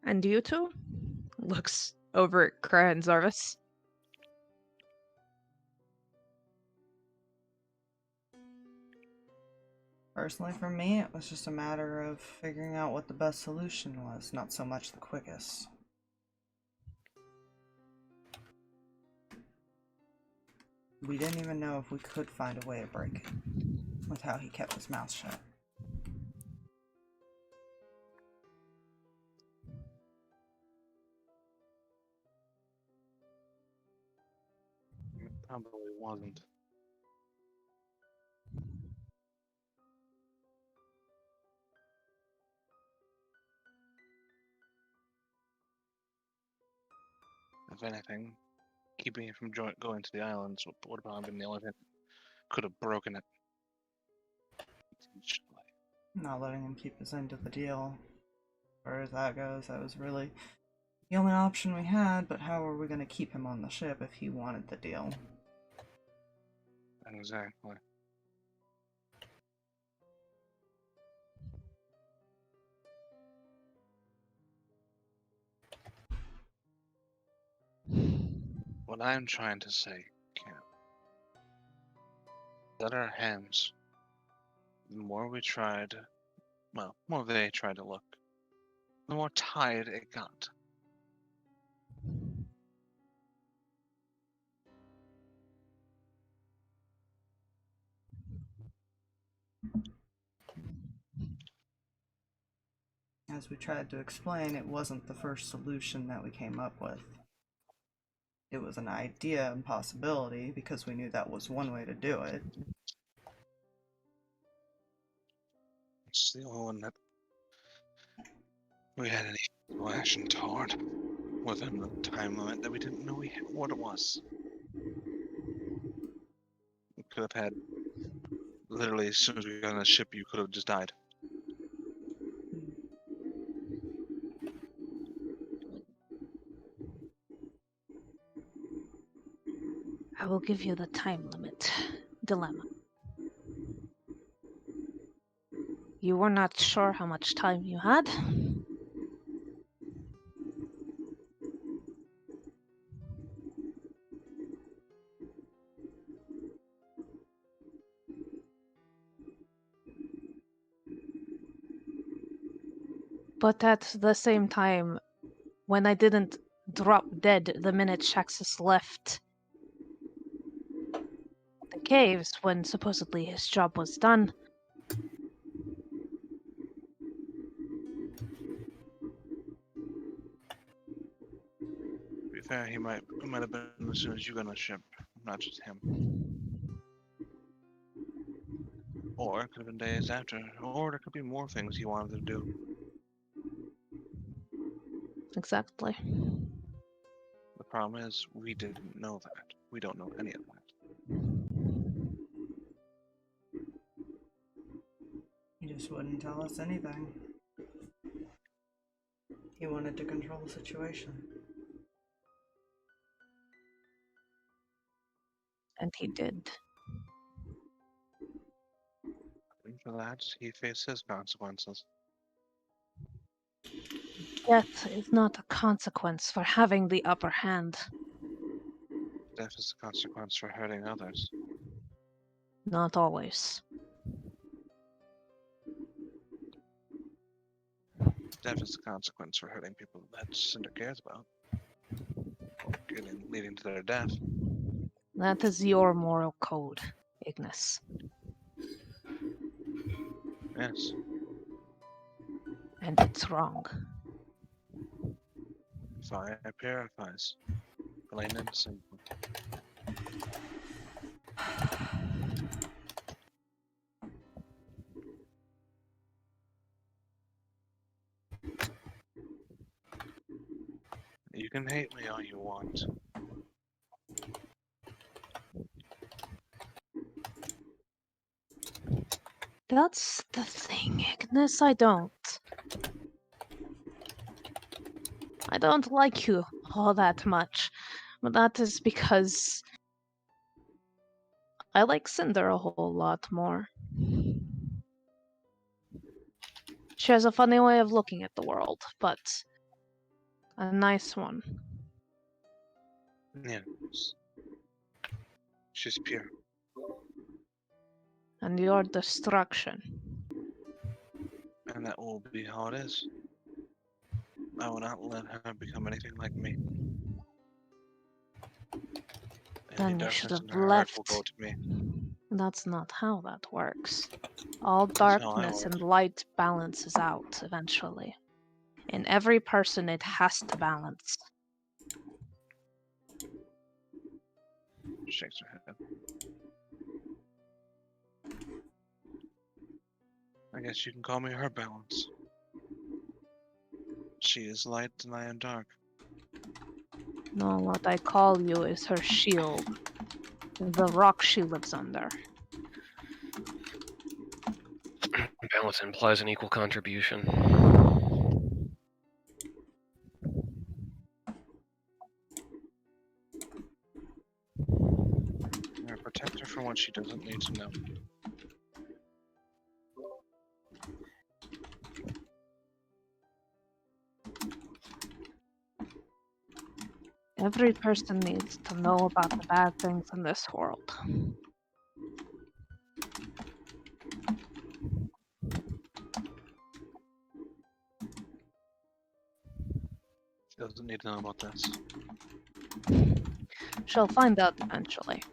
[SPEAKER 2] And you two? Looks over at Kreh and Zarvis.
[SPEAKER 1] Personally, for me, it was just a matter of figuring out what the best solution was, not so much the quickest. We didn't even know if we could find a way to break it, with how he kept his mouth shut.
[SPEAKER 4] It probably wasn't. If anything, keeping it from going to the islands would have been the only thing that could have broken it.
[SPEAKER 1] Not letting him keep his end of the deal. As far as that goes, that was really the only option we had, but how were we going to keep him on the ship if he wanted the deal?
[SPEAKER 4] Exactly. What I'm trying to say, Cam, that our hands, the more we tried, well, the more they tried to look, the more tired it got.
[SPEAKER 1] As we tried to explain, it wasn't the first solution that we came up with. It was an idea and possibility because we knew that was one way to do it.
[SPEAKER 4] It's the only one that we had any action toward within the time limit that we didn't know what it was. We could have had, literally, as soon as we got on the ship, you could have just died.
[SPEAKER 2] I will give you the time limit dilemma. You were not sure how much time you had. But at the same time, when I didn't drop dead the minute Shaxus left the caves when supposedly his job was done,
[SPEAKER 4] To be fair, it might have been as soon as you got on the ship, not just him. Or it could have been days after, or there could be more things he wanted to do.
[SPEAKER 2] exactly.
[SPEAKER 4] The problem is, we didn't know that. We don't know any of that.
[SPEAKER 1] He just wouldn't tell us anything. He wanted to control the situation.
[SPEAKER 2] And he did.
[SPEAKER 4] And for that, he faced his consequences.
[SPEAKER 2] Death is not a consequence for having the upper hand.
[SPEAKER 4] Death is a consequence for hurting others.
[SPEAKER 2] Not always.
[SPEAKER 4] Death is a consequence for hurting people that Cinder cares about. Or leading to their death.
[SPEAKER 2] That is your moral code, Ignis.
[SPEAKER 4] Yes.
[SPEAKER 2] And it's wrong.
[SPEAKER 4] Fire purifies. Plain and simple. You can hate me all you want.
[SPEAKER 2] That's the thing, Ignis, I don't. I don't like you all that much, But that is because I like Cinder a whole lot more. She has a funny way of looking at the world, but a nice one.
[SPEAKER 8] Yes. She's pure.
[SPEAKER 2] And your destruction.
[SPEAKER 8] And that will be how it is. I will not let her become anything like me.
[SPEAKER 2] Then
[SPEAKER 8] Any
[SPEAKER 2] you should
[SPEAKER 8] darkness
[SPEAKER 2] have
[SPEAKER 8] in her heart will
[SPEAKER 2] left.
[SPEAKER 8] go to me.
[SPEAKER 2] That's not how that works. All
[SPEAKER 8] That's how I
[SPEAKER 2] darkness
[SPEAKER 8] work.
[SPEAKER 2] and light balances out eventually. In every person, it has to balance.
[SPEAKER 8] Shakes her head. I guess you can call me her balance. She is light and I am dark.
[SPEAKER 2] No, what I call you is her shield. The rock she lives under.
[SPEAKER 5] Balance implies an equal contribution.
[SPEAKER 8] I protect her from what she doesn't need to know.
[SPEAKER 2] Every person needs to know about the bad things in this world.
[SPEAKER 8] She doesn't need to know about this.
[SPEAKER 2] She'll find out eventually.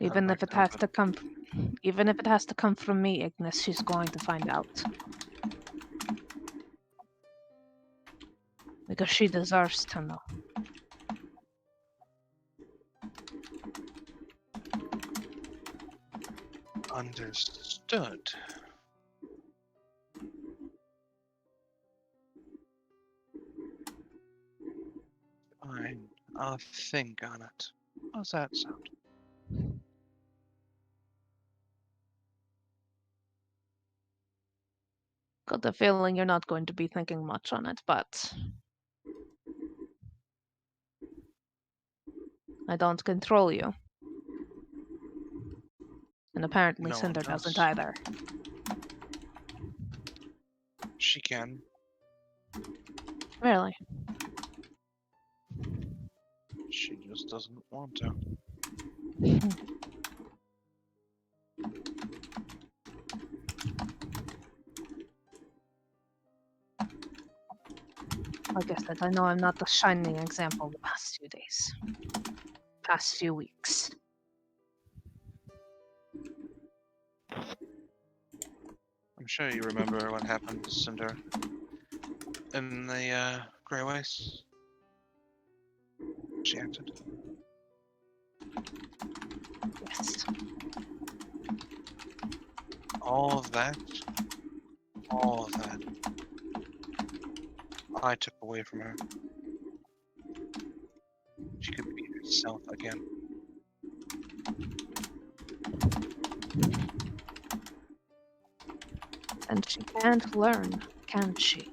[SPEAKER 2] Even if it has to come from me, Ignis, she's going to find out. Because she deserves to know.
[SPEAKER 8] Understood. Fine. I'll think on it. How's that sound?
[SPEAKER 2] Got the feeling you're not going to be thinking much on it, but I don't control you. And apparently
[SPEAKER 8] No one
[SPEAKER 2] Cinder
[SPEAKER 8] does.
[SPEAKER 2] doesn't either.
[SPEAKER 8] She can.
[SPEAKER 2] Really?
[SPEAKER 8] She just doesn't want to.
[SPEAKER 2] Like I said, I know I'm not the shining example the past few days. Past few weeks.
[SPEAKER 8] I'm sure you remember what happened to Cinder in the Grey Waste. She acted.
[SPEAKER 2] Yes.
[SPEAKER 8] All of that, I took away from her. She could be herself again.
[SPEAKER 2] And she can't learn, can she?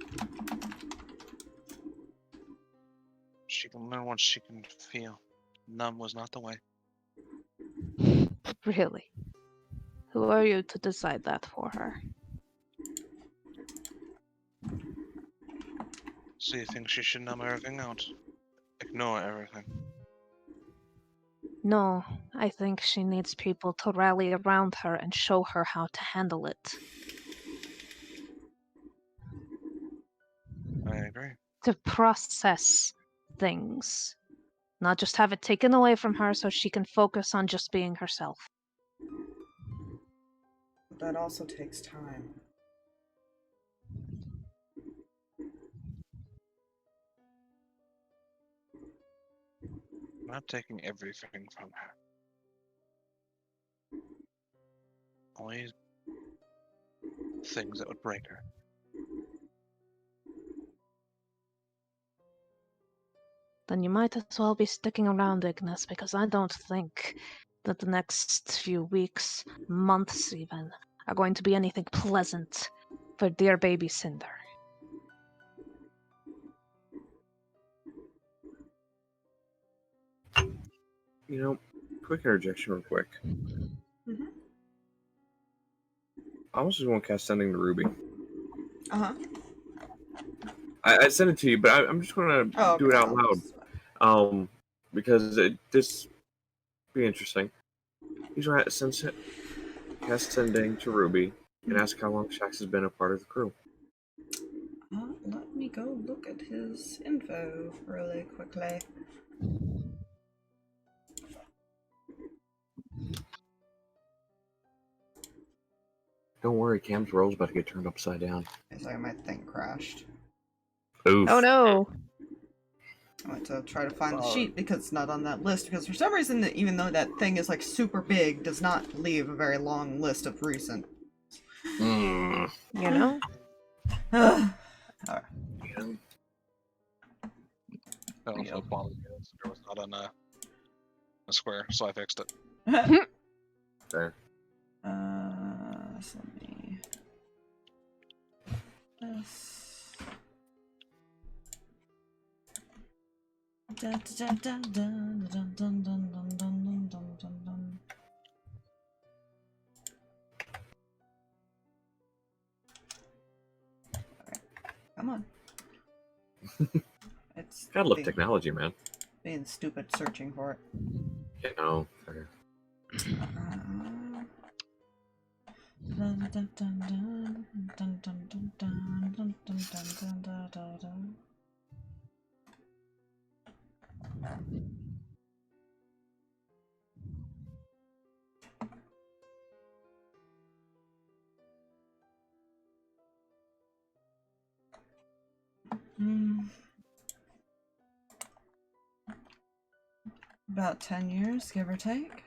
[SPEAKER 8] She can learn what she can feel. Numb was not the way.
[SPEAKER 2] Really? Who are you to decide that for her?
[SPEAKER 8] So you think she should numb everything out? Ignore everything.
[SPEAKER 2] No, I think she needs people to rally around her and show her how to handle it.
[SPEAKER 8] I agree.
[SPEAKER 2] To process things. Not just have it taken away from her so she can focus on just being herself.
[SPEAKER 1] But that also takes time.
[SPEAKER 8] I'm not taking everything from her. Only things that would break her.
[SPEAKER 2] Then you might as well be sticking around, Ignis, because I don't think that the next few weeks, months even, are going to be anything pleasant for dear baby Cinder.
[SPEAKER 3] You know, quick interjection real quick.
[SPEAKER 1] Mm-hmm.
[SPEAKER 3] I almost just want to cast Sending to Ruby.
[SPEAKER 1] Uh-huh.
[SPEAKER 3] I sent it to you, but I'm just going to do it out loud. Because this be interesting. He's going to cast Sending to Ruby and ask how long Shax has been a part of the crew.
[SPEAKER 1] Let me go look at his info really quickly.
[SPEAKER 3] Don't worry, Cam's roll's about to get turned upside down.
[SPEAKER 1] It's like my thing crashed.
[SPEAKER 3] Oof.
[SPEAKER 2] Oh no!
[SPEAKER 1] I went to try to find the sheet because it's not on that list, because for some reason, even though that thing is like super big, does not leave a very long list of recent.
[SPEAKER 2] You know?
[SPEAKER 1] Alright.
[SPEAKER 4] That was no bother. There was not on a square, so I fixed it.
[SPEAKER 3] There.
[SPEAKER 1] So let me... This... Dun, dun, dun, dun, dun, dun, dun, dun, dun, dun, dun, dun. Alright, come on. It's
[SPEAKER 3] Gotta love technology, man.
[SPEAKER 1] being stupid searching for it.
[SPEAKER 3] You know, fair.
[SPEAKER 1] Dun, dun, dun, dun, dun, dun, dun, dun, dun, dun, dun, dun, dun, dun. About 10 years, give or take.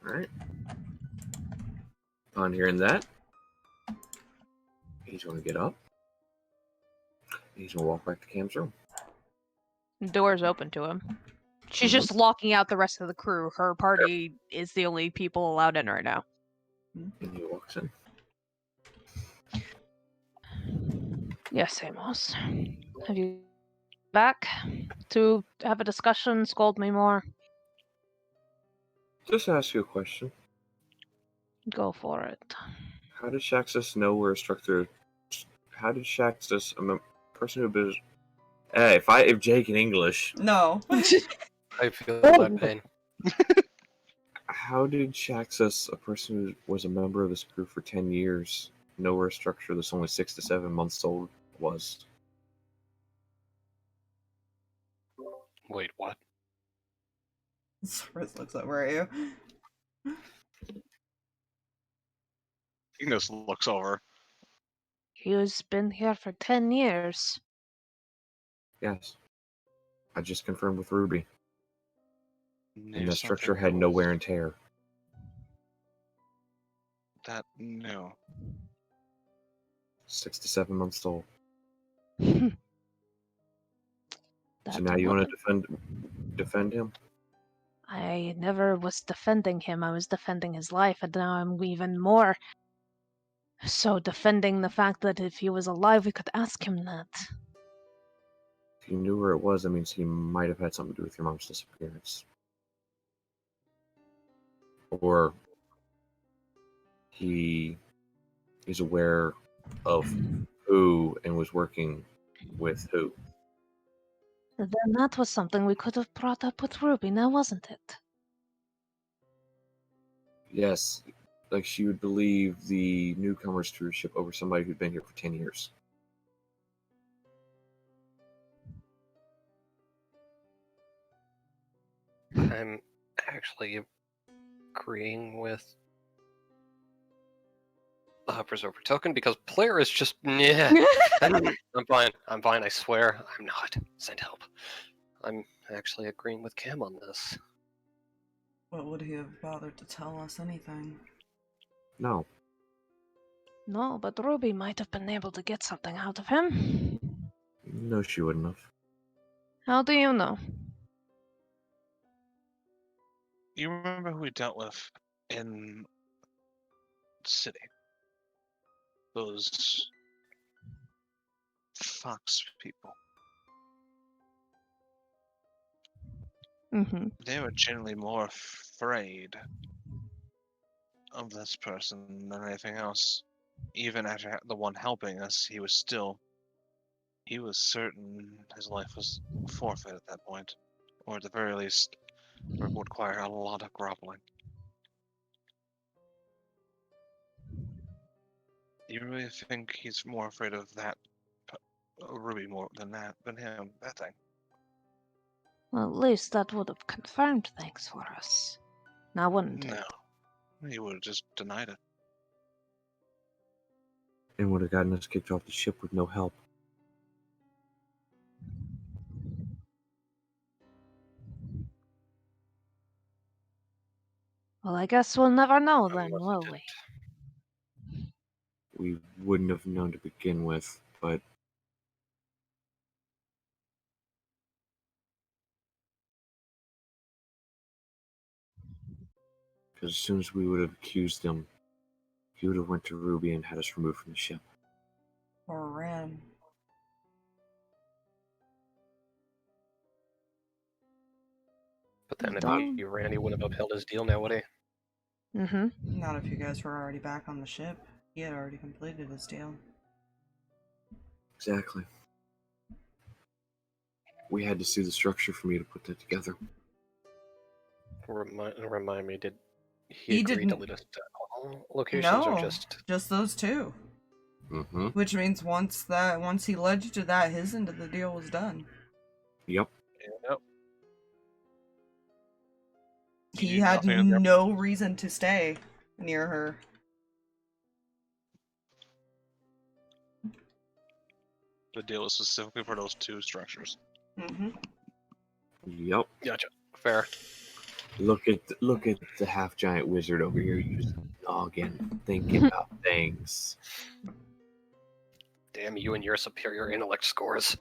[SPEAKER 3] Alright. Upon hearing that, he's going to get up. He's going to walk back to Cam's room.
[SPEAKER 2] Door's open to him. She's just locking out the rest of the crew. Her party is the only people allowed in right now.
[SPEAKER 3] And he walks in.
[SPEAKER 2] Yes, Amos. Have you back to have a discussion, scold me more?
[SPEAKER 3] Just ask you a question.
[SPEAKER 2] Go for it.
[SPEAKER 3] How did Shaxus know we're a structure? How did Shaxus, person who is... Hey, if Jake in English...
[SPEAKER 1] No.
[SPEAKER 5] I feel that pain.
[SPEAKER 3] How did Shaxus, a person who was a member of this crew for 10 years, know where a structure that's only 6 to 7 months old was?
[SPEAKER 5] Wait, what?
[SPEAKER 1] Riz looks up, where are you?
[SPEAKER 4] Enos looks over.
[SPEAKER 2] He's been here for 10 years.
[SPEAKER 3] Yes. I just confirmed with Ruby. And the structure
[SPEAKER 8] something
[SPEAKER 3] had
[SPEAKER 8] that
[SPEAKER 3] no
[SPEAKER 8] was-
[SPEAKER 3] wear and tear.
[SPEAKER 8] That no.
[SPEAKER 3] 6 to 7 months old.
[SPEAKER 2] That's
[SPEAKER 3] So now you want
[SPEAKER 2] what-
[SPEAKER 3] to defend him?
[SPEAKER 2] I never was defending him. I was defending his life, and now I'm even more so defending the fact that if he was alive, we could ask him that.
[SPEAKER 3] If you knew where it was, that means he might have had something to do with your mom's disappearance. Or he is aware of who and was working with who.
[SPEAKER 2] Then that was something we could have brought up with Ruby, now wasn't it?
[SPEAKER 3] Yes, like she would believe the newcomers to her ship over somebody who'd been here for 10 years.
[SPEAKER 5] I'm actually agreeing with the Preserver token because player is just yeah. I'm fine. I swear I'm not. Send help. I'm actually agreeing with Cam on this.
[SPEAKER 1] What would he have bothered to tell us anything?
[SPEAKER 3] No.
[SPEAKER 2] No, but Ruby might have been able to get something out of him.
[SPEAKER 3] No, she wouldn't have.
[SPEAKER 2] How do you know?
[SPEAKER 8] You remember who we dealt with in the city. Those Fox people.
[SPEAKER 2] Mm-hmm.
[SPEAKER 8] They were generally more afraid of this person than anything else. Even after the one helping us, he was certain his life was forfeit at that point, or at the very least, would require a lot of groveling. You really think he's more afraid of that Ruby more than him? That thing.
[SPEAKER 2] Well, at least that would have confirmed things for us. Now wouldn't it?
[SPEAKER 8] No, he would have just denied it.
[SPEAKER 3] And would have gotten us kicked off the ship with no help.
[SPEAKER 2] Well, I guess we'll never know
[SPEAKER 5] Or
[SPEAKER 2] then,
[SPEAKER 5] was
[SPEAKER 2] will
[SPEAKER 5] it?
[SPEAKER 2] we?
[SPEAKER 3] We wouldn't have known to begin with, but because as soon as we would have accused him, he would have went to Ruby and had us removed from the ship.
[SPEAKER 1] Or ran.
[SPEAKER 5] But then if
[SPEAKER 2] Don't-
[SPEAKER 5] he ran, he would have upheld his deal now, would he?
[SPEAKER 2] Mm-hmm.
[SPEAKER 1] Not if you guys were already back on the ship. He had already completed his deal.
[SPEAKER 3] Exactly. We had to see the structure for me to put that together.
[SPEAKER 5] Remind me, did he
[SPEAKER 1] He
[SPEAKER 5] agree to
[SPEAKER 1] didn't-
[SPEAKER 5] lead us to all locations or
[SPEAKER 1] No,
[SPEAKER 5] just...
[SPEAKER 1] those two.
[SPEAKER 3] Mm-hmm.
[SPEAKER 1] Which means once he led you to that, his end of the deal was done.
[SPEAKER 3] Yep.
[SPEAKER 8] Yep.
[SPEAKER 1] He
[SPEAKER 8] You
[SPEAKER 1] had
[SPEAKER 8] got me there.
[SPEAKER 1] no reason to stay near her.
[SPEAKER 8] The deal was specifically for those two structures.
[SPEAKER 1] Mm-hmm.
[SPEAKER 3] Yep.
[SPEAKER 5] Gotcha. Fair.
[SPEAKER 3] Look at the half giant wizard over here using the noggin, thinking about things.
[SPEAKER 5] Damn you and your superior intellect scores.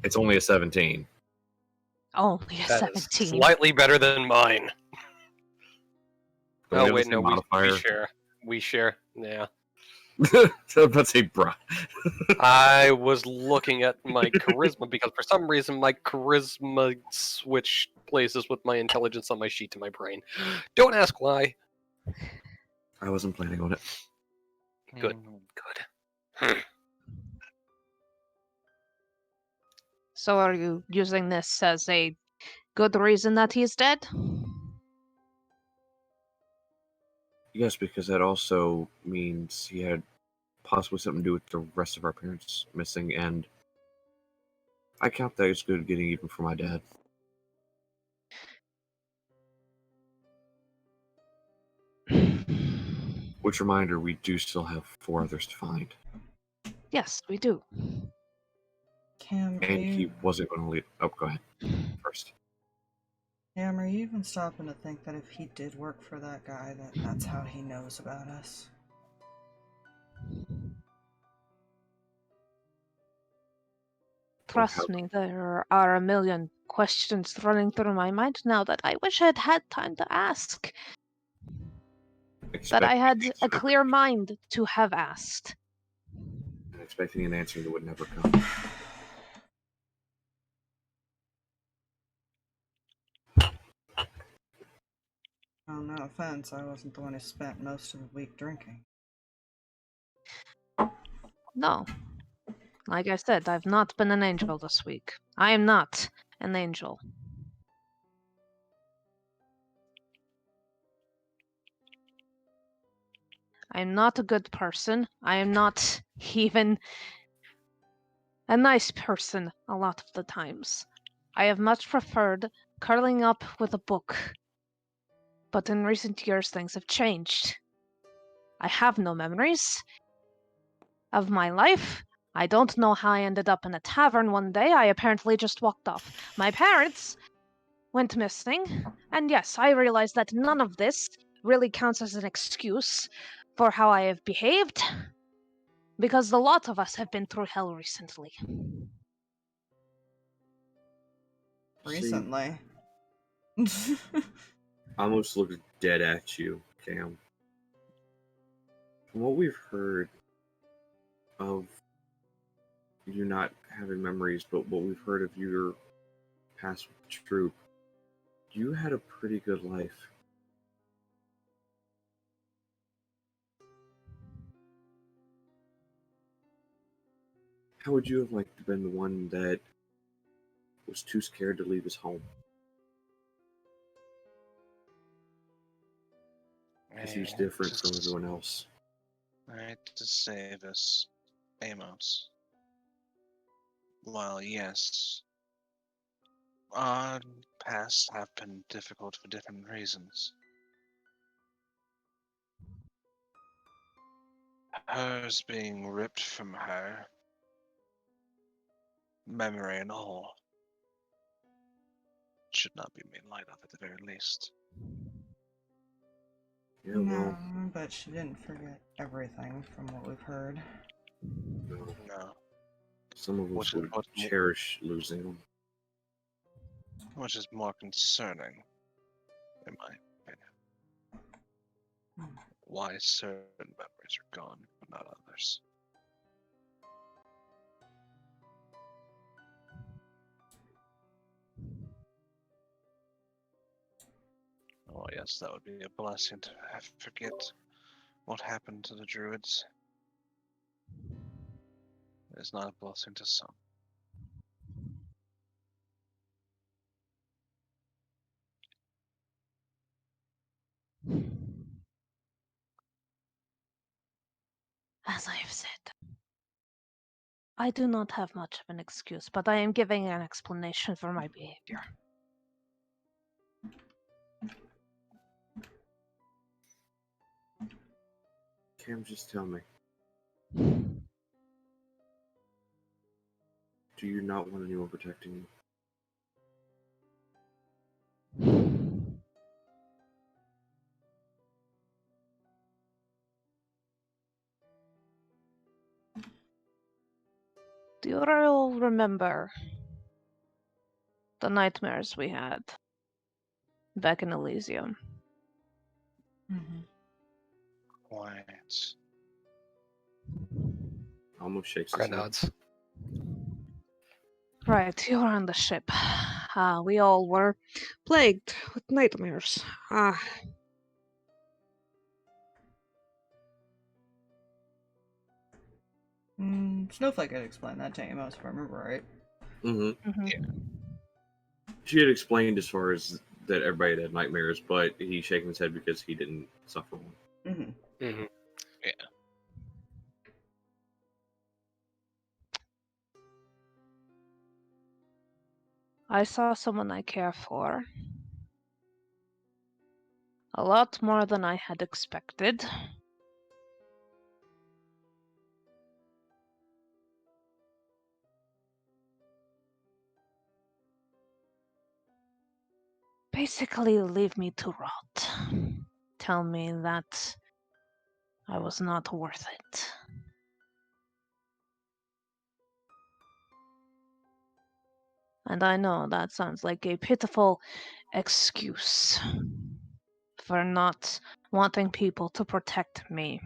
[SPEAKER 3] It's only a 17.
[SPEAKER 2] Only a
[SPEAKER 5] That is
[SPEAKER 2] 17.
[SPEAKER 5] slightly better than mine.
[SPEAKER 3] Don't we
[SPEAKER 5] Oh
[SPEAKER 3] have
[SPEAKER 5] wait,
[SPEAKER 3] the
[SPEAKER 5] no,
[SPEAKER 3] same
[SPEAKER 5] we
[SPEAKER 3] modifier?
[SPEAKER 5] share. We share. Yeah.
[SPEAKER 3] So let's say, bruh.
[SPEAKER 5] I was looking at my charisma because for some reason my charisma switched places with my intelligence on my sheet to my brain. Don't ask why.
[SPEAKER 3] I wasn't planning on it.
[SPEAKER 5] Good. Good.
[SPEAKER 2] So are you using this as a good reason that he's dead?
[SPEAKER 3] Yes, because that also means he had possibly something to do with the rest of our parents missing, and I count that as good getting even for my dad. Which reminder, we do still have 4 others to find.
[SPEAKER 2] Yes, we do.
[SPEAKER 1] Cam,
[SPEAKER 3] And he wasn't going to leave. Oh, go ahead. First.
[SPEAKER 1] Cam, are you even stopping to think that if he did work for that guy, that's how he knows about us?
[SPEAKER 2] Trust me, there are a million questions running through my mind now that I wish I'd had time to ask. That I had a clear mind to have asked.
[SPEAKER 3] Expecting an answer that would never come.
[SPEAKER 1] Oh, no offense, I wasn't the one who spent most of the week drinking.
[SPEAKER 2] No. Like I said, I've not been an angel this week. I am not an angel. I am not a good person. I am not even a nice person a lot of the times. I have much preferred curling up with a book. But in recent years, things have changed. I have no memories of my life. I don't know how I ended up in a tavern one day. I apparently just walked off. My parents went missing. And yes, I realize that none of this really counts as an excuse for how I have behaved. Because a lot of us have been through hell recently.
[SPEAKER 1] Recently.
[SPEAKER 3] I almost looked dead at you Cam. From what we've heard of you not having memories, but what we've heard of your past with the troop, you had a pretty good life. How would you have liked to have been the one that was too scared to leave his home? Because he was different from everyone else.
[SPEAKER 8] I had to save us, Amos. While yes, our pasts have been difficult for different reasons. Hers being ripped from her, memory and all, should not be made light of at the very least.
[SPEAKER 3] Yeah,
[SPEAKER 1] No,
[SPEAKER 3] well,
[SPEAKER 1] but she didn't forget everything from what we've heard.
[SPEAKER 3] no.
[SPEAKER 8] No.
[SPEAKER 3] Some of us
[SPEAKER 8] Which is
[SPEAKER 3] would
[SPEAKER 8] what-
[SPEAKER 3] cherish losing them.
[SPEAKER 8] Which is more concerning, in my opinion. Why certain memories are gone, but not others. Oh yes, that would be a blessing to forget what happened to the druids. It is not a blessing to some.
[SPEAKER 2] As I have said, I do not have much of an excuse, but I am giving an explanation for my behavior.
[SPEAKER 3] Cam, just tell me. Do you not want anyone protecting you?
[SPEAKER 2] Do you all remember the nightmares we had back in Elysium?
[SPEAKER 1] Mm-hmm.
[SPEAKER 8] Quiet.
[SPEAKER 3] Almost shakes his
[SPEAKER 5] Kreh
[SPEAKER 3] head.
[SPEAKER 5] nods.
[SPEAKER 2] Right, you were on the ship. We all were plagued with nightmares.
[SPEAKER 1] Snowflake had explained that to Amos, if I remember right.
[SPEAKER 3] Mm-hmm.
[SPEAKER 2] Mhm.
[SPEAKER 8] Yeah.
[SPEAKER 3] She had explained as far as that everybody had nightmares, but he's shaking his head because he didn't suffer one.
[SPEAKER 1] Mm-hmm.
[SPEAKER 5] Mm-hmm.
[SPEAKER 2] I saw someone I care for. A lot more than I had expected. Basically, leave me to rot. Tell me that I was not worth it. And I know that sounds like a pitiful excuse for not wanting people to protect me.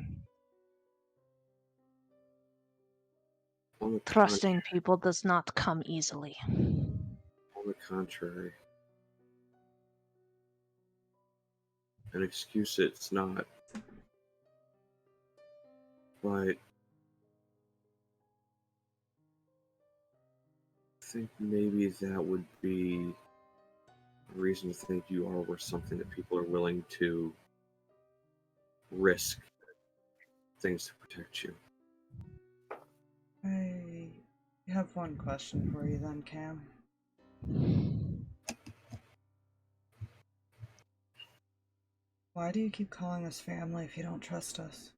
[SPEAKER 3] On the
[SPEAKER 2] Trusting people does not come easily.
[SPEAKER 3] On the contrary. An excuse it's not. But I think maybe that would be a reason to think you are worth something, that people are willing to risk things to protect you.
[SPEAKER 1] I have one question for you then, Cam. Why do you keep calling us family if you don't trust us?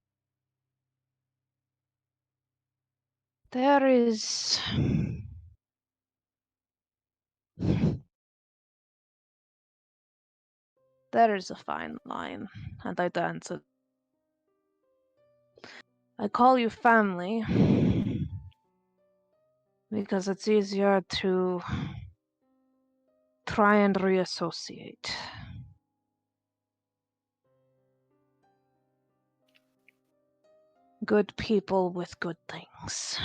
[SPEAKER 2] There is... There is a fine line, and I dance it. I call you family because it's easier to try and reassociate. good people with good things.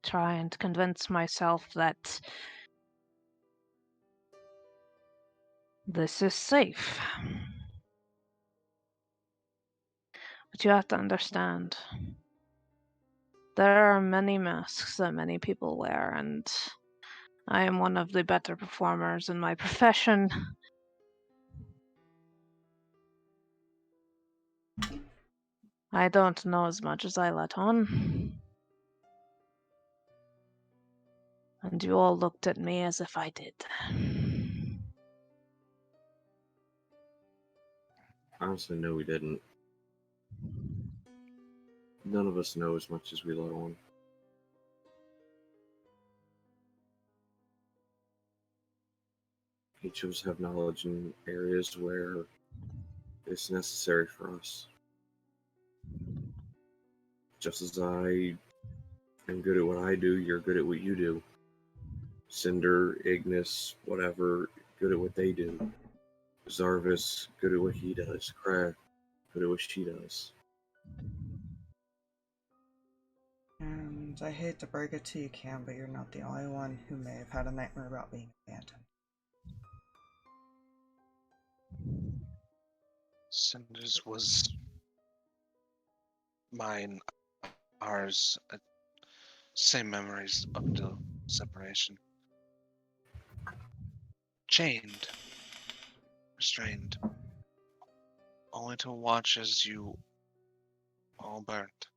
[SPEAKER 2] Trying to convince myself that this is safe. But you have to understand, there are many masks that many people wear, and I am one of the better performers in my profession. I don't know as much as I let on. And you all looked at me as if I did.
[SPEAKER 3] Honestly, no, we didn't. None of us know as much as we let on. Each of us have knowledge in areas where it's necessary for us. Just as I am good at what I do, you're good at what you do. Cinder, Ignis, whatever, good at what they do. Zarvis, good at what he does. Kreh, good at what she does.
[SPEAKER 1] And I hate to break it to you, Cam, but you're not the only one who may have had a nightmare about being abandoned.
[SPEAKER 8] Cinder's was mine, ours, same memories up until separation. Chained, restrained, only to watch as you all burnt.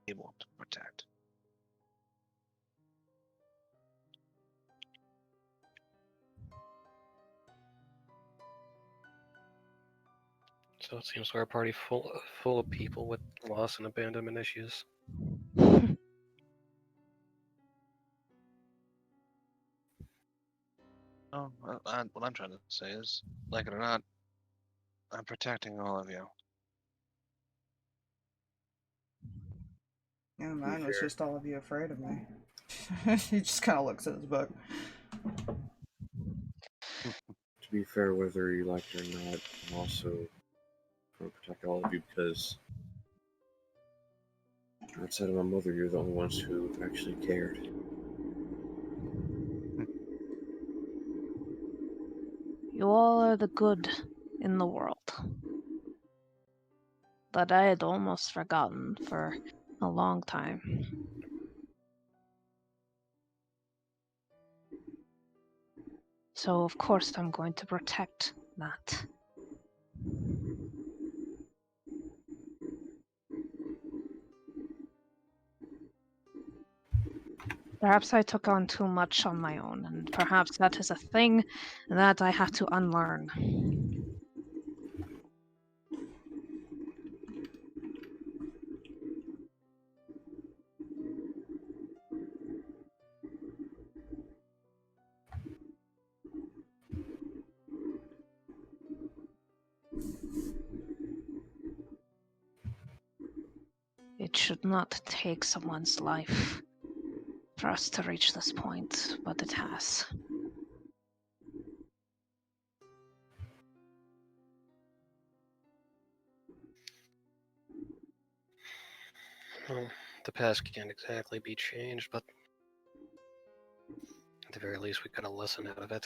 [SPEAKER 8] Able to protect.
[SPEAKER 5] So it seems we're a party full of people with loss and abandonment issues.
[SPEAKER 8] Oh, what I'm trying to say is, like it or not, I'm protecting all of you.
[SPEAKER 1] Yeah, mine was just all of you afraid of me. He just kind of looks at his book.
[SPEAKER 3] To be fair, whether you like it or not, I'm also going to protect all of you because outside of my mother, you're the only ones who actually cared.
[SPEAKER 2] You all are the good in the world that I had almost forgotten for a long time. So of course I'm going to protect that. Perhaps I took on too much on my own, and perhaps that is a thing that I have to unlearn. It should not take someone's life for us to reach this point, but it has.
[SPEAKER 5] Well, the past can't exactly be changed, but at the very least we got a lesson out of it.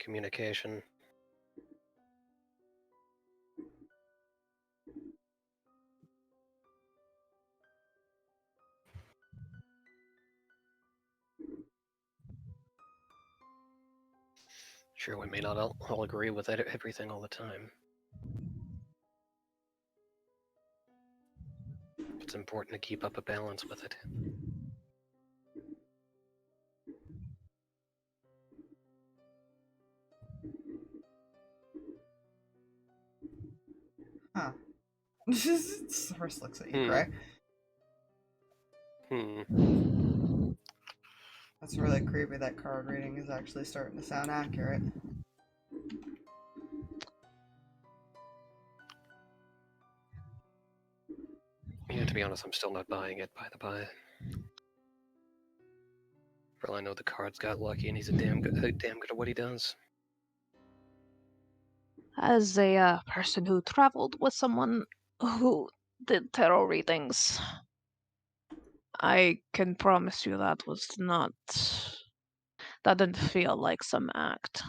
[SPEAKER 5] Communication. Sure, we may not all agree with everything all the time. It's important to keep up a balance with it.
[SPEAKER 1] Huh. Cyrus looks at you, Kreh. That's really creepy that card reading is actually starting to sound accurate.
[SPEAKER 5] Yeah, to be honest, I'm still not buying it, by the by. For all I know, the card's got lucky and he's damn good at what he does.
[SPEAKER 2] As a person who traveled with someone who did tarot readings, I can promise you that was not. That didn't feel like some act.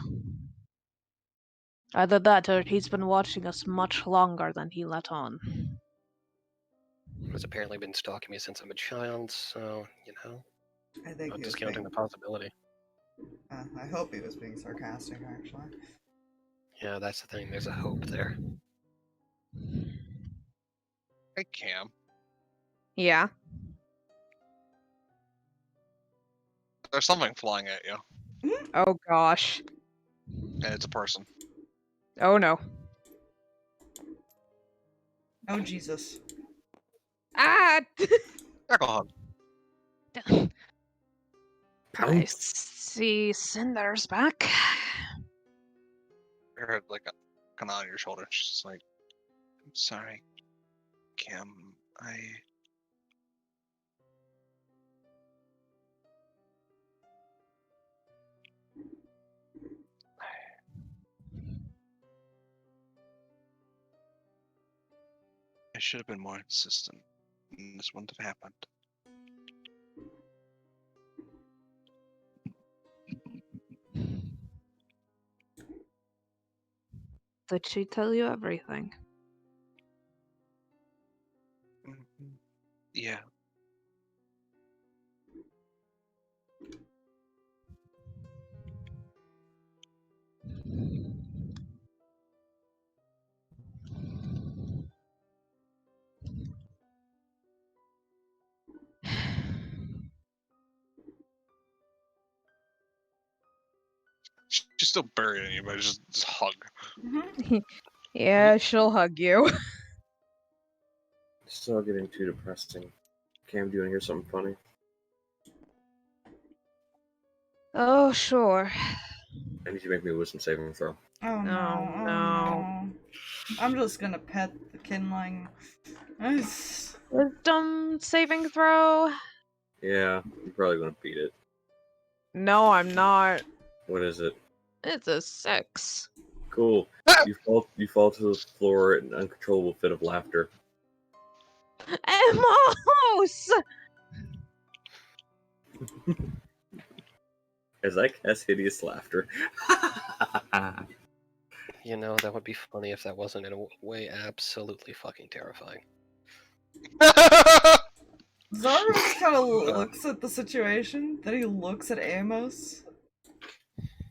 [SPEAKER 2] Either that or he's been watching us much longer than he let on.
[SPEAKER 5] He's apparently been stalking me since I'm a child, so, you know,
[SPEAKER 1] I think
[SPEAKER 5] not
[SPEAKER 1] he was
[SPEAKER 5] discounting the possibility.
[SPEAKER 1] I hope he was being sarcastic, actually.
[SPEAKER 5] Yeah, that's the thing. There's a hope there.
[SPEAKER 8] Hey, Cam.
[SPEAKER 2] Yeah.
[SPEAKER 8] There's something flying at you,
[SPEAKER 2] Oh gosh.
[SPEAKER 8] and it's a person.
[SPEAKER 2] Oh no.
[SPEAKER 1] Oh, Jesus.
[SPEAKER 2] Ah!
[SPEAKER 8] Knuckle hug.
[SPEAKER 2] I see Cinder's back.
[SPEAKER 8] Her like kind of on your shoulder. She's just like, "I'm sorry, Cam. I should have been more insistent. And this wouldn't have happened."
[SPEAKER 2] Did she tell you everything?
[SPEAKER 8] Yeah. She's still buried in you, but just hug.
[SPEAKER 2] Yeah, she'll hug you.
[SPEAKER 3] Still getting too depressing. Cam, do you want to hear something funny?
[SPEAKER 2] Oh, sure.
[SPEAKER 3] I need you to make me a wisdom saving throw.
[SPEAKER 1] Oh no,
[SPEAKER 2] Oh, no.
[SPEAKER 1] I'm just gonna pet the kindling.
[SPEAKER 2] Wisdom saving throw?
[SPEAKER 3] Yeah, you're probably gonna beat it.
[SPEAKER 2] No, I'm not.
[SPEAKER 3] What is it?
[SPEAKER 2] It's a 6.
[SPEAKER 3] Cool. You fall to the floor in an uncontrollable fit of laughter.
[SPEAKER 2] Amos!
[SPEAKER 3] As I cast hideous laughter.
[SPEAKER 5] You know, that would be funny if that wasn't in a way absolutely fucking terrifying.
[SPEAKER 1] Zarus kind of looks at the situation, then he looks at Amos,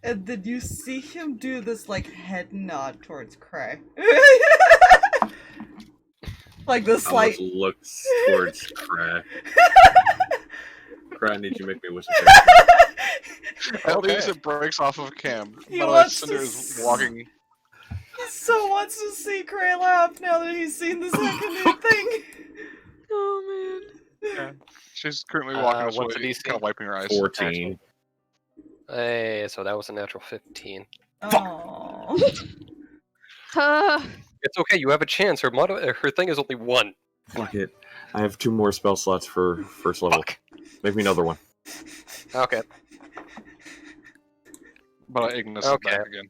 [SPEAKER 1] and then you see him do this, like, head nod towards Kreh. Like this, like...
[SPEAKER 3] looks towards Kreh. Kreh, I need you to make me a wisdom saving throw.
[SPEAKER 8] At least it breaks off of Cam.
[SPEAKER 1] He
[SPEAKER 8] But
[SPEAKER 1] wants
[SPEAKER 8] Cinder
[SPEAKER 1] to
[SPEAKER 8] is walking.
[SPEAKER 1] He so wants to see Kreh laugh now that he's seen the second new thing.
[SPEAKER 2] Oh, man.
[SPEAKER 8] Yeah. She's currently walking this
[SPEAKER 5] what's
[SPEAKER 8] way,
[SPEAKER 5] the DC?
[SPEAKER 8] kind of wiping her eyes.
[SPEAKER 3] 14.
[SPEAKER 5] Hey, so that was a natural 15.
[SPEAKER 1] Oh.
[SPEAKER 5] It's okay, you have a chance. Her thing is only 1.
[SPEAKER 3] Fuck it. I have 2 more spell slots for first level.
[SPEAKER 5] Fuck.
[SPEAKER 3] Make me another one.
[SPEAKER 5] Okay.
[SPEAKER 8] But Ignis is
[SPEAKER 5] Okay.
[SPEAKER 8] back again.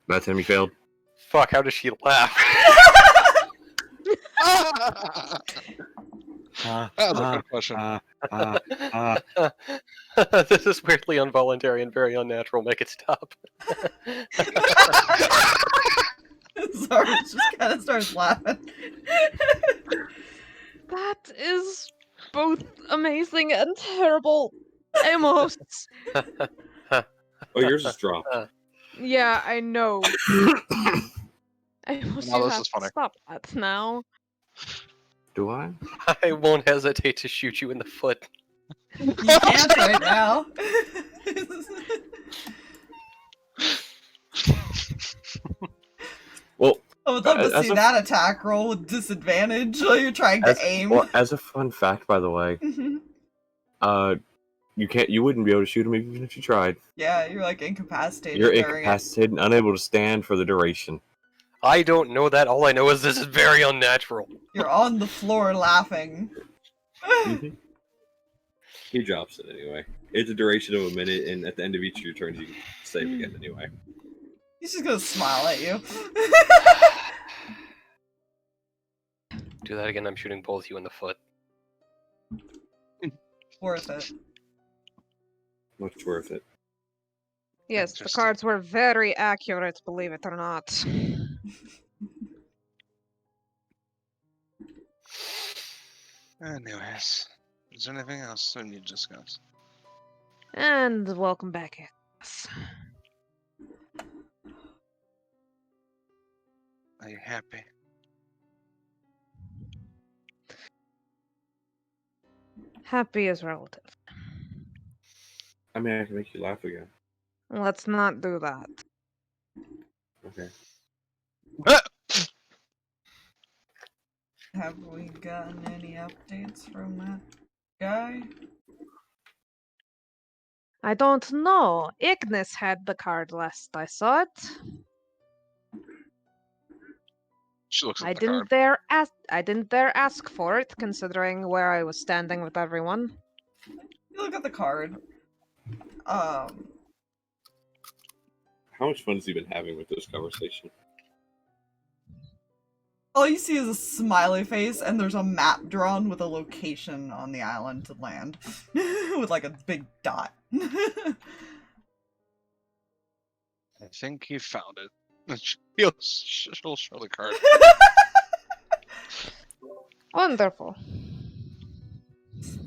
[SPEAKER 3] That time you failed.
[SPEAKER 5] Fuck, how does she laugh?
[SPEAKER 8] That's a good question.
[SPEAKER 5] This is weirdly involuntary and very unnatural. Make it stop.
[SPEAKER 1] Zarus just kind of starts laughing.
[SPEAKER 2] That is both amazing and terrible. Amos.
[SPEAKER 3] Oh, yours is dropped.
[SPEAKER 2] Yeah, I know. Amos,
[SPEAKER 8] Now
[SPEAKER 2] you
[SPEAKER 8] this
[SPEAKER 2] have
[SPEAKER 8] is
[SPEAKER 2] to
[SPEAKER 8] funny.
[SPEAKER 2] stop that now.
[SPEAKER 3] Do I?
[SPEAKER 5] I won't hesitate to shoot you in the foot.
[SPEAKER 1] You can't right now.
[SPEAKER 3] Well,
[SPEAKER 1] I would love to
[SPEAKER 3] as
[SPEAKER 1] see
[SPEAKER 3] a-
[SPEAKER 1] that attack roll with disadvantage while you're trying to aim.
[SPEAKER 3] Well, as a fun fact, by the way, you wouldn't be able to shoot him even if you tried.
[SPEAKER 1] Yeah, you're like incapacitated.
[SPEAKER 3] You're
[SPEAKER 1] during
[SPEAKER 3] incapacitated and unable to stand for the duration.
[SPEAKER 5] I don't know that. All I know is this is very unnatural.
[SPEAKER 1] You're on the floor laughing.
[SPEAKER 3] He drops it anyway. It's a duration of a minute, and at the end of each of your turns, you can save again anyway.
[SPEAKER 1] He's just gonna smile at you.
[SPEAKER 5] Do that again, I'm shooting both you in the foot.
[SPEAKER 1] Worth it.
[SPEAKER 3] Much worth it.
[SPEAKER 2] Yes, the
[SPEAKER 8] Interesting.
[SPEAKER 2] cards were very accurate, believe it or not.
[SPEAKER 8] Anyways, is there anything else we need to discuss?
[SPEAKER 2] And welcome back. Yes.
[SPEAKER 8] Are you happy?
[SPEAKER 2] Happy is relative.
[SPEAKER 3] I mean, I can make you laugh again.
[SPEAKER 2] Let's not do that.
[SPEAKER 3] Okay.
[SPEAKER 1] Have we gotten any updates from that guy?
[SPEAKER 2] I don't know. Ignis had the card last I saw it.
[SPEAKER 8] She looks at
[SPEAKER 2] I
[SPEAKER 8] the
[SPEAKER 2] didn't
[SPEAKER 8] card.
[SPEAKER 2] dare ask. I didn't dare ask for it, considering where I was standing with everyone.
[SPEAKER 1] You look at the card.
[SPEAKER 3] How much fun has he been having with this conversation?
[SPEAKER 1] All you see is a smiley face, and there's a map drawn with a location on the island to land. With like a big dot.
[SPEAKER 8] I think he found it. She'll show the card.
[SPEAKER 2] Wonderful.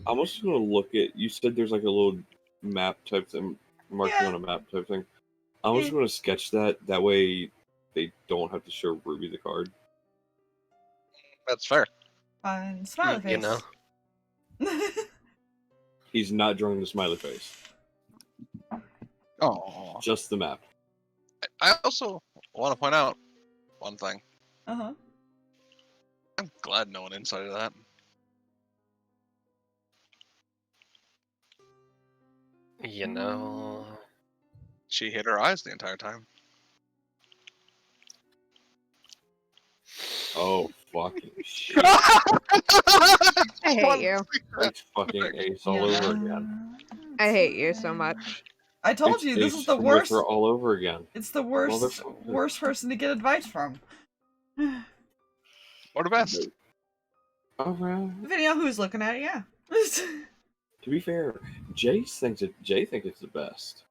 [SPEAKER 3] I'm also gonna look at. You said there's like a little map type thing, marking
[SPEAKER 1] Yeah.
[SPEAKER 3] on a map type thing. I'm just gonna sketch that. That way, they don't have to show Ruby the card.
[SPEAKER 8] That's fair.
[SPEAKER 1] Fine. Smiley face.
[SPEAKER 5] You know?
[SPEAKER 3] He's not drawing the smiley face.
[SPEAKER 8] Oh.
[SPEAKER 3] Just the map.
[SPEAKER 8] I also want to point out one thing.
[SPEAKER 1] Uh-huh.
[SPEAKER 8] I'm glad no one insighted that.
[SPEAKER 5] You know.
[SPEAKER 8] She hid her eyes the entire time.
[SPEAKER 3] Oh fucking shit!
[SPEAKER 2] I hate you.
[SPEAKER 3] It's fucking Ace all over again.
[SPEAKER 2] I hate you so much.
[SPEAKER 1] I told
[SPEAKER 3] It's
[SPEAKER 1] you, this
[SPEAKER 3] Ace
[SPEAKER 1] is the
[SPEAKER 3] from
[SPEAKER 1] worst.
[SPEAKER 3] Wither all over again.
[SPEAKER 1] It's the worst,
[SPEAKER 3] Motherfucker.
[SPEAKER 1] worst person to get advice from.
[SPEAKER 8] Or the best.
[SPEAKER 3] Alright.
[SPEAKER 1] Depending on who's looking at it, yeah.
[SPEAKER 3] To be fair, Jay thinks it's the best.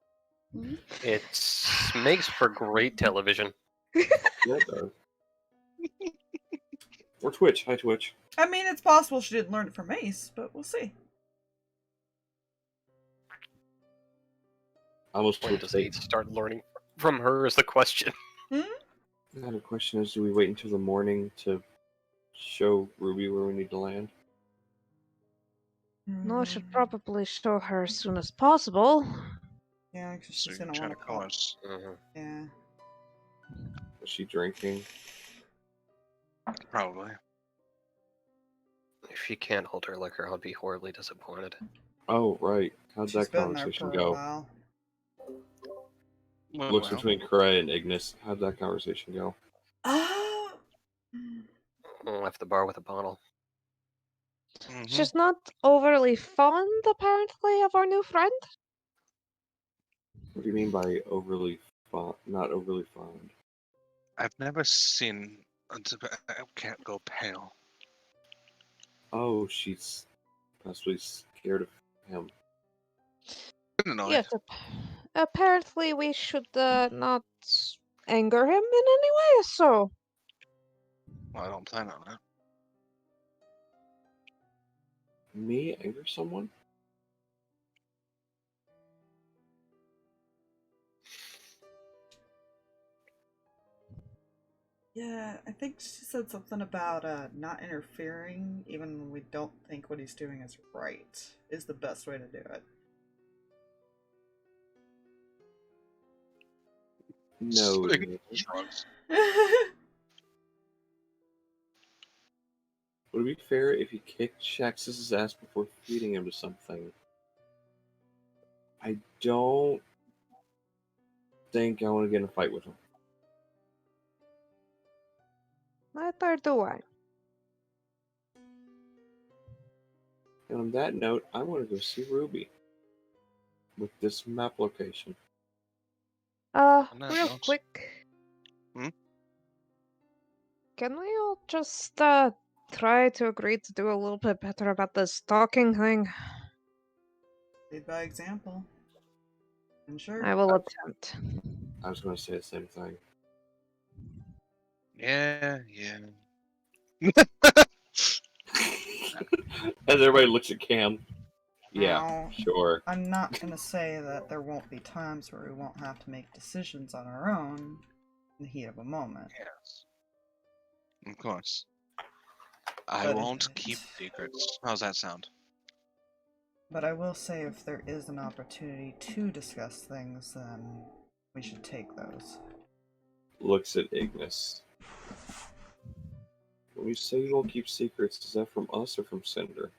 [SPEAKER 5] It makes for great television.
[SPEAKER 3] Yeah, it does. Or Twitch. Hi, Twitch.
[SPEAKER 1] I mean, it's possible she didn't learn it from Ace, but we'll see.
[SPEAKER 3] I almost
[SPEAKER 5] When
[SPEAKER 3] would
[SPEAKER 5] does
[SPEAKER 3] say.
[SPEAKER 5] he start learning from her is the question.
[SPEAKER 3] Now the question is, do we wait until the morning to show Ruby where we need to land?
[SPEAKER 2] No, I should probably show her as soon as possible.
[SPEAKER 1] Yeah, because
[SPEAKER 8] So
[SPEAKER 1] she's
[SPEAKER 8] you
[SPEAKER 1] gonna
[SPEAKER 8] can check
[SPEAKER 1] want
[SPEAKER 8] the
[SPEAKER 1] to call.
[SPEAKER 8] course.
[SPEAKER 1] Yeah.
[SPEAKER 3] Is she drinking?
[SPEAKER 8] Probably.
[SPEAKER 5] If she can't hold her liquor, I'll be horribly disappointed.
[SPEAKER 3] Oh, right. How'd
[SPEAKER 1] She's
[SPEAKER 3] that
[SPEAKER 1] been there
[SPEAKER 3] conversation
[SPEAKER 1] for a
[SPEAKER 3] go?
[SPEAKER 1] while.
[SPEAKER 3] Looks between Kreh and Ignis. How'd that conversation go?
[SPEAKER 5] Left the bar with a bottle.
[SPEAKER 8] Mhm.
[SPEAKER 2] She's not overly fond, apparently, of our new friend.
[SPEAKER 3] What do you mean by overly fond? Not overly fond.
[SPEAKER 8] I've never seen. I can't go pale.
[SPEAKER 3] Oh, she's possibly scared of him.
[SPEAKER 8] Annoyed.
[SPEAKER 2] Yes, apparently we should not anger him in any way, so...
[SPEAKER 8] Well, I don't plan on it.
[SPEAKER 3] Me anger someone?
[SPEAKER 1] Yeah, I think she said something about not interfering, even when we don't think what he's doing is right, is the best way to do it.
[SPEAKER 3] No.
[SPEAKER 8] Shrugs.
[SPEAKER 3] Would it be fair if he kicked Shax's ass before feeding him to something? I don't think I want to get in a fight with him.
[SPEAKER 2] Neither do I.
[SPEAKER 3] And on that note, I want to go see Ruby with this map location.
[SPEAKER 2] Real
[SPEAKER 8] note.
[SPEAKER 2] quick. Can we all just try to agree to do a little bit better about this talking thing?
[SPEAKER 1] Lead by example. And sure.
[SPEAKER 2] I will attempt.
[SPEAKER 3] I was going to say the same thing.
[SPEAKER 8] Yeah.
[SPEAKER 3] As everybody looks at Cam. Yeah,
[SPEAKER 1] Now,
[SPEAKER 3] sure.
[SPEAKER 1] I'm not gonna say that there won't be times where we won't have to make decisions on our own in the heat of a moment.
[SPEAKER 8] Yes. Of course. I
[SPEAKER 1] But
[SPEAKER 8] won't keep secrets. How's that sound?
[SPEAKER 1] But I will say if there is an opportunity to discuss things, then we should take those.
[SPEAKER 3] Looks at Ignis. When you say you won't keep secrets, is that from us or from Cinder?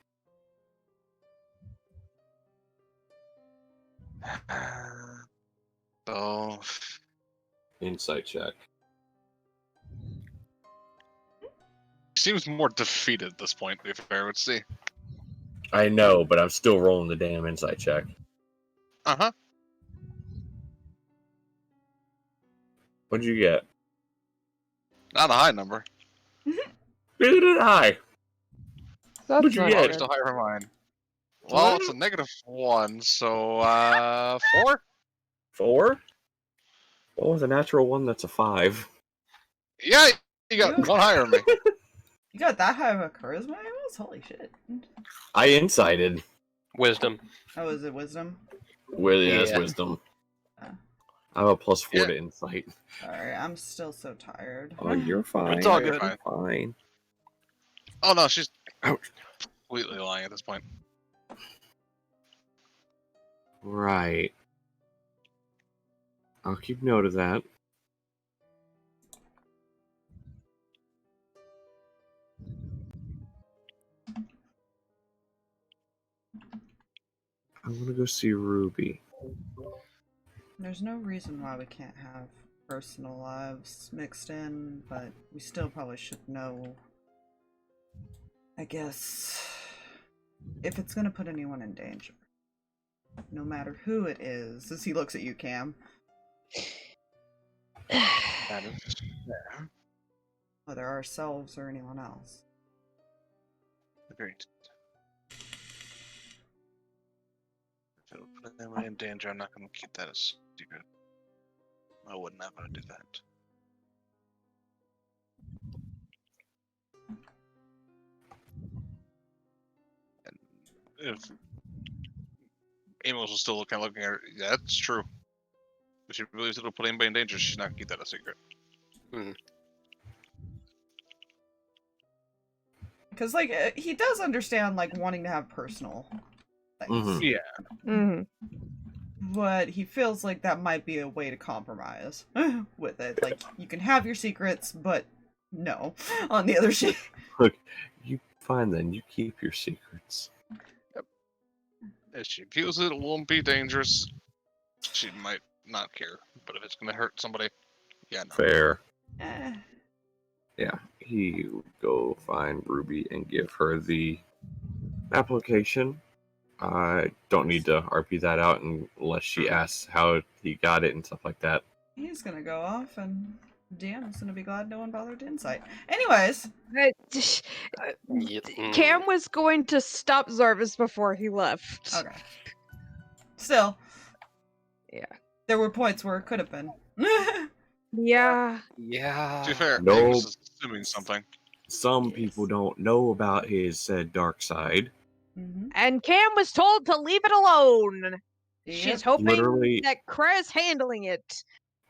[SPEAKER 8] Both.
[SPEAKER 3] Insight check.
[SPEAKER 4] Seems more defeated at this point, to be fair. Let's see.
[SPEAKER 3] I know, but I'm still rolling the damn insight check.
[SPEAKER 4] Uh-huh.
[SPEAKER 3] What did you get?
[SPEAKER 4] Not a high number.
[SPEAKER 3] Neither did I.
[SPEAKER 2] That's
[SPEAKER 3] What'd you
[SPEAKER 2] not
[SPEAKER 3] get?
[SPEAKER 2] good.
[SPEAKER 4] Still higher than mine. Well, it's a -1, so 4?
[SPEAKER 3] 4? What was a natural one that's a 5?
[SPEAKER 4] Yeah, you got one higher than me.
[SPEAKER 1] You got that high of a charisma, Amos? Holy shit.
[SPEAKER 3] I incited.
[SPEAKER 5] Wisdom.
[SPEAKER 1] Oh, is it wisdom?
[SPEAKER 3] Yes,
[SPEAKER 5] Yeah.
[SPEAKER 3] wisdom.
[SPEAKER 1] Uh.
[SPEAKER 3] I have a +4
[SPEAKER 4] Yeah.
[SPEAKER 3] to insight.
[SPEAKER 1] Sorry, I'm still so tired.
[SPEAKER 3] Oh, you're fine.
[SPEAKER 5] It's all
[SPEAKER 4] You're
[SPEAKER 5] good.
[SPEAKER 4] fine.
[SPEAKER 3] Fine.
[SPEAKER 4] Oh no, she's
[SPEAKER 3] Ouch.
[SPEAKER 4] completely lying at this point.
[SPEAKER 3] Right. I'll keep note of that. I want to go see Ruby.
[SPEAKER 1] There's no reason why we can't have personal lives mixed in, but we still probably should know, I guess, if it's gonna put anyone in danger. No matter who it is, as he looks at you, Cam.
[SPEAKER 8] That is fair.
[SPEAKER 1] Whether ourselves or anyone else.
[SPEAKER 8] Agreed. If it would put anyone in danger, I'm not going to keep that a secret. I would never do that. And if Amos was still looking at her, yeah, that's true. If she believes it'll put anybody in danger, she's not going to keep that a secret.
[SPEAKER 1] Because, like, he does understand, like, wanting to have personal things.
[SPEAKER 3] Mhm.
[SPEAKER 8] Yeah.
[SPEAKER 2] Mm-hmm.
[SPEAKER 1] But he feels like that might be a way to compromise with it. Like, you can have your secrets, but no. On the other shit.
[SPEAKER 3] Look, you fine then. You keep your secrets.
[SPEAKER 8] If she feels it won't be dangerous, she might not care. But if it's going to hurt somebody, yeah, no.
[SPEAKER 3] Fair.
[SPEAKER 1] Eh.
[SPEAKER 3] Yeah, he would go find Ruby and give her the application. I don't need to RP that out unless she asks how he got it and stuff like that.
[SPEAKER 1] He's gonna go off, and Deanna's gonna be glad no one bothered to insight. Anyways.
[SPEAKER 2] Cam was going to stop Zarvis before he left.
[SPEAKER 1] Okay. Still.
[SPEAKER 2] Yeah.
[SPEAKER 1] There were points where it could have been.
[SPEAKER 2] Yeah.
[SPEAKER 5] Yeah.
[SPEAKER 4] To be fair,
[SPEAKER 3] Nope.
[SPEAKER 4] Amos is assuming something.
[SPEAKER 3] Some people don't know about his said dark side.
[SPEAKER 1] Mm-hmm.
[SPEAKER 2] And Cam was told to leave it alone. She's hoping
[SPEAKER 3] Literally-
[SPEAKER 2] that Kreh's handling it.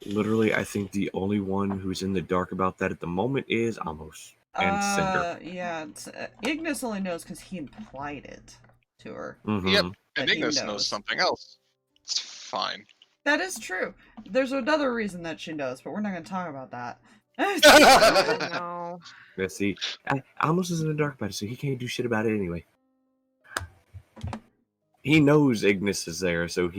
[SPEAKER 3] Literally, I think the only one who's in the dark about that at the moment is Amos and Cinder.
[SPEAKER 1] Yeah, Ignis only knows because he implied it to her.
[SPEAKER 3] Mhm.
[SPEAKER 4] Yep.
[SPEAKER 1] But
[SPEAKER 4] And
[SPEAKER 1] he
[SPEAKER 4] Ignis
[SPEAKER 1] knows.
[SPEAKER 4] knows something else. It's fine.
[SPEAKER 1] That is true. There's another reason that she knows, but we're not going to talk about that.
[SPEAKER 2] Oh, no.
[SPEAKER 3] Let's see. Amos is in the dark about it, so he can't do shit about it anyway. He knows Ignis is there, so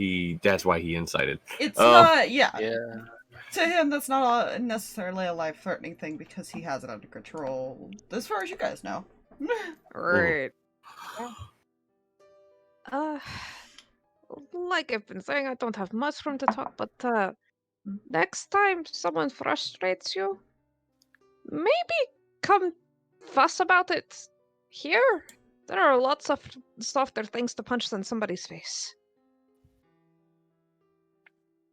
[SPEAKER 3] that's why he incited.
[SPEAKER 1] It's not, yeah.
[SPEAKER 5] Yeah.
[SPEAKER 1] To him, that's not necessarily a life-threatening thing because he has it under control, as far as you guys know.
[SPEAKER 2] Right. Like I've been saying, I don't have much room to talk, but Next time someone frustrates you, maybe come fuss about it here. There are lots of softer things to punch than somebody's face.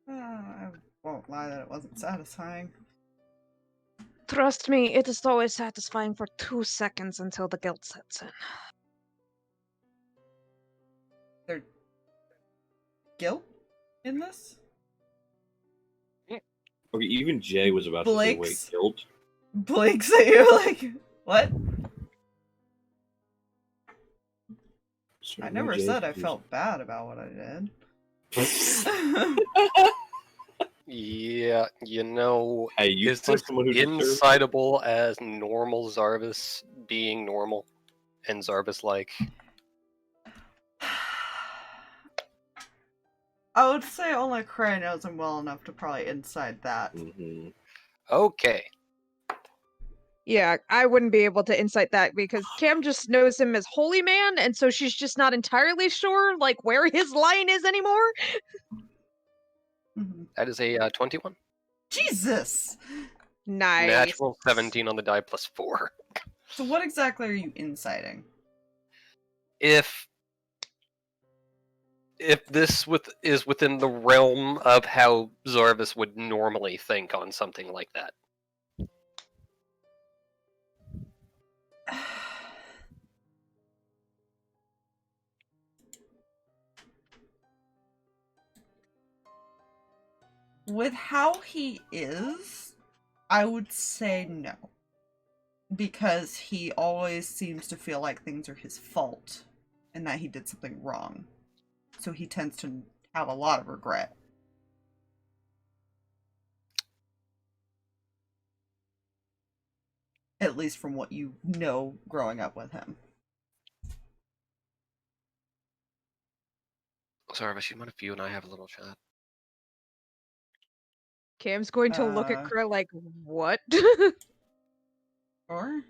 [SPEAKER 1] I won't lie that it wasn't satisfying.
[SPEAKER 2] Trust me, it is always satisfying for 2 seconds until the guilt sets in.
[SPEAKER 1] There's guilt in this?
[SPEAKER 3] Okay, even Jay was about to say, wait, guilt?
[SPEAKER 1] Blake's at you like, what? I never said I felt bad about what I did.
[SPEAKER 5] Yeah, you know,
[SPEAKER 3] hey, you
[SPEAKER 5] is this insightable as normal Zarvis being normal and Zarvis like?
[SPEAKER 1] I would say only Kreh knows him well enough to probably incite that.
[SPEAKER 3] Mm-hmm.
[SPEAKER 5] Okay.
[SPEAKER 2] Yeah, I wouldn't be able to incite that because Cam just knows him as Holy Man, and so she's just not entirely sure like where his line is anymore.
[SPEAKER 5] That is a 21.
[SPEAKER 1] Jesus!
[SPEAKER 2] Nice.
[SPEAKER 5] Natural 17 on the die plus 4.
[SPEAKER 1] So what exactly are you inciting?
[SPEAKER 5] If this is within the realm of how Zarvis would normally think on something like that.
[SPEAKER 1] With how he is, I would say no. Because he always seems to feel like things are his fault and that he did something wrong. So he tends to have a lot of regret. At least from what you know growing up with him.
[SPEAKER 5] Zarvis, you mind if you and I have a little chat?
[SPEAKER 2] Cam's going to look at Kreh like, what?
[SPEAKER 1] Or?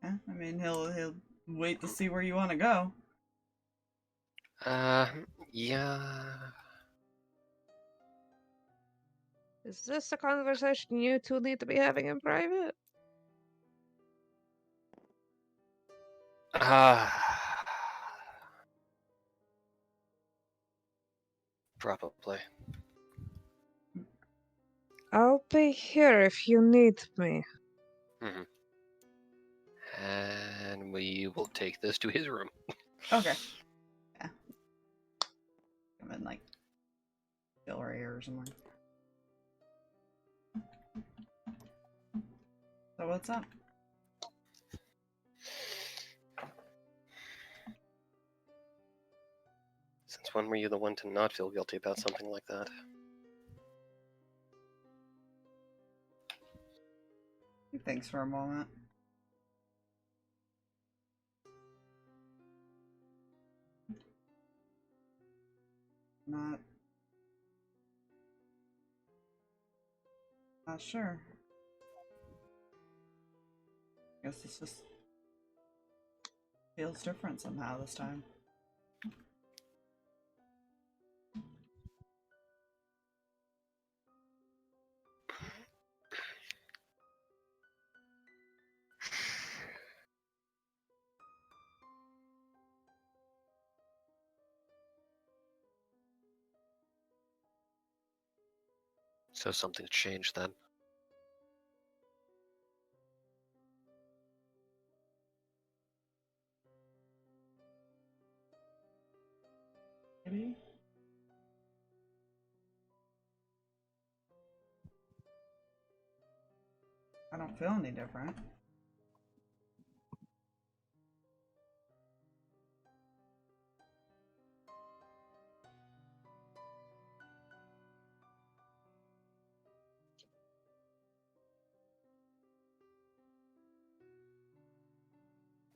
[SPEAKER 1] Yeah, I mean, he'll wait to see where you want to go.
[SPEAKER 5] Yeah.
[SPEAKER 2] Is this a conversation you two need to be having in private?
[SPEAKER 5] Probably.
[SPEAKER 2] I'll be here if you need me.
[SPEAKER 5] Mm-hmm. And we will take this to his room.
[SPEAKER 1] Okay. Yeah. Come in, like, still right here or somewhere. So what's up?
[SPEAKER 5] Since when were you the one to not feel guilty about something like that?
[SPEAKER 1] He thinks for a moment. Not sure. Guess this just feels different somehow this time.
[SPEAKER 5] So something's changed then.
[SPEAKER 1] Maybe? I don't feel any different.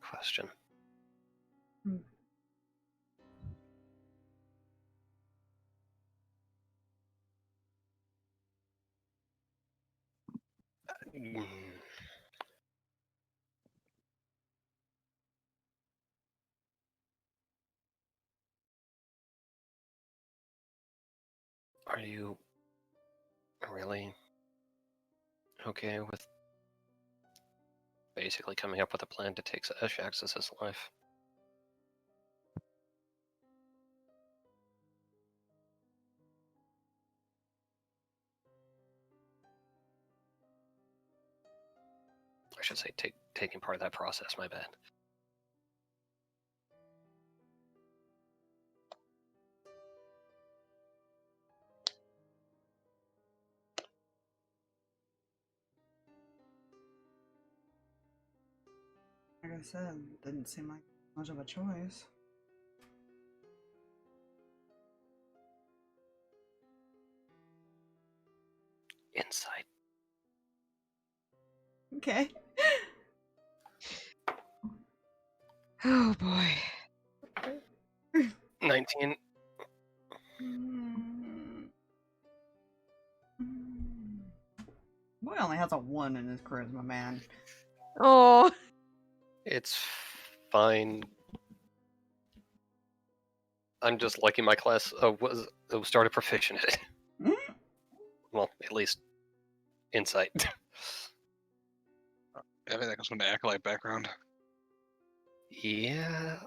[SPEAKER 5] Question. Are you really okay with basically coming up with a plan to take Shaxx's life? I should say taking part of that process, my bad.
[SPEAKER 1] Like I said, didn't seem like much of a choice.
[SPEAKER 5] Insight.
[SPEAKER 1] Okay.
[SPEAKER 2] Oh boy.
[SPEAKER 5] 19.
[SPEAKER 1] Boy only has a 1 in his charisma, man.
[SPEAKER 2] Oh.
[SPEAKER 5] It's fine. I'm just lucky my class started proficient at it.
[SPEAKER 1] Mm?
[SPEAKER 5] Well, at least insight.
[SPEAKER 4] I think that comes from the acolyte background.
[SPEAKER 5] Yeah.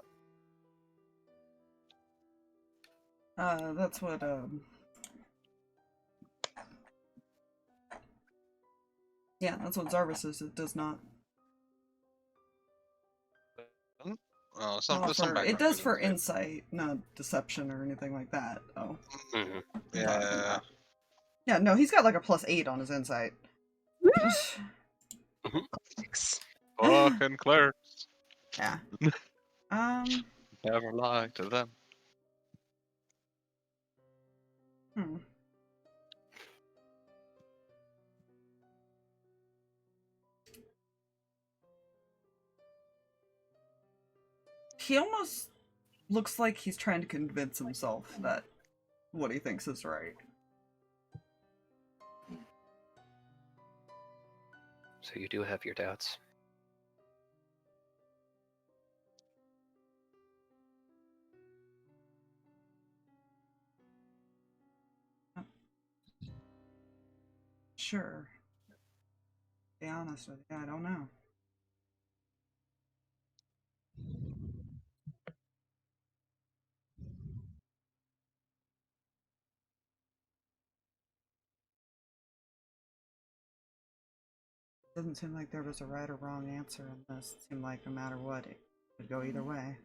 [SPEAKER 1] That's what, yeah, that's what Zarvis is. It does not.
[SPEAKER 4] Oh,
[SPEAKER 1] It does for insight, not deception or anything like that. Oh.
[SPEAKER 5] Mm-hmm.
[SPEAKER 4] Yeah.
[SPEAKER 1] Yeah, no, he's got like a +8 on his insight.
[SPEAKER 4] Fucking clerks.
[SPEAKER 1] Yeah.
[SPEAKER 4] Never lie to them.
[SPEAKER 1] He almost looks like he's trying to convince himself that what he thinks is right.
[SPEAKER 5] So you do have your doubts.
[SPEAKER 1] Sure. To be honest with you, I don't know. Doesn't seem like there was a right or wrong answer in this. It seemed like no matter what, it could go either way.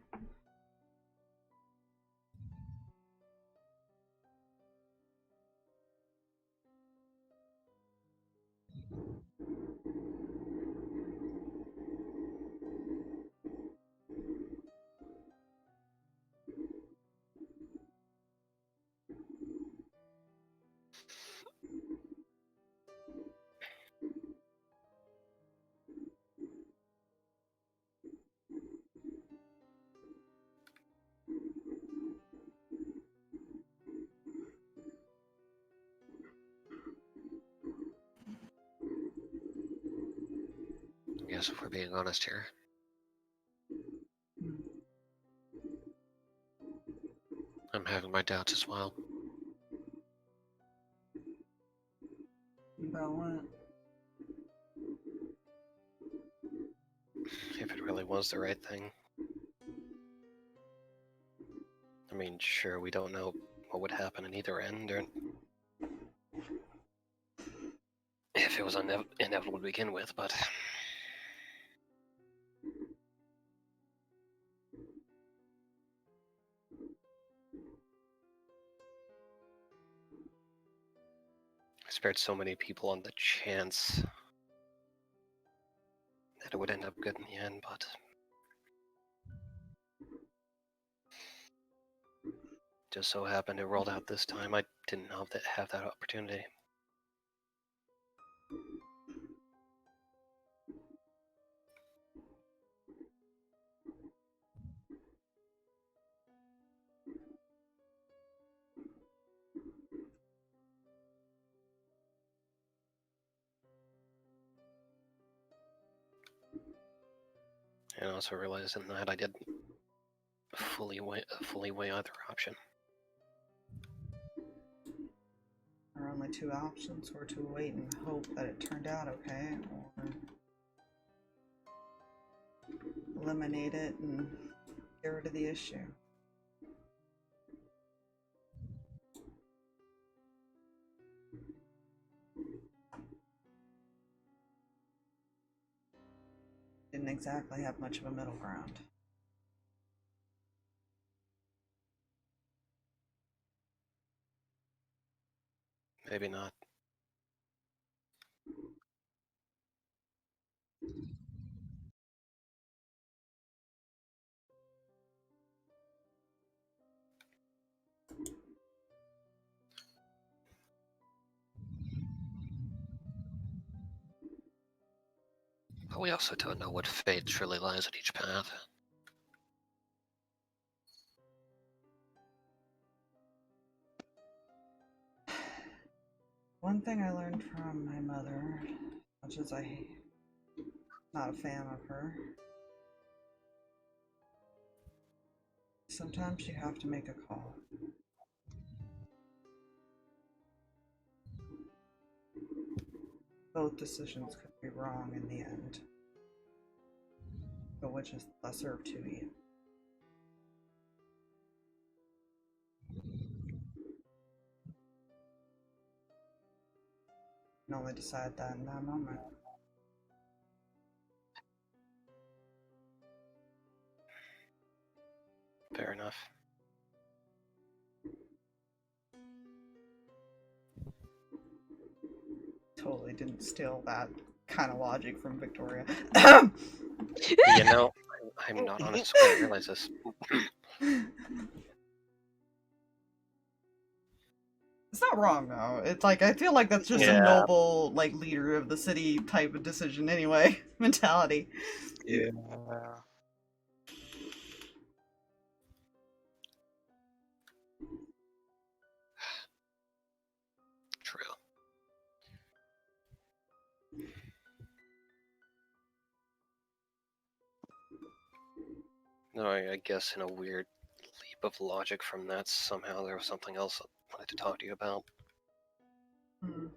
[SPEAKER 5] I guess if we're being honest here. I'm having my doubts as well.
[SPEAKER 1] About what?
[SPEAKER 5] If it really was the right thing. I mean, sure, we don't know what would happen in either end, or if it was inevitable to begin with, but I spared so many people on the chance that it would end up good in the end, but just so happened it rolled out this time. I didn't have that opportunity. And also realizing that I did fully weigh either option.
[SPEAKER 1] only two options were to wait and hope that it turned out okay, or eliminate it and get rid of the issue. Didn't exactly have much of a middle ground.
[SPEAKER 5] Maybe not. But we also don't know what fate truly lies at each path.
[SPEAKER 1] One thing I learned from my mother, much as I'm not a fan of her, sometimes you have to make a call. Both decisions could be wrong in the end, but which is the lesser of two evils? You can only decide that in that moment.
[SPEAKER 5] Fair enough.
[SPEAKER 1] Totally didn't steal that kind of logic from Victoria.
[SPEAKER 5] You know, I'm not honest. I realize this.
[SPEAKER 1] It's not wrong though. It's like I feel like that's just a noble, like, leader of the city type of decision anyway. Mentality.
[SPEAKER 3] Yeah.
[SPEAKER 5] True. No, I guess in a weird leap of logic from that, somehow there was something else I wanted to talk to you about.
[SPEAKER 1] Hmm.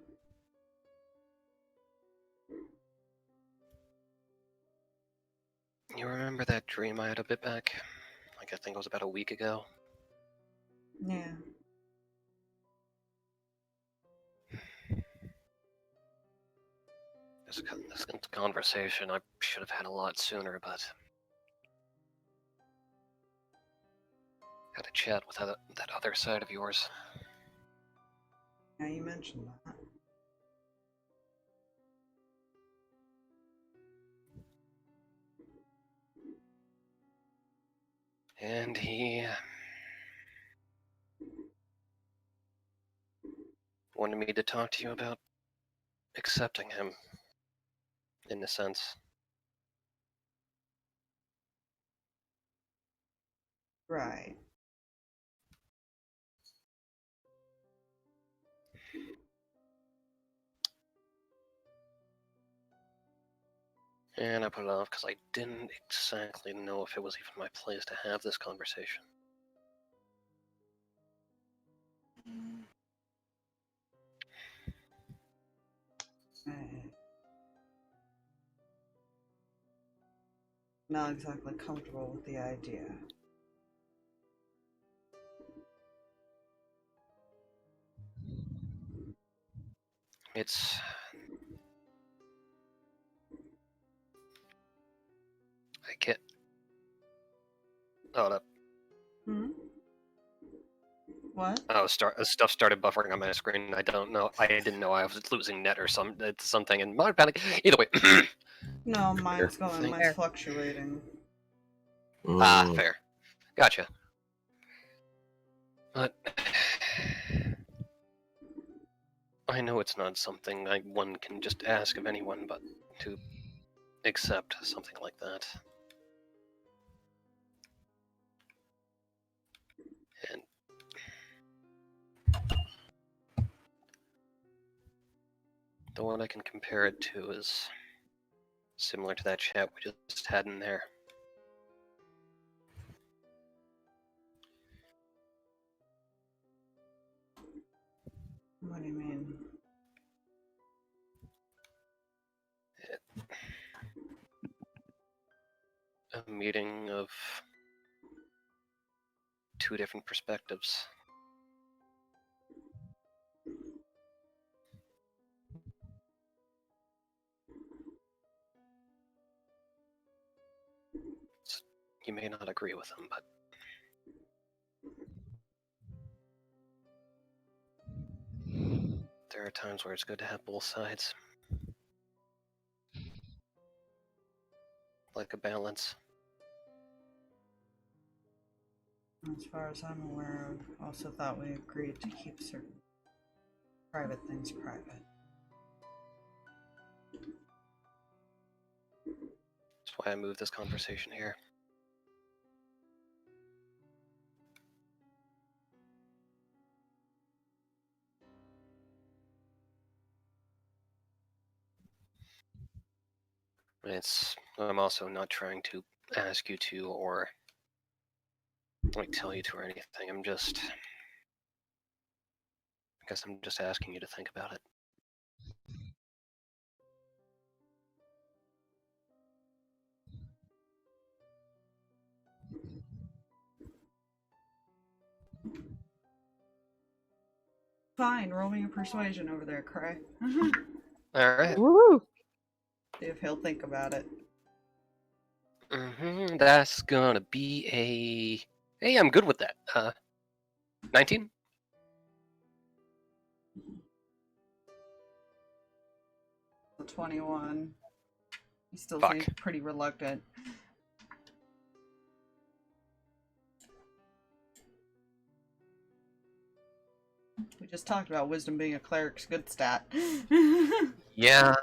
[SPEAKER 5] You remember that dream I had a bit back? Like, I think it was about a week ago?
[SPEAKER 1] Yeah.
[SPEAKER 5] This conversation I should have had a lot sooner, but had a chat with that other side of yours.
[SPEAKER 1] Yeah, you mentioned that.
[SPEAKER 5] And he wanted me to talk to you about accepting him, in a sense.
[SPEAKER 1] Right.
[SPEAKER 5] And I put it off because I didn't exactly know if it was even my place to have this conversation.
[SPEAKER 1] Right. Not exactly comfortable with the idea.
[SPEAKER 5] It's... I get... Hold up.
[SPEAKER 1] Hmm? What?
[SPEAKER 5] Oh, stuff started buffering on my screen. I didn't know I was losing net or something, and my panic. Either way.
[SPEAKER 1] No, mine's fluctuating.
[SPEAKER 5] Ah, fair. Gotcha. But I know it's not something one can just ask of anyone, but to accept something like that. And the one I can compare it to is similar to that chat we just had in there.
[SPEAKER 1] What do you mean?
[SPEAKER 5] meeting of two different perspectives. You may not agree with them, but there are times where it's good to have both sides. Like a balance.
[SPEAKER 1] As far as I'm aware, I also thought we agreed to keep certain private things private.
[SPEAKER 5] That's why I moved this conversation here. I'm also not trying to ask you to or like tell you to or anything. I guess I'm just asking you to think about it.
[SPEAKER 1] Fine, roll me a persuasion over there, Kreh.
[SPEAKER 5] Alright.
[SPEAKER 2] Woo!
[SPEAKER 1] See if he'll think about it.
[SPEAKER 5] That's gonna be a... Hey, I'm good with that. 19?
[SPEAKER 1] The 21. He still
[SPEAKER 5] Fuck.
[SPEAKER 1] seems pretty reluctant. We just talked about wisdom being a cleric's good stat.
[SPEAKER 5] Yeah.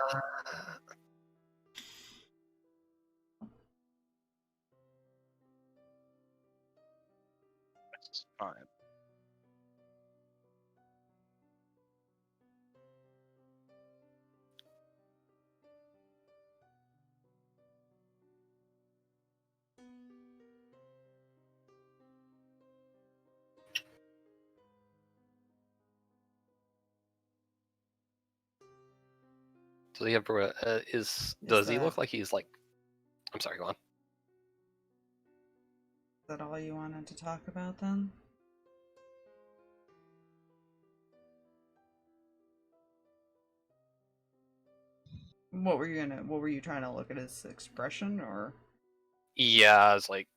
[SPEAKER 8] It's fine.
[SPEAKER 5] Does he ever, does he look like he's like... I'm sorry, go on.
[SPEAKER 1] Is that all you wanted to talk about then? What were you trying to look at his expression or?
[SPEAKER 5] Yeah, it's like...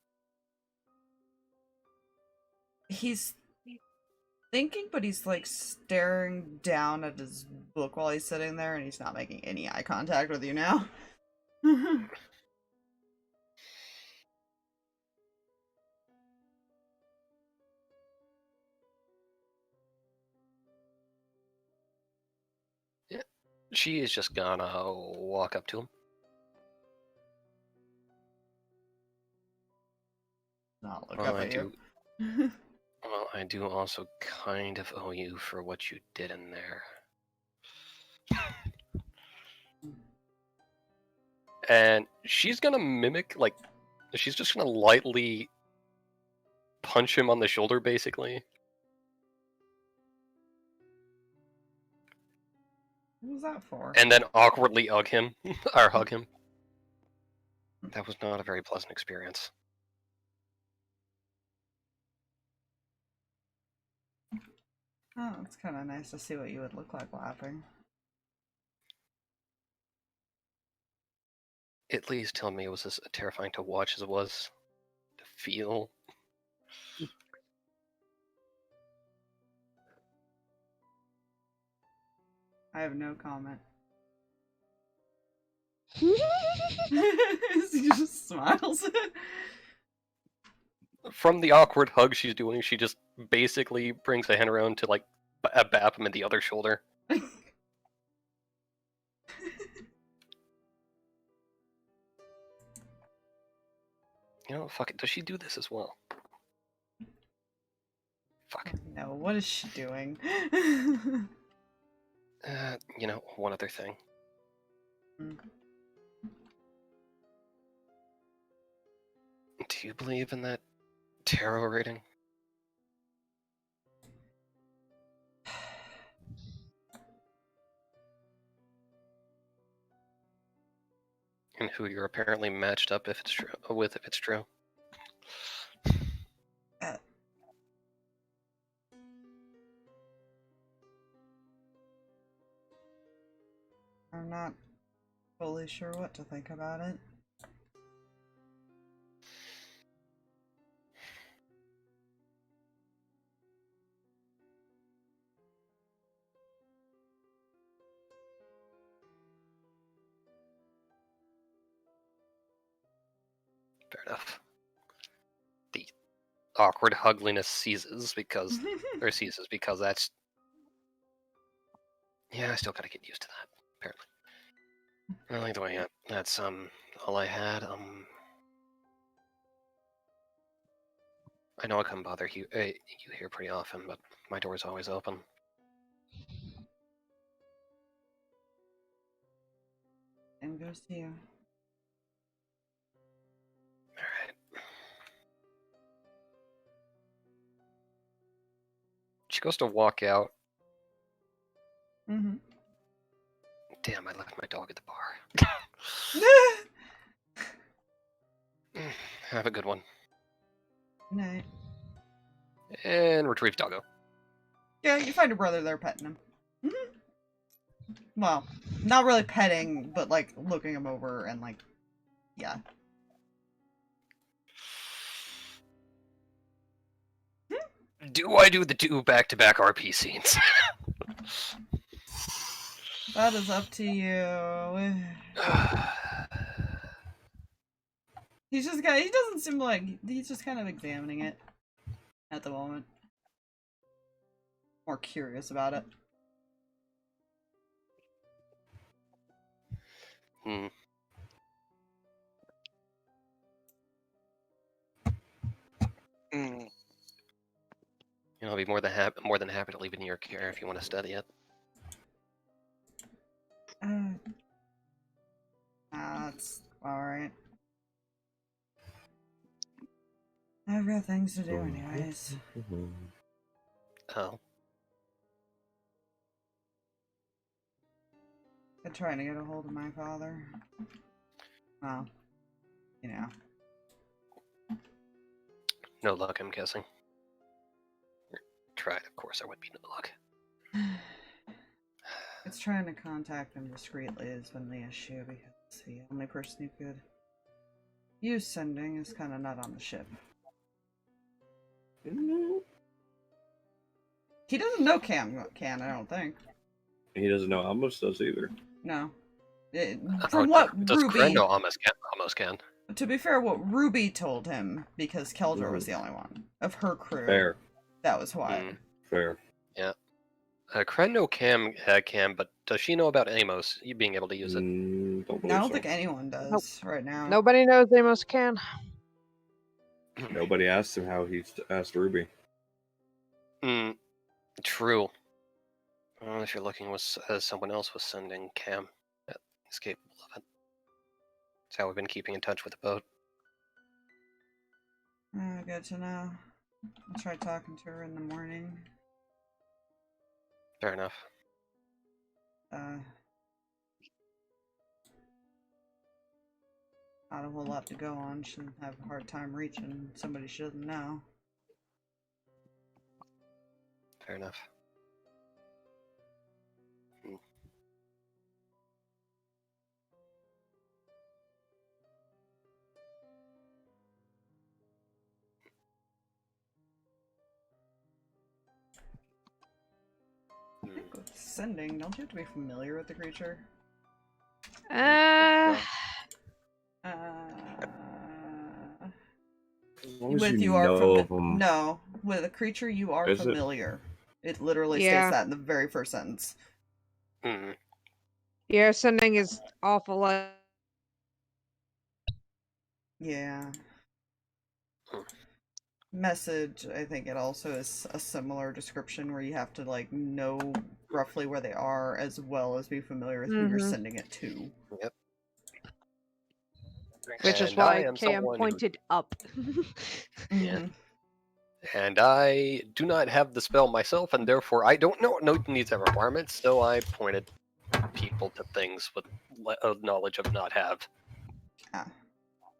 [SPEAKER 1] He's thinking, but he's like staring down at his book while he's sitting there and he's not making any eye contact with you now.
[SPEAKER 5] Yeah. She is just gonna walk up to him.
[SPEAKER 1] Not look up at you.
[SPEAKER 5] Well, I do also kind of owe you for what you did in there. And she's gonna mimic, like, she's just gonna lightly punch him on the shoulder, basically.
[SPEAKER 1] What was that for?
[SPEAKER 5] And then awkwardly hug him. Or hug him. That was not a very pleasant experience.
[SPEAKER 1] Oh, it's kind of nice to see what you would look like laughing.
[SPEAKER 5] At least tell me it was as terrifying to watch as it was to feel.
[SPEAKER 1] I have no comment.
[SPEAKER 2] Woo!
[SPEAKER 1] He just smiles.
[SPEAKER 5] From the awkward hug she's doing, she just basically brings a hand around to, like, bap him in the other shoulder. You know, fuck it. Does she do this as well? Fuck.
[SPEAKER 1] No, what is she doing?
[SPEAKER 5] You know, one other thing.
[SPEAKER 1] Mm.
[SPEAKER 5] Do you believe in that tarot reading? And who you're apparently matched up if it's true with if it's true.
[SPEAKER 1] I'm not fully sure what to think about it.
[SPEAKER 5] Fair enough. The awkward hugliness ceases because that's. Yeah, I still gotta get used to that. Apparently. Well, either way, that's all I had. I know I come bother you here pretty often, but my door's always open.
[SPEAKER 1] And goes to you.
[SPEAKER 5] Alright. She goes to walk out.
[SPEAKER 1] Mm-hmm.
[SPEAKER 5] Damn, I left my dog at the bar. Have a good one.
[SPEAKER 1] Night.
[SPEAKER 5] And retrieve doggo.
[SPEAKER 1] Yeah, you find your brother there petting him. Mm-hmm. Well, not really petting, but like looking him over and like, yeah.
[SPEAKER 5] Do I do the two back-to-back RP scenes?
[SPEAKER 1] That is up to you. He doesn't seem like, he's just kind of examining it at the moment. More curious about it.
[SPEAKER 5] Hmm.
[SPEAKER 8] Mm.
[SPEAKER 5] You know, I'll be more than happy to leave it in your care if you want to study it.
[SPEAKER 1] That's alright. I've got things to do anyways.
[SPEAKER 5] Oh.
[SPEAKER 1] Been trying to get a hold of my father. Well, you know.
[SPEAKER 5] No luck, I'm guessing. Tried, of course, there would be no luck.
[SPEAKER 1] It's trying to contact him discreetly has been the issue because the only person who could use sending is kind of not on the ship. He doesn't know Cam can, I don't think.
[SPEAKER 3] He doesn't know Amos does either.
[SPEAKER 1] No. From what
[SPEAKER 5] does
[SPEAKER 1] Ruby...
[SPEAKER 5] Kreh know Amos can?
[SPEAKER 1] To be fair, what Ruby told him, because Keldor was the only one of her crew.
[SPEAKER 3] Fair.
[SPEAKER 1] That was why.
[SPEAKER 3] Fair.
[SPEAKER 5] Yeah. Kreh know Cam can, but does she know about Amos you being able to use it?
[SPEAKER 3] Don't
[SPEAKER 1] I don't think anyone does right now.
[SPEAKER 2] Nobody knows Amos can.
[SPEAKER 3] Nobody asked him how he asked Ruby.
[SPEAKER 5] True. Well, if you're looking someone else was sending Cam, he's capable of it. That's how we've been keeping in touch with the boat.
[SPEAKER 1] Good to know. I'll try talking to her in the morning.
[SPEAKER 5] Fair enough.
[SPEAKER 1] Not a whole lot to go on. Shouldn't have a hard time reaching somebody she doesn't know.
[SPEAKER 5] Fair enough.
[SPEAKER 1] With sending, don't you have to be familiar with the creature? With you are no, with a creature you are familiar. It literally states that in the very first sentence.
[SPEAKER 2] Yeah, sending is awful.
[SPEAKER 1] Yeah. Message, I think it also is a similar description where you have to like know roughly where they are as well as be familiar with who you're sending it to.
[SPEAKER 5] Yep.
[SPEAKER 2] Which is why Cam pointed up.
[SPEAKER 5] Yeah. And I do not have the spell myself, and therefore I don't know what needs and requirements, so I pointed people to things with knowledge of not have.
[SPEAKER 1] Yeah.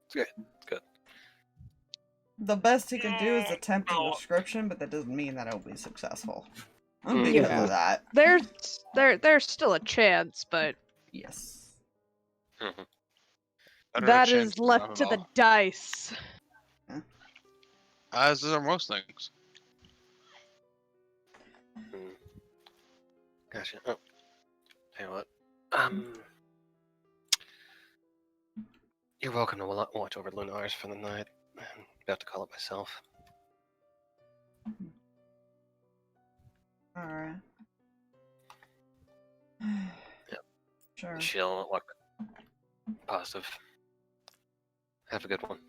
[SPEAKER 5] It's good. It's good.
[SPEAKER 1] The best he can do is attempt a description, but that doesn't mean that it'll be successful.
[SPEAKER 5] Mm.
[SPEAKER 1] Because
[SPEAKER 2] Yeah.
[SPEAKER 1] of that.
[SPEAKER 2] There's still a chance, but
[SPEAKER 1] Yes.
[SPEAKER 5] Mhm.
[SPEAKER 8] Better a
[SPEAKER 2] that
[SPEAKER 8] chance
[SPEAKER 2] is
[SPEAKER 8] than
[SPEAKER 2] left
[SPEAKER 8] none
[SPEAKER 2] to
[SPEAKER 8] at
[SPEAKER 2] the
[SPEAKER 8] all.
[SPEAKER 2] dice.
[SPEAKER 8] As are most things.
[SPEAKER 5] Mm. Gotcha. Oh, tell you what. You're welcome to watch over Lunars for the night. I'm about to call it myself.
[SPEAKER 1] Alright.
[SPEAKER 5] Yep.
[SPEAKER 1] Sure.
[SPEAKER 5] Chill. Look. Positive. Have a good one.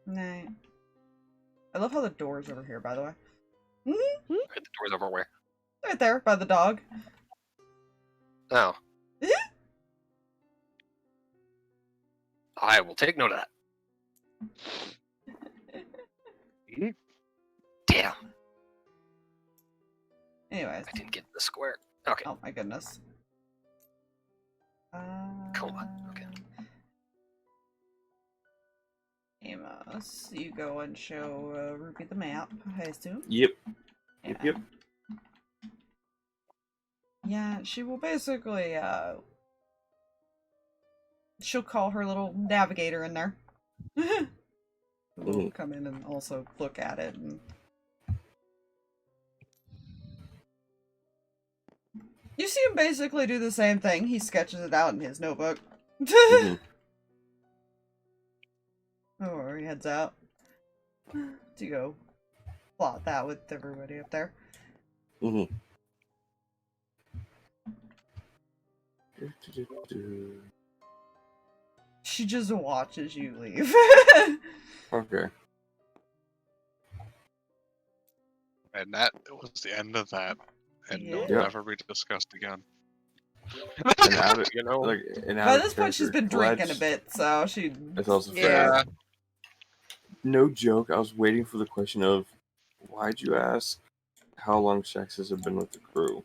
[SPEAKER 1] Night. I love how the door's over here, by the way.
[SPEAKER 5] Right, the door's over where?
[SPEAKER 1] Right there, by the dog.
[SPEAKER 5] Oh. I will take note of that. Damn.
[SPEAKER 1] Anyways.
[SPEAKER 5] I didn't get the square. Okay.
[SPEAKER 1] Oh my goodness.
[SPEAKER 5] Cool. Okay.
[SPEAKER 1] Amos, you go and show Ruby the map, I assume?
[SPEAKER 3] Yep.
[SPEAKER 1] Yeah.
[SPEAKER 3] Yep.
[SPEAKER 1] Yeah, she will basically, she'll call her little navigator in there. Who will come in and also look at it. And... You see him basically do the same thing. He sketches it out in his notebook. Oh, he heads out to go plot that with everybody up there. She just watches you leave.
[SPEAKER 3] Okay.
[SPEAKER 8] And that was the end of that. And
[SPEAKER 1] Yeah.
[SPEAKER 8] will never be discussed again.
[SPEAKER 3] And out of,
[SPEAKER 5] You know,
[SPEAKER 3] like, and out
[SPEAKER 1] By
[SPEAKER 3] of
[SPEAKER 1] this point, she's
[SPEAKER 3] character,
[SPEAKER 1] been drinking a
[SPEAKER 3] let's-
[SPEAKER 1] bit, so she.
[SPEAKER 3] That's also
[SPEAKER 1] Yeah.
[SPEAKER 3] fair. No joke, I was waiting for the question of, why'd you ask how long Shaxx have been with the crew?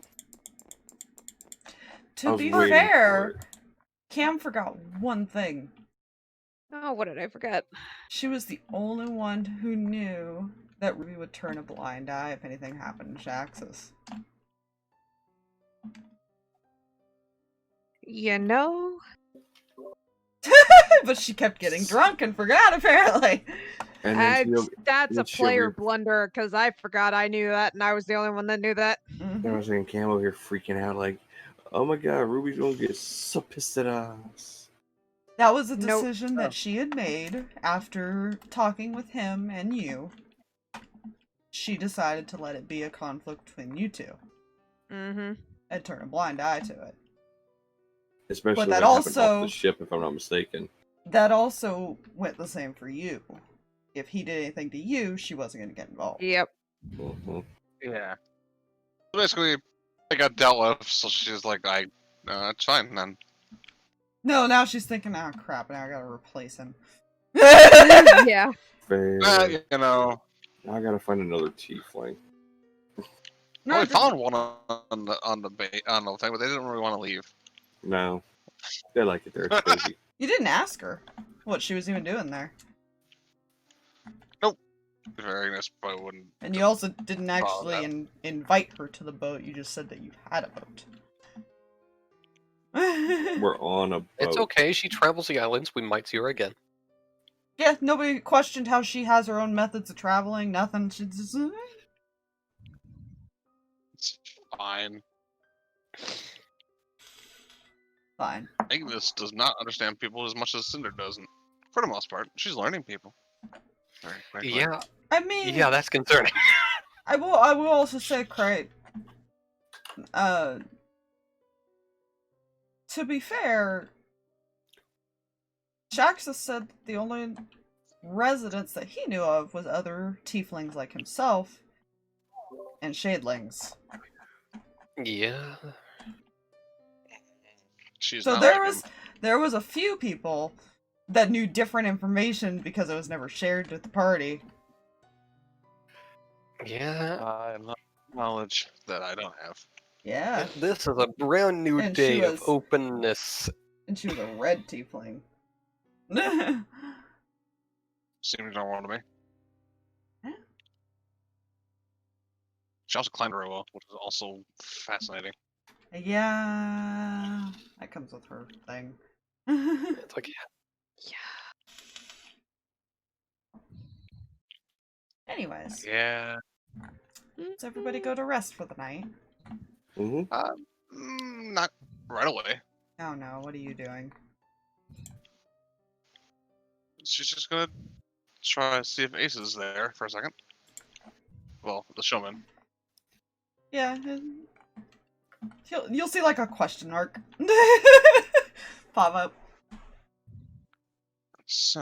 [SPEAKER 3] I
[SPEAKER 1] To
[SPEAKER 3] was
[SPEAKER 1] be
[SPEAKER 3] waiting for
[SPEAKER 1] fair,
[SPEAKER 3] it.
[SPEAKER 1] Cam forgot one thing.
[SPEAKER 2] Oh, what did I forget?
[SPEAKER 1] She was the only one who knew that Ruby would turn a blind eye if anything happened to Shaxx.
[SPEAKER 2] You know?
[SPEAKER 1] But she kept getting drunk and forgot, apparently.
[SPEAKER 3] And then
[SPEAKER 2] That's a
[SPEAKER 3] then she'll
[SPEAKER 2] player
[SPEAKER 3] be-
[SPEAKER 2] blunder, because I forgot I knew that, and I was the only one that knew that.
[SPEAKER 3] I was saying Cam over here freaking out like, oh my god, Ruby's gonna get so pissed at us.
[SPEAKER 1] That was a
[SPEAKER 2] Nope.
[SPEAKER 1] decision that she had made after talking with him and you. She decided to let it be a conflict between you two.
[SPEAKER 2] Mm-hmm.
[SPEAKER 1] And turn a blind eye to it.
[SPEAKER 3] Especially
[SPEAKER 1] But
[SPEAKER 3] when
[SPEAKER 1] that
[SPEAKER 3] it happened
[SPEAKER 1] also-
[SPEAKER 3] off the ship, if I'm not mistaken.
[SPEAKER 1] That also went the same for you. If he did anything to you, she wasn't going to get involved.
[SPEAKER 2] Yep.
[SPEAKER 8] Yeah. Basically, they got dealt with, so she's like, it's fine then.
[SPEAKER 1] No, now she's thinking, oh crap, now I gotta replace him.
[SPEAKER 2] Yeah.
[SPEAKER 3] Fair.
[SPEAKER 8] You know.
[SPEAKER 3] Now I gotta find another tiefling.
[SPEAKER 1] No,
[SPEAKER 8] I
[SPEAKER 1] it
[SPEAKER 8] found one on the thing, but they didn't really want to leave.
[SPEAKER 3] No. They like it there, it's crazy.
[SPEAKER 1] You didn't ask her what she was even doing there.
[SPEAKER 8] Very nice, but I wouldn't.
[SPEAKER 1] And you also didn't actually
[SPEAKER 8] that.
[SPEAKER 1] invite her to the boat, you just said that you had a boat.
[SPEAKER 3] We're on a boat.
[SPEAKER 5] it's okay. She travels the islands. We might see her again.
[SPEAKER 1] Yeah, nobody questioned how she has her own methods of traveling, nothing. She just...
[SPEAKER 8] It's fine.
[SPEAKER 1] Fine.
[SPEAKER 8] Agnes does not understand people as much as Cinder doesn't. For the most part, she's learning people. Very quickly.
[SPEAKER 5] Yeah.
[SPEAKER 1] I mean...
[SPEAKER 5] Yeah, that's concerning.
[SPEAKER 1] I will also say, Kreh, to be fair, Shaxx said that the only residents that he knew of was other tieflings like himself and shadelings.
[SPEAKER 5] Yeah.
[SPEAKER 8] She's
[SPEAKER 1] So
[SPEAKER 8] not
[SPEAKER 1] there
[SPEAKER 8] like
[SPEAKER 1] was
[SPEAKER 8] him.
[SPEAKER 1] there was a few people that knew different information because it was never shared with the party.
[SPEAKER 5] Yeah.
[SPEAKER 8] Knowledge that I don't have.
[SPEAKER 1] Yeah,
[SPEAKER 5] This is a brand new
[SPEAKER 1] And she
[SPEAKER 5] day of
[SPEAKER 1] was-
[SPEAKER 5] openness.
[SPEAKER 1] and she was a red tiefling.
[SPEAKER 8] Seems you don't want to be.
[SPEAKER 1] Yeah.
[SPEAKER 8] She also climbed very well, which is also fascinating.
[SPEAKER 1] Yeah, that comes with her thing.
[SPEAKER 5] It's like,
[SPEAKER 1] Anyways,
[SPEAKER 8] Yeah.
[SPEAKER 1] does everybody go to rest for the night?
[SPEAKER 8] Not right away.
[SPEAKER 1] Oh no, what are you doing?
[SPEAKER 8] She's just gonna try to see if Ace is there for a second. Well, the showman.
[SPEAKER 1] Yeah, you'll see like a question mark pop up.
[SPEAKER 8] So,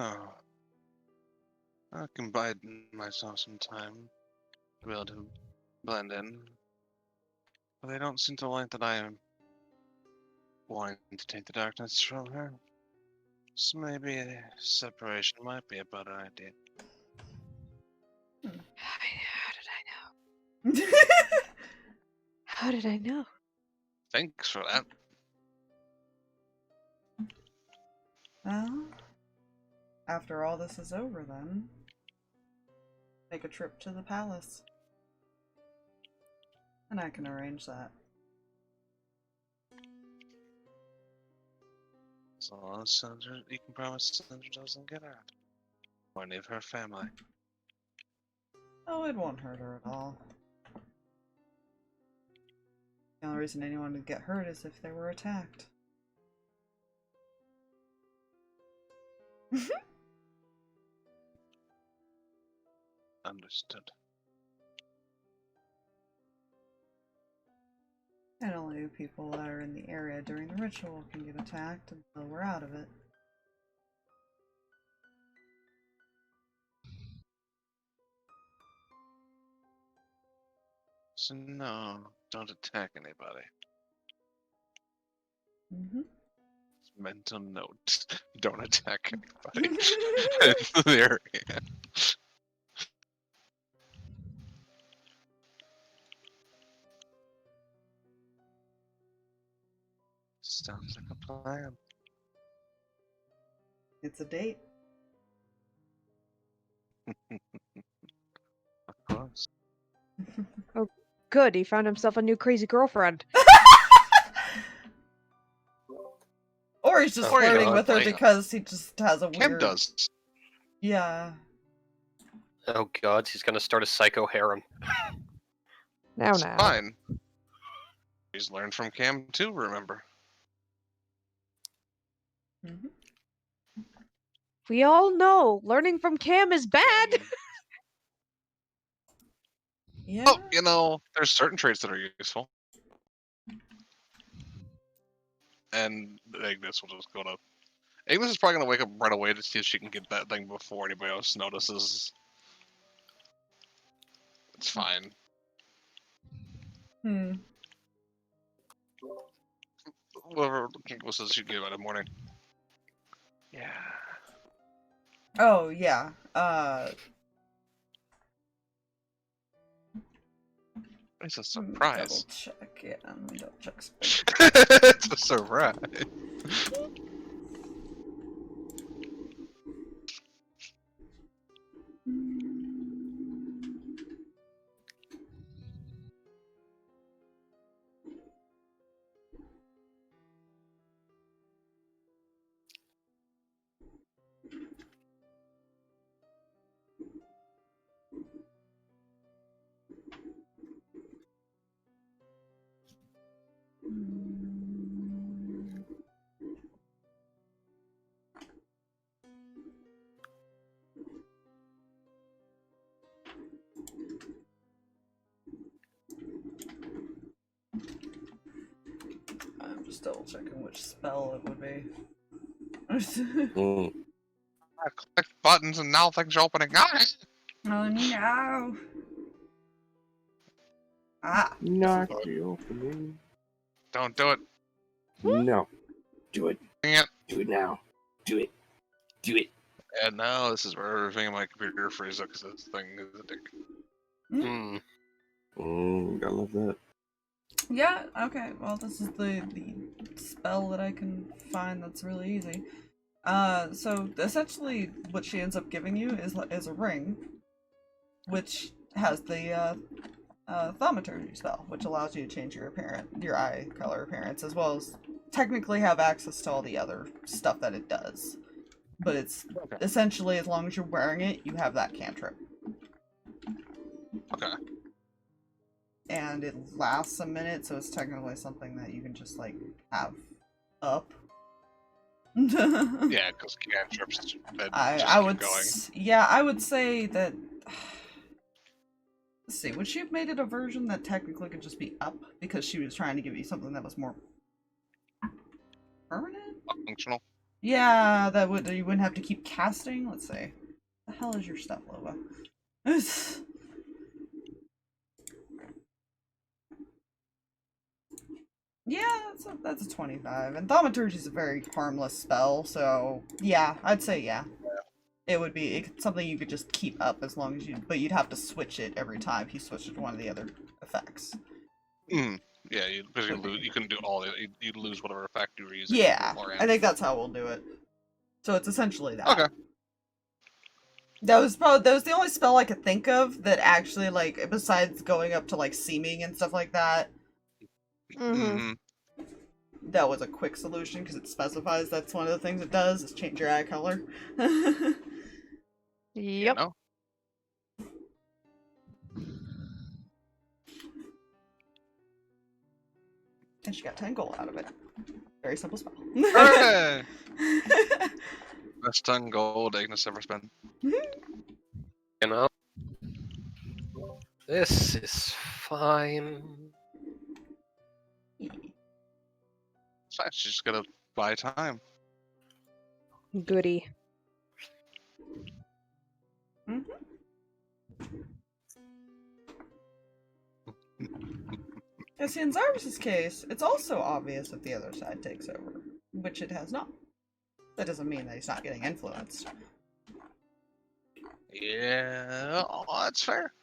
[SPEAKER 8] I can bide myself some time to be able to blend in. But they don't seem to like that I am wanting to take the darkness from her. So maybe a separation might be a better idea.
[SPEAKER 2] How did I know? How did I know?
[SPEAKER 8] Thanks for that.
[SPEAKER 1] Well, after all this is over then, make a trip to the palace. And I can arrange that.
[SPEAKER 8] As long as Cinder, you can promise Cinder doesn't get hurt. Or any of her family.
[SPEAKER 1] Oh, it won't hurt her at all. The only reason anyone would get hurt is if they were attacked.
[SPEAKER 8] Understood.
[SPEAKER 1] And only people that are in the area during the ritual can get attacked until we're out of it.
[SPEAKER 8] So no, don't attack anybody.
[SPEAKER 1] Mm-hmm.
[SPEAKER 8] Mental note. Don't attack anybody in the area. Sounds like a plan.
[SPEAKER 1] It's a date.
[SPEAKER 8] Of course.
[SPEAKER 2] Good, he found himself a new crazy girlfriend.
[SPEAKER 1] Or he's just
[SPEAKER 8] Or, you
[SPEAKER 1] flirting
[SPEAKER 8] know,
[SPEAKER 1] with her
[SPEAKER 8] like,
[SPEAKER 1] because he just has a
[SPEAKER 8] Kim
[SPEAKER 1] weird...
[SPEAKER 8] does.
[SPEAKER 1] Yeah.
[SPEAKER 5] oh god, he's gonna start a psycho harem.
[SPEAKER 2] Now,
[SPEAKER 8] It's
[SPEAKER 2] now.
[SPEAKER 8] fine. He's learned from Cam too, remember?
[SPEAKER 1] Mm-hmm.
[SPEAKER 2] We all know learning from Cam is bad.
[SPEAKER 1] Yeah.
[SPEAKER 8] Oh, you know, there's certain traits that are useful. And Agnes will just go to... Agnes is probably going to wake up right away to see if she can get that thing before anybody else notices. It's fine.
[SPEAKER 1] Hmm.
[SPEAKER 8] Whatever Kinko says she can get by the morning. Yeah.
[SPEAKER 1] Oh, yeah.
[SPEAKER 8] It's a
[SPEAKER 1] Double
[SPEAKER 8] surprise.
[SPEAKER 1] check. Yeah, let me double check.
[SPEAKER 8] It's a surprise.
[SPEAKER 1] I'm just double checking which spell it would be.
[SPEAKER 8] I clicked buttons and now things are opening. Ah!
[SPEAKER 1] Oh no! Ah!
[SPEAKER 6] Not the opening.
[SPEAKER 8] Don't do it.
[SPEAKER 6] No. Do it.
[SPEAKER 8] Dang it.
[SPEAKER 6] Do it now. Do it. Do it.
[SPEAKER 8] And now this is where everything in my computer freezes up because this thing is a dick.
[SPEAKER 6] I love that.
[SPEAKER 1] Yeah, okay, well this is the spell that I can find that's really easy. So essentially what she ends up giving you is a ring, which has the thaumaturgy spell, which allows you to change your eye color appearance, as well as technically have access to all the other stuff that it does. But it's essentially, as long as you're wearing it, you have that cantrip.
[SPEAKER 4] Okay.
[SPEAKER 1] And it lasts a minute, so it's technically something that you can just, like, have up.
[SPEAKER 4] Yeah, because cantrips.
[SPEAKER 1] I would
[SPEAKER 4] going.
[SPEAKER 1] Yeah, I would say that. Let's see. Would she have made it a version that technically could just be up because she was trying to give you something that was more permanent?
[SPEAKER 4] Functional.
[SPEAKER 1] Yeah, that would you wouldn't have to keep casting. Let's see. The hell is your stuff, Lova? Yeah, that's a 25. And thaumaturgy is a very harmless spell, so yeah, I'd say yeah. It would be something you could just keep up as long as but you'd have to switch it every time if you switched it to one of the other effects.
[SPEAKER 4] Yeah, because you couldn't do all the. You'd lose whatever effect you were using.
[SPEAKER 1] Yeah, I think that's how we'll do it. So it's essentially that.
[SPEAKER 4] Okay.
[SPEAKER 1] That was the only spell I could think of that actually, like, besides going up to, like, seeming and stuff like that.
[SPEAKER 2] Mm-hmm.
[SPEAKER 1] That was a quick solution because it specifies that's one of the things it does is change your eye color.
[SPEAKER 2] Yep.
[SPEAKER 4] No?
[SPEAKER 1] And she got 10 gold out of it. Very simple spell.
[SPEAKER 4] Hooray! Best 10 gold Agnes ever spent.
[SPEAKER 5] You know? This is fine.
[SPEAKER 4] It's fine, she's just gonna buy time.
[SPEAKER 2] Goody.
[SPEAKER 1] As in Zarvis's case, it's also obvious if the other side takes over, which it has not. That doesn't mean that he's not getting influenced.
[SPEAKER 4] Yeah, that's fair.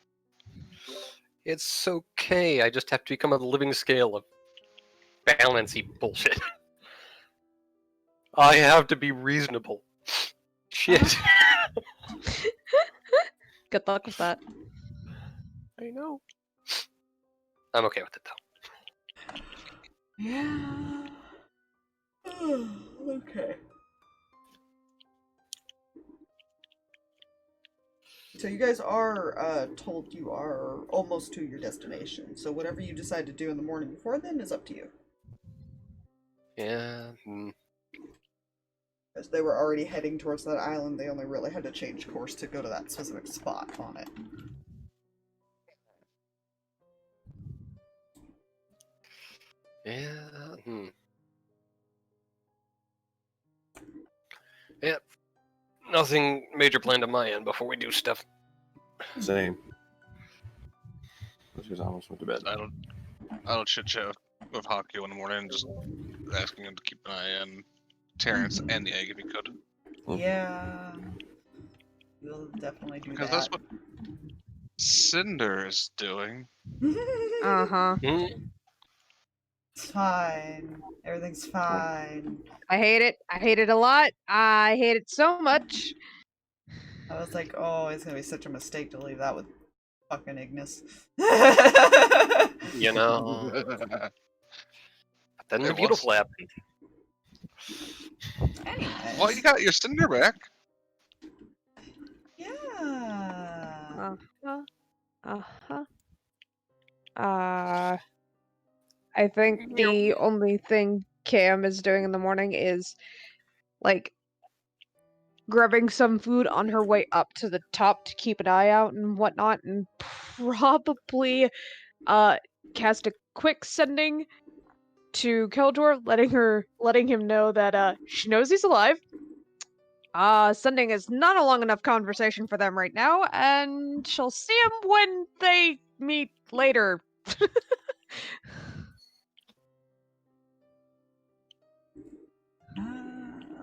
[SPEAKER 5] It's okay, I just have to become a living scale of balancy bullshit. I have to be reasonable. Shit.
[SPEAKER 2] Good luck with that.
[SPEAKER 5] I know. I'm okay with it though.
[SPEAKER 1] Yeah. Okay. So you guys are told you are almost to your destination. So whatever you decide to do in the morning before then is up to you.
[SPEAKER 5] Yeah.
[SPEAKER 1] As they were already heading towards that island, they only really had to change course to go to that specific spot on it.
[SPEAKER 5] Yeah. Yep. Nothing major planned on my end before we do stuff.
[SPEAKER 6] Same. Because I almost went to bed.
[SPEAKER 4] I don't chit chat with Haku in the morning, just asking him to keep an eye on Terrence and the egg if he could.
[SPEAKER 1] Yeah. We'll definitely do
[SPEAKER 4] Because
[SPEAKER 1] that.
[SPEAKER 4] that's what Cinder is doing.
[SPEAKER 2] Uh-huh.
[SPEAKER 1] It's fine. Everything's fine.
[SPEAKER 2] I hate it. I hate it a lot. I hate it so much.
[SPEAKER 1] I was like, oh, it's gonna be such a mistake to leave that with fucking Ignis.
[SPEAKER 5] You know. But then the
[SPEAKER 4] It
[SPEAKER 5] beautiful happened.
[SPEAKER 1] Anyways.
[SPEAKER 4] Well, you got your Cinder back.
[SPEAKER 1] Yeah.
[SPEAKER 2] I think the only thing Cam is doing in the morning is, like, grabbing some food on her way up to the top to keep an eye out and whatnot, and probably cast a quick sending to Keldor, letting him know that she knows he's alive. Sending is not a long enough conversation for them right now, and she'll see him when they meet later.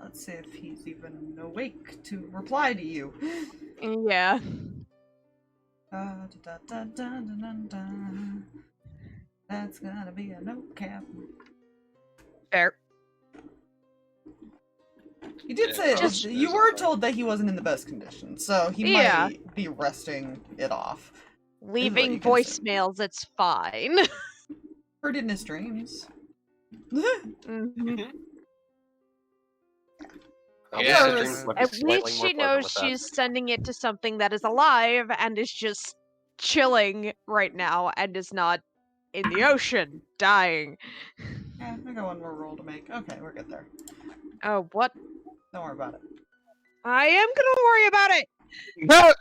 [SPEAKER 1] Let's see if he's even awake to reply to you.
[SPEAKER 2] Yeah.
[SPEAKER 1] That's gonna be a no cap.
[SPEAKER 2] Fair.
[SPEAKER 1] You did say you were told that he wasn't in the best condition, so he might be resting it off.
[SPEAKER 2] Leaving voicemails, it's fine.
[SPEAKER 1] Heard in his dreams.
[SPEAKER 2] At least she knows she's sending it to something that is alive and is just chilling right now and is not in the ocean dying.
[SPEAKER 1] Yeah, I got one more roll to make. Okay, we're good there.
[SPEAKER 2] Oh, what?
[SPEAKER 1] Don't worry about it.
[SPEAKER 2] I am gonna worry about it!
[SPEAKER 4] No!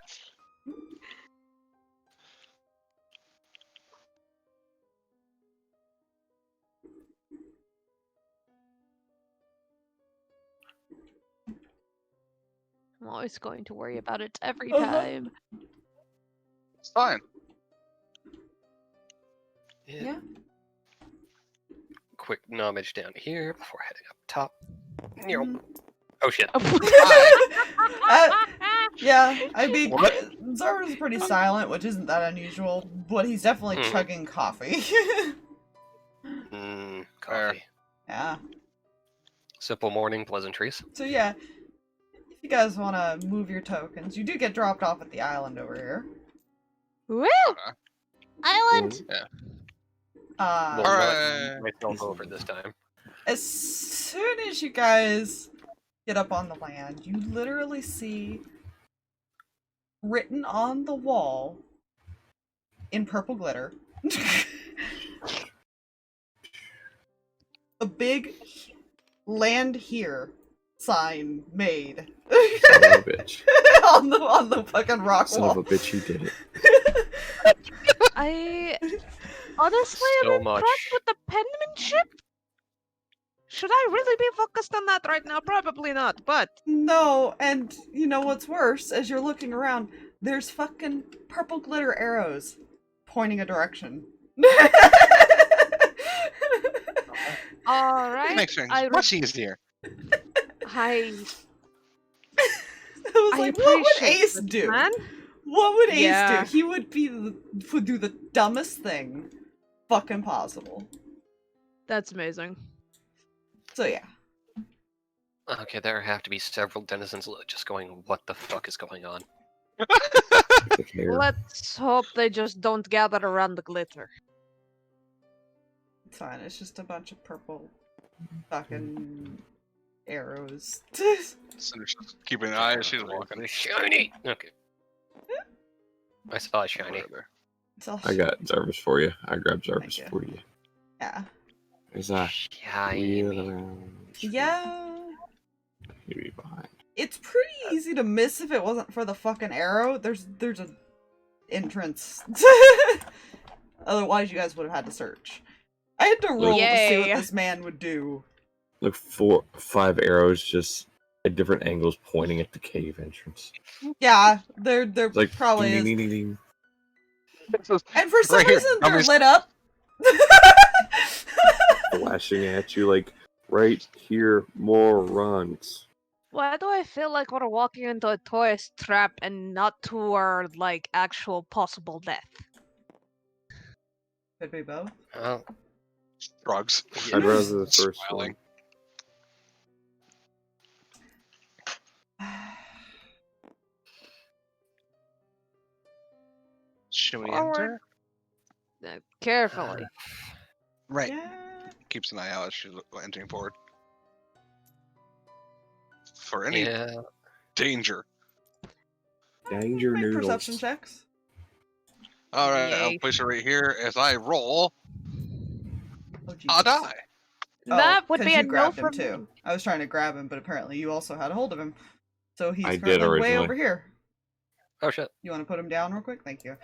[SPEAKER 2] I'm always going to worry about it every time.
[SPEAKER 4] It's fine.
[SPEAKER 1] Yeah.
[SPEAKER 5] Quick knowledge down here before heading up top. Oh shit.
[SPEAKER 1] Yeah, I mean, Zarva's pretty silent, which isn't that unusual, but he's definitely chugging coffee.
[SPEAKER 5] Coffee.
[SPEAKER 1] Yeah.
[SPEAKER 5] Simple morning pleasantries.
[SPEAKER 1] So yeah, if you guys want to move your tokens, you do get dropped off at the island over here.
[SPEAKER 2] Woo! Island!
[SPEAKER 4] Yeah.
[SPEAKER 5] Well, myself over this time.
[SPEAKER 1] As soon as you guys get up on the land, you literally see written on the wall in purple glitter a big land here sign made.
[SPEAKER 6] Son of a bitch.
[SPEAKER 1] on the fucking rock
[SPEAKER 6] Son
[SPEAKER 1] wall.
[SPEAKER 6] of a bitch, you did it.
[SPEAKER 2] I honestly am impressed with the penmanship. Should I really be focused on that right now? Probably not, but...
[SPEAKER 1] No, and you know what's worse? As you're looking around, there's fucking purple glitter arrows pointing a direction.
[SPEAKER 2] Alright.
[SPEAKER 4] Makes things much easier.
[SPEAKER 1] I was like, what would Ace do?
[SPEAKER 2] Man?
[SPEAKER 1] What would Ace do? He would do the dumbest thing fucking possible.
[SPEAKER 2] That's amazing.
[SPEAKER 1] So yeah.
[SPEAKER 5] Okay, there have to be several denizens just going, what the fuck is going on?
[SPEAKER 2] Let's hope they just don't gather around the glitter.
[SPEAKER 1] It's fine, it's just a bunch of purple fucking arrows.
[SPEAKER 4] Cinder's keeping an eye as she's walking.
[SPEAKER 5] Shiny! Okay. I saw a shiny.
[SPEAKER 6] I got Zarvis for you. I grabbed Zarvis for you.
[SPEAKER 1] Yeah.
[SPEAKER 6] There's a wheel around.
[SPEAKER 1] Yeah.
[SPEAKER 6] Maybe behind.
[SPEAKER 1] It's pretty easy to miss if it wasn't for the fucking arrow. There's an entrance. Otherwise, you guys would have had to search. I had to roll to see what this man would do.
[SPEAKER 6] Look, 4 or 5 arrows just at different angles pointing at the cave entrance.
[SPEAKER 1] Yeah, they're
[SPEAKER 6] like,
[SPEAKER 1] probably
[SPEAKER 6] ding,
[SPEAKER 1] is.
[SPEAKER 6] ding, ding, ding.
[SPEAKER 1] And for some reason, they're lit up.
[SPEAKER 6] Flashing at you like, right here, morons.
[SPEAKER 2] Why do I feel like we're walking into a tourist trap and not to our, like, actual possible death?
[SPEAKER 1] Could be both.
[SPEAKER 4] Drugs.
[SPEAKER 6] I'd rather the first one.
[SPEAKER 4] Should we enter?
[SPEAKER 2] Carefully.
[SPEAKER 4] Right. Yeah. Keeps an eye out as she's entering forward. For any danger.
[SPEAKER 6] Danger
[SPEAKER 1] Make
[SPEAKER 6] noodles.
[SPEAKER 1] Perception checks.
[SPEAKER 4] Alright, I'll place her right here. As I roll,
[SPEAKER 1] Oh,
[SPEAKER 4] I'll die.
[SPEAKER 2] That would be a no
[SPEAKER 1] from
[SPEAKER 2] from
[SPEAKER 1] too. I was trying to grab him, but apparently you also had a hold of him. So he's
[SPEAKER 6] I did
[SPEAKER 1] currently way
[SPEAKER 6] originally.
[SPEAKER 1] over here.
[SPEAKER 5] Oh shit.
[SPEAKER 1] You want to put him down real quick? Thank you.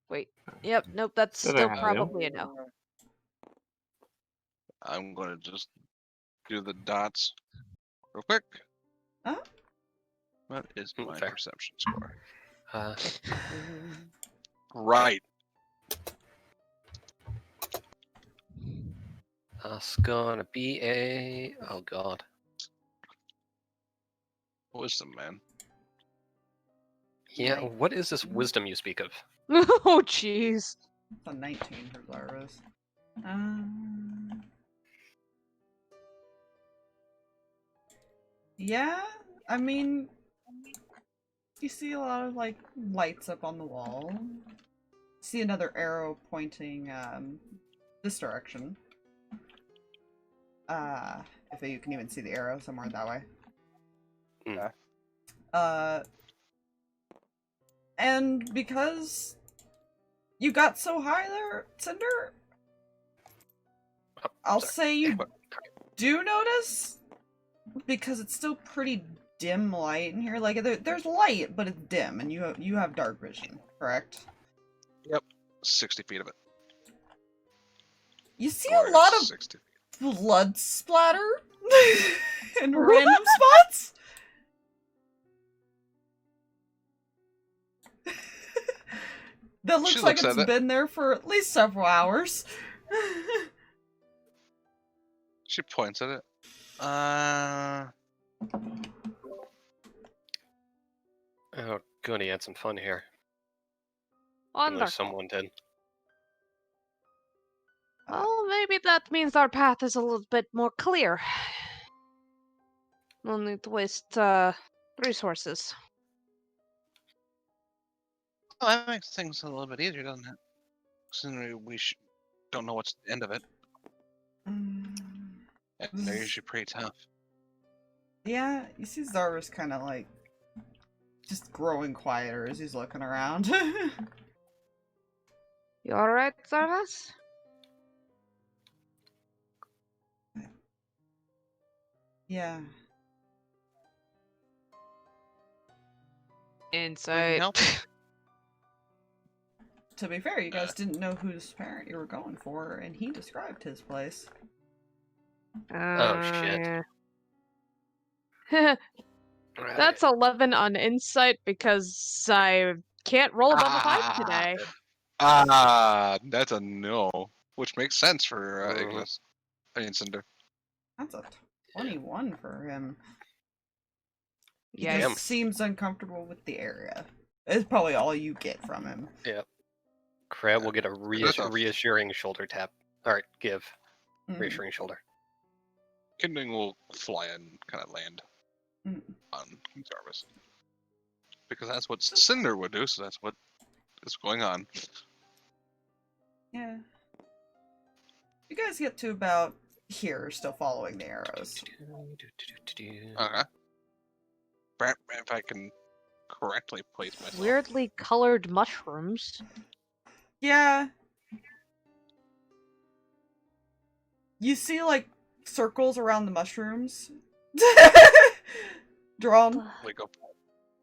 [SPEAKER 2] Wait. Yep, nope, that's still probably a no.
[SPEAKER 4] I'm gonna just do the dots real quick.
[SPEAKER 1] Huh?
[SPEAKER 4] What is my
[SPEAKER 5] Fair.
[SPEAKER 4] perception score?
[SPEAKER 5] Uh,
[SPEAKER 4] Right.
[SPEAKER 5] That's gonna be a... Oh god.
[SPEAKER 4] Wisdom, man.
[SPEAKER 5] Yeah, what is this wisdom you speak of?
[SPEAKER 2] Oh, jeez.
[SPEAKER 1] It's a 19 for Zarvas. Yeah, I mean, you see a lot of, like, lights up on the wall. See another arrow pointing, this direction. If you can even see the arrow somewhere that way.
[SPEAKER 5] Mm.
[SPEAKER 1] And because you got so high there, Cinder,
[SPEAKER 5] Oh,
[SPEAKER 1] I'll
[SPEAKER 5] sorry.
[SPEAKER 1] say you do notice, because it's still pretty dim light in here. Like, there's light, but it's dim, and you have dark vision, correct?
[SPEAKER 8] Yep. 60 feet of it.
[SPEAKER 1] You see
[SPEAKER 8] Or
[SPEAKER 1] a lot of
[SPEAKER 8] 60 feet.
[SPEAKER 1] blood splatter in random spots. That looks like it's been there for at least several hours.
[SPEAKER 8] She points at it.
[SPEAKER 5] Oh, good, he had some fun here.
[SPEAKER 2] Wonderful.
[SPEAKER 5] Unless someone did.
[SPEAKER 2] Well, maybe that means our path is a little bit more clear. No need to waste resources.
[SPEAKER 8] Oh, that makes things a little bit easier, doesn't it? Since we don't know what's the end of it. And they're usually pretty tough.
[SPEAKER 1] Yeah, you see Zarvus kind of like just growing quieter as he's looking around.
[SPEAKER 2] You alright, Zarvus?
[SPEAKER 1] Yeah.
[SPEAKER 2] Insight.
[SPEAKER 1] To be fair, you guys didn't know whose parent you were going for, and he described his place.
[SPEAKER 5] Oh, shit.
[SPEAKER 2] Yeah. That's 11 on insight because I can't roll above a 5 today.
[SPEAKER 8] That's a no. Which makes sense for Ignis. I mean, Cinder.
[SPEAKER 1] That's a 21 for him. He
[SPEAKER 2] Yeah.
[SPEAKER 1] just seems uncomfortable with the area. It's probably all you get from him.
[SPEAKER 5] Yep. Kreh will get a reassuring shoulder tap. Alright, give. Reassuring shoulder.
[SPEAKER 8] Kindling will fly and kind of land on Jarvis. Because that's what Cinder would do, so that's what is going on.
[SPEAKER 1] Yeah. You guys get to about here, still following the arrows.
[SPEAKER 8] Okay. If I can correctly place myself.
[SPEAKER 2] Weirdly colored mushrooms.
[SPEAKER 1] Yeah. You see, like, circles around the mushrooms. Drawn.
[SPEAKER 8] Like,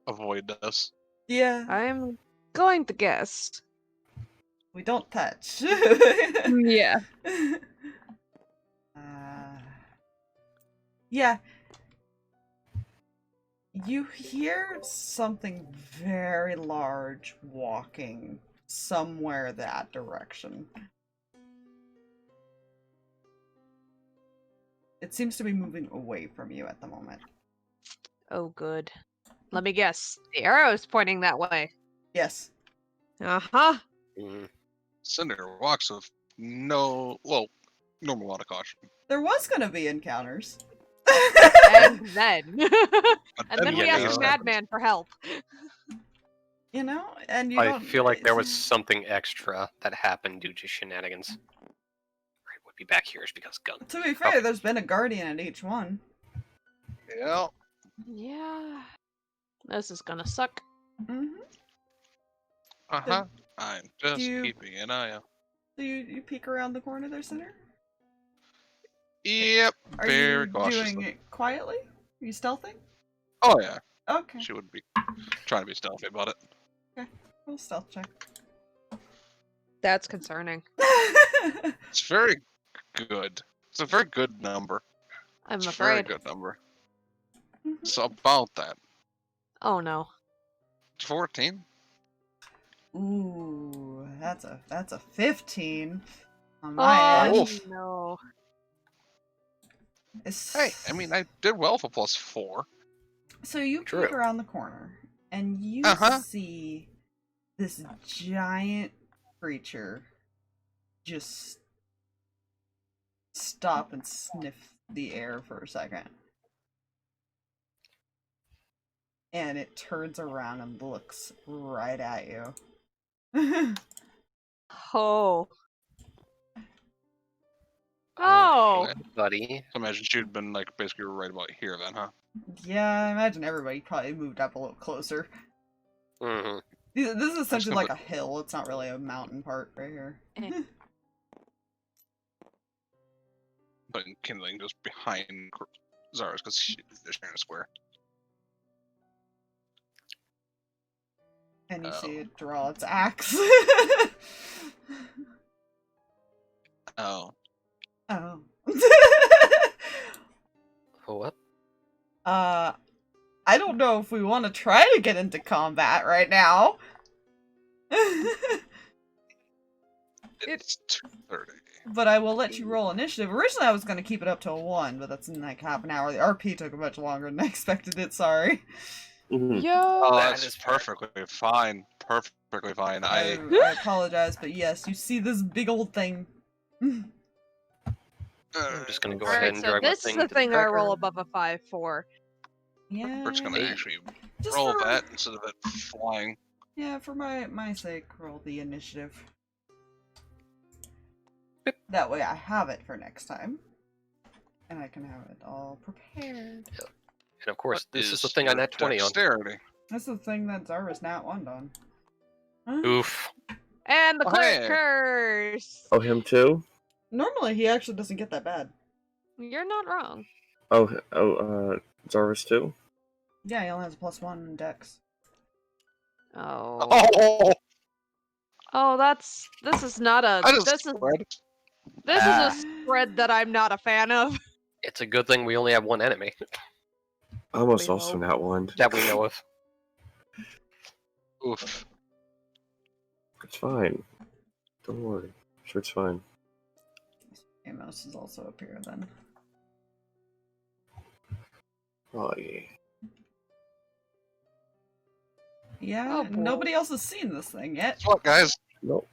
[SPEAKER 8] avoid us.
[SPEAKER 1] Yeah.
[SPEAKER 2] I'm going to guess.
[SPEAKER 1] We don't touch.
[SPEAKER 2] Yeah.
[SPEAKER 1] Yeah. You hear something very large walking somewhere that direction. It seems to be moving away from you at the moment.
[SPEAKER 2] Oh, good. Let me guess. The arrow's pointing that way.
[SPEAKER 1] Yes.
[SPEAKER 2] Uh-huh.
[SPEAKER 8] Cinder walks with normal amount of caution.
[SPEAKER 1] There was gonna be encounters.
[SPEAKER 2] And then. And then we asked Madman for help.
[SPEAKER 1] You know, and you
[SPEAKER 5] I
[SPEAKER 1] don't...
[SPEAKER 5] feel like there was something extra that happened due to shenanigans. Right, would be back here is because guns.
[SPEAKER 1] To be fair, there's been a guardian at each one.
[SPEAKER 8] Yeah.
[SPEAKER 2] Yeah. This is gonna suck.
[SPEAKER 8] Uh-huh. I'm just keeping an eye out.
[SPEAKER 1] So you peek around the corner there, Cinder?
[SPEAKER 8] Yep.
[SPEAKER 1] Are
[SPEAKER 8] very
[SPEAKER 1] you
[SPEAKER 8] cautiously.
[SPEAKER 1] doing it quietly? Are you stealthing?
[SPEAKER 8] Oh, yeah.
[SPEAKER 1] Okay.
[SPEAKER 8] She would be trying to be stealthy about it.
[SPEAKER 1] Okay. We'll stealth check.
[SPEAKER 2] That's concerning.
[SPEAKER 8] It's very good. It's a very good number.
[SPEAKER 2] I'm
[SPEAKER 8] it's
[SPEAKER 2] afraid.
[SPEAKER 8] a very good number. It's about that.
[SPEAKER 2] Oh no.
[SPEAKER 8] 14?
[SPEAKER 1] Ooh, that's a 15 on my end.
[SPEAKER 2] Oh no.
[SPEAKER 8] Hey, I mean, I did well for +4.
[SPEAKER 1] So you peek around the corner, and you see this giant creature just stop and sniff the air for a second. and it turns around and looks right at you.
[SPEAKER 2] Oh. Oh.
[SPEAKER 5] Okay, buddy.
[SPEAKER 8] Imagine she'd been like basically right about here then, huh?
[SPEAKER 1] Yeah, I imagine everybody probably moved up a little closer.
[SPEAKER 5] Mm-hmm.
[SPEAKER 1] This is essentially
[SPEAKER 8] gonna
[SPEAKER 1] like a hill. It's not really a mountain part right here.
[SPEAKER 8] But kindling just behind Zara's because they're sharing a square.
[SPEAKER 1] And you see it draw its axe.
[SPEAKER 8] Oh.
[SPEAKER 1] Oh.
[SPEAKER 5] What?
[SPEAKER 1] I don't know if we want to try to get into combat right now.
[SPEAKER 8] It's 2:30.
[SPEAKER 1] But I will let you roll initiative. Originally I was going to keep it up to a 1, but that's in like half an hour. The RP took much longer than I expected it, sorry.
[SPEAKER 6] Mhm.
[SPEAKER 2] Yo.
[SPEAKER 8] Oh,
[SPEAKER 5] That
[SPEAKER 8] that's
[SPEAKER 5] is fair.
[SPEAKER 8] perfectly fine. Perfectly fine.
[SPEAKER 1] I apologize, but yes, you see this big old thing.
[SPEAKER 5] I'm just gonna go
[SPEAKER 2] Alright,
[SPEAKER 5] ahead and
[SPEAKER 2] so
[SPEAKER 5] drag my
[SPEAKER 2] this is
[SPEAKER 5] thing
[SPEAKER 2] the
[SPEAKER 5] to
[SPEAKER 2] thing I roll
[SPEAKER 5] tracker.
[SPEAKER 2] above a 5 for.
[SPEAKER 1] Yeah.
[SPEAKER 8] We're just gonna actually
[SPEAKER 1] Just
[SPEAKER 8] roll
[SPEAKER 1] for-
[SPEAKER 8] that instead of it flying.
[SPEAKER 1] Yeah, for my sake, roll the initiative.
[SPEAKER 5] Yep.
[SPEAKER 1] That way I have it for next time. And I can have it all prepared.
[SPEAKER 5] And of course,
[SPEAKER 8] What
[SPEAKER 5] this is the
[SPEAKER 8] is
[SPEAKER 5] thing I
[SPEAKER 8] your
[SPEAKER 5] nat 20 on.
[SPEAKER 8] dexterity?
[SPEAKER 1] That's the thing that Zara's nat 1'd on. Huh?
[SPEAKER 5] Oof.
[SPEAKER 2] And the
[SPEAKER 8] Oh,
[SPEAKER 2] clerk
[SPEAKER 8] hey.
[SPEAKER 2] curse!
[SPEAKER 6] Oh, him too?
[SPEAKER 1] Normally he actually doesn't get that bad.
[SPEAKER 2] You're not wrong.
[SPEAKER 6] Zarvis too?
[SPEAKER 1] Yeah, he only has a +1 in dex.
[SPEAKER 2] Oh.
[SPEAKER 8] Oh!
[SPEAKER 2] Oh, this is not a,
[SPEAKER 8] I just
[SPEAKER 2] this is
[SPEAKER 5] Ah.
[SPEAKER 2] a spread that I'm not a fan of.
[SPEAKER 5] It's a good thing we only have one enemy
[SPEAKER 6] Almost
[SPEAKER 2] We
[SPEAKER 6] also
[SPEAKER 2] hope.
[SPEAKER 6] not one.
[SPEAKER 5] that we know of.
[SPEAKER 8] Oof.
[SPEAKER 6] It's fine. Don't worry. Sure, it's fine.
[SPEAKER 1] Amos is also up here then.
[SPEAKER 6] Oh, yeah.
[SPEAKER 1] Yeah,
[SPEAKER 2] Oh, boy.
[SPEAKER 1] nobody else has seen this thing yet.
[SPEAKER 8] Guess what, guys?
[SPEAKER 6] Nope.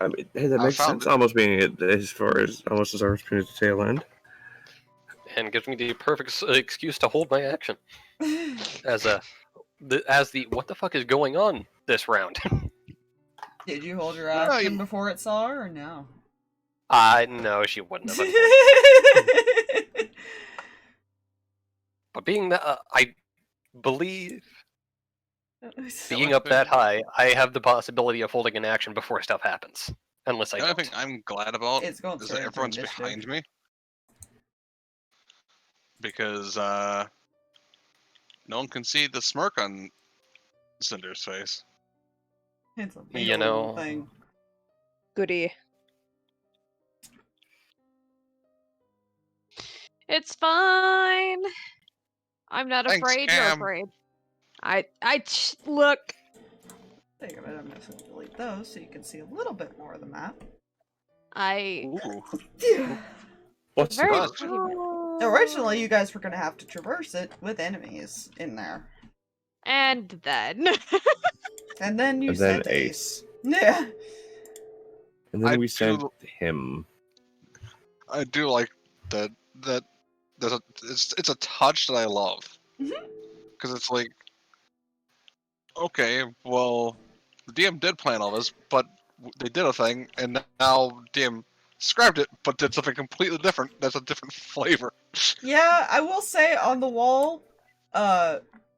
[SPEAKER 6] I mean, hey, that
[SPEAKER 8] I
[SPEAKER 6] makes
[SPEAKER 8] found
[SPEAKER 6] sense
[SPEAKER 8] it.
[SPEAKER 6] almost being it as far as almost as Zarvis being at the tail end.
[SPEAKER 5] And gives me the perfect excuse to hold my action. As the what the fuck is going on this round?
[SPEAKER 1] Did you hold your
[SPEAKER 8] Yeah,
[SPEAKER 1] action
[SPEAKER 8] you-
[SPEAKER 1] before it saw her or no?
[SPEAKER 5] No, she wouldn't have. Unfortunately. But being that I believe being
[SPEAKER 8] only
[SPEAKER 5] up that
[SPEAKER 8] thing-
[SPEAKER 5] high, I have the possibility of holding an action before stuff happens. Unless I
[SPEAKER 8] The only
[SPEAKER 5] don't.
[SPEAKER 8] thing I'm glad about
[SPEAKER 1] It's going
[SPEAKER 8] is
[SPEAKER 1] straight
[SPEAKER 8] that
[SPEAKER 1] into
[SPEAKER 8] everyone's
[SPEAKER 1] initiative.
[SPEAKER 8] behind me. Because, no one can see the smirk on Cinder's face.
[SPEAKER 1] It's a big
[SPEAKER 5] You
[SPEAKER 1] old
[SPEAKER 5] know,
[SPEAKER 1] thing.
[SPEAKER 2] Goody. It's fine. I'm not
[SPEAKER 8] Thanks,
[SPEAKER 2] afraid. You're
[SPEAKER 8] Cam.
[SPEAKER 2] afraid. Look.
[SPEAKER 1] Think of it, I'm just gonna delete those so you can see a little bit more of the map.
[SPEAKER 8] Ooh.
[SPEAKER 6] What's
[SPEAKER 2] Very
[SPEAKER 6] that?
[SPEAKER 2] cool.
[SPEAKER 1] Originally, you guys were gonna have to traverse it with enemies in there.
[SPEAKER 2] And then.
[SPEAKER 1] And then you
[SPEAKER 6] And then
[SPEAKER 1] sent
[SPEAKER 6] Ace.
[SPEAKER 1] Yeah.
[SPEAKER 6] And then
[SPEAKER 8] I
[SPEAKER 6] we sent
[SPEAKER 8] do-
[SPEAKER 6] him.
[SPEAKER 8] I do like that there's it's a touch that I love.
[SPEAKER 1] Mhm.
[SPEAKER 8] Because it's like, okay, well, the DM did plan all this, but they did a thing, and now DM described it, but did something completely different. That's a different flavor.
[SPEAKER 1] Yeah, I will say on the wall,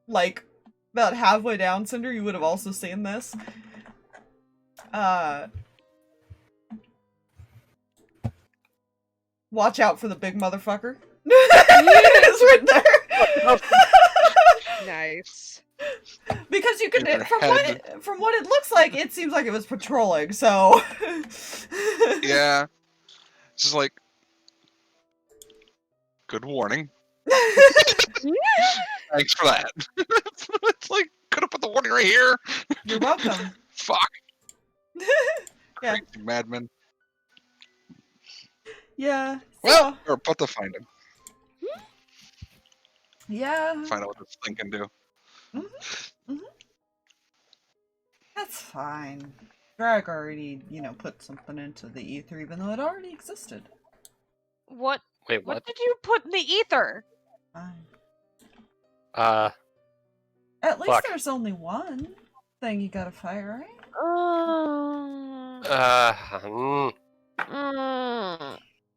[SPEAKER 1] like, about halfway down, Cinder, you would have also seen this. Watch out for the big motherfucker. It's written there.
[SPEAKER 2] Nice.
[SPEAKER 1] Because you can,
[SPEAKER 8] In your
[SPEAKER 1] from what it looks like, it seems like it was patrolling, so.
[SPEAKER 8] Yeah. It's just like, good warning. Thanks for that. It's like, could have put the warning right here.
[SPEAKER 1] You're welcome.
[SPEAKER 8] Fuck.
[SPEAKER 1] Yeah.
[SPEAKER 8] Crazy madman.
[SPEAKER 1] Yeah.
[SPEAKER 8] Well, or put the find him.
[SPEAKER 1] Yeah.
[SPEAKER 8] Find out what this thing can do.
[SPEAKER 1] That's fine. Drag already, put something into the ether, even though it already existed.
[SPEAKER 2] What?
[SPEAKER 5] Wait,
[SPEAKER 2] What
[SPEAKER 5] what?
[SPEAKER 2] did you put in the ether?
[SPEAKER 1] Fine. At least
[SPEAKER 5] Fuck.
[SPEAKER 1] there's only one thing you gotta fight, right?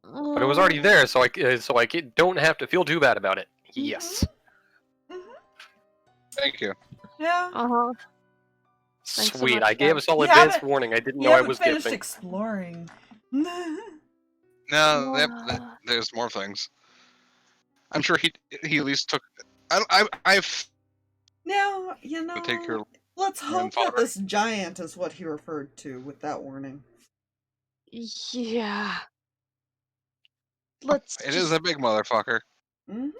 [SPEAKER 5] But it was already there, so I don't have to feel too bad about it. Yes.
[SPEAKER 4] Thank you.
[SPEAKER 1] Yeah.
[SPEAKER 2] Uh-huh. Thanks so
[SPEAKER 5] Sweet.
[SPEAKER 2] much,
[SPEAKER 5] I gave
[SPEAKER 2] Dad.
[SPEAKER 5] us all
[SPEAKER 1] You
[SPEAKER 5] advance
[SPEAKER 1] haven't-
[SPEAKER 5] warning. I didn't
[SPEAKER 1] You
[SPEAKER 5] know I
[SPEAKER 1] haven't
[SPEAKER 5] was
[SPEAKER 1] finished
[SPEAKER 5] giving.
[SPEAKER 1] exploring.
[SPEAKER 4] No, there's more things. I'm sure he at least took. I've
[SPEAKER 1] Now, you know,
[SPEAKER 4] take your
[SPEAKER 1] let's hope that
[SPEAKER 4] fodder.
[SPEAKER 1] this giant is what he referred to with that warning.
[SPEAKER 2] Yeah. Let's
[SPEAKER 4] It is a big motherfucker.
[SPEAKER 1] Mm-hmm.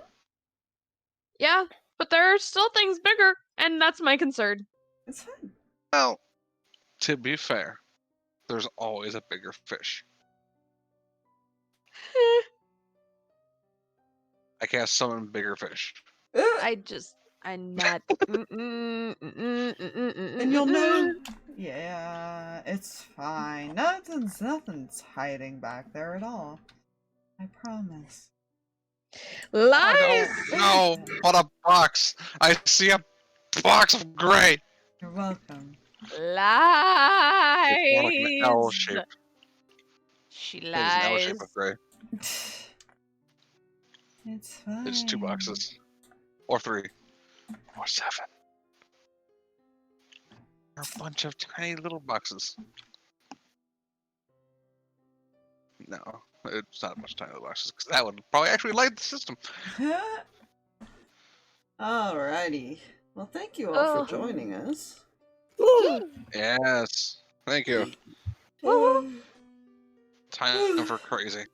[SPEAKER 2] Yeah, but there are still things bigger, and that's my concern.
[SPEAKER 1] It's fine.
[SPEAKER 4] Well, to be fair, there's always a bigger fish. I can't summon bigger fish.
[SPEAKER 2] I'm not.
[SPEAKER 1] And you'll know. Yeah, it's fine. Nothing's hiding back there at all. I promise.
[SPEAKER 2] Lies!
[SPEAKER 4] No, what a box! I see a box of gray.
[SPEAKER 1] You're welcome.
[SPEAKER 2] Lies!
[SPEAKER 4] It's more like an L shape.
[SPEAKER 2] She
[SPEAKER 4] It is an L shape
[SPEAKER 2] lies.
[SPEAKER 4] of gray.
[SPEAKER 1] It's fine.
[SPEAKER 4] It's 2 boxes. Or 3. Or 7. Or a bunch of tiny little boxes. No, it's not a bunch of tiny little boxes, because that would probably actually light the system.
[SPEAKER 1] Alrighty. Well, thank you all
[SPEAKER 2] Oh.
[SPEAKER 1] for joining us.
[SPEAKER 4] Yes. Thank you. Time for crazy.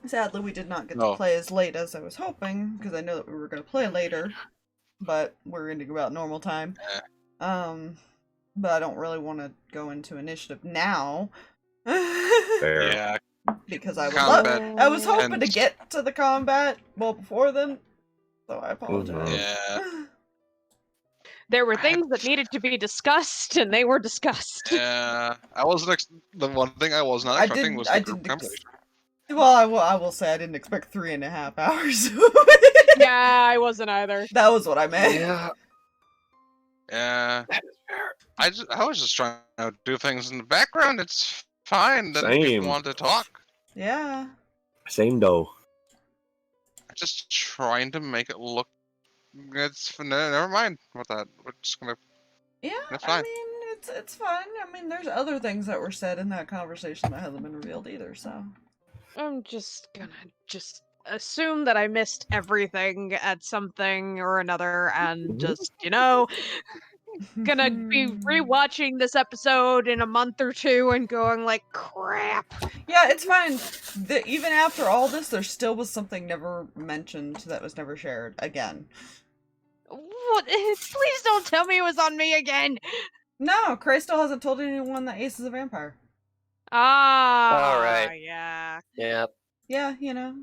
[SPEAKER 1] Sadly, we did not get
[SPEAKER 4] No.
[SPEAKER 1] to play as late as I was hoping, because I know that we were going to play later, but we're ending about normal time. But I don't really want to go into initiative now.
[SPEAKER 6] Fair.
[SPEAKER 4] Yeah.
[SPEAKER 1] Because I
[SPEAKER 4] Combat
[SPEAKER 1] I was hoping to
[SPEAKER 4] ends.
[SPEAKER 1] get to the combat before then, so I apologize.
[SPEAKER 4] Yeah.
[SPEAKER 2] There were things that needed to be discussed, and they were discussed.
[SPEAKER 4] Yeah. I wasn't. The one thing I was not expecting was the group conversation.
[SPEAKER 1] Well, I will say I didn't expect 3.5 hours.
[SPEAKER 2] Yeah, I wasn't either.
[SPEAKER 1] That was what I meant.
[SPEAKER 5] Yeah.
[SPEAKER 4] Yeah. I was just trying to do things in the background. It's fine that
[SPEAKER 6] Same.
[SPEAKER 4] people want to talk.
[SPEAKER 1] Yeah.
[SPEAKER 6] Same though.
[SPEAKER 4] Just trying to make it look. Never mind about that. We're just gonna.
[SPEAKER 1] Yeah,
[SPEAKER 4] That's
[SPEAKER 1] I
[SPEAKER 4] fine.
[SPEAKER 1] mean, it's fine. I mean, there's other things that were said in that conversation that hasn't been revealed either, so.
[SPEAKER 2] I'm just gonna assume that I missed everything at something or another, and just, gonna be rewatching this episode in a month or two and going like, crap.
[SPEAKER 1] Yeah, it's fine. Even after all this, there still was something never mentioned that was never shared again.
[SPEAKER 2] What? Please don't tell me it was on me again.
[SPEAKER 1] No, Kreh still hasn't told anyone that Ace is a vampire.
[SPEAKER 2] Ah,
[SPEAKER 5] All right.
[SPEAKER 2] Yeah.
[SPEAKER 5] Yeah.
[SPEAKER 1] Yeah, you know.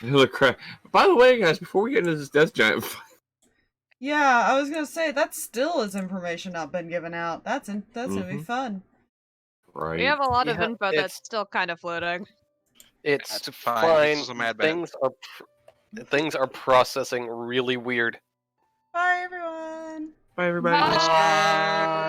[SPEAKER 6] Look, crap. By the way, guys, before we get into this death giant fight,
[SPEAKER 1] Yeah, I was gonna say that still is information not been given out. That's gonna be fun.
[SPEAKER 6] right?
[SPEAKER 2] We have a lot of
[SPEAKER 5] Yeah,
[SPEAKER 2] info that's still kind of floating.
[SPEAKER 5] It's
[SPEAKER 4] That's fine.
[SPEAKER 5] fine.
[SPEAKER 4] This is a mad bet.
[SPEAKER 5] Things are processing really weird.
[SPEAKER 1] Bye, everyone.
[SPEAKER 6] Bye, everybody.
[SPEAKER 2] Bye.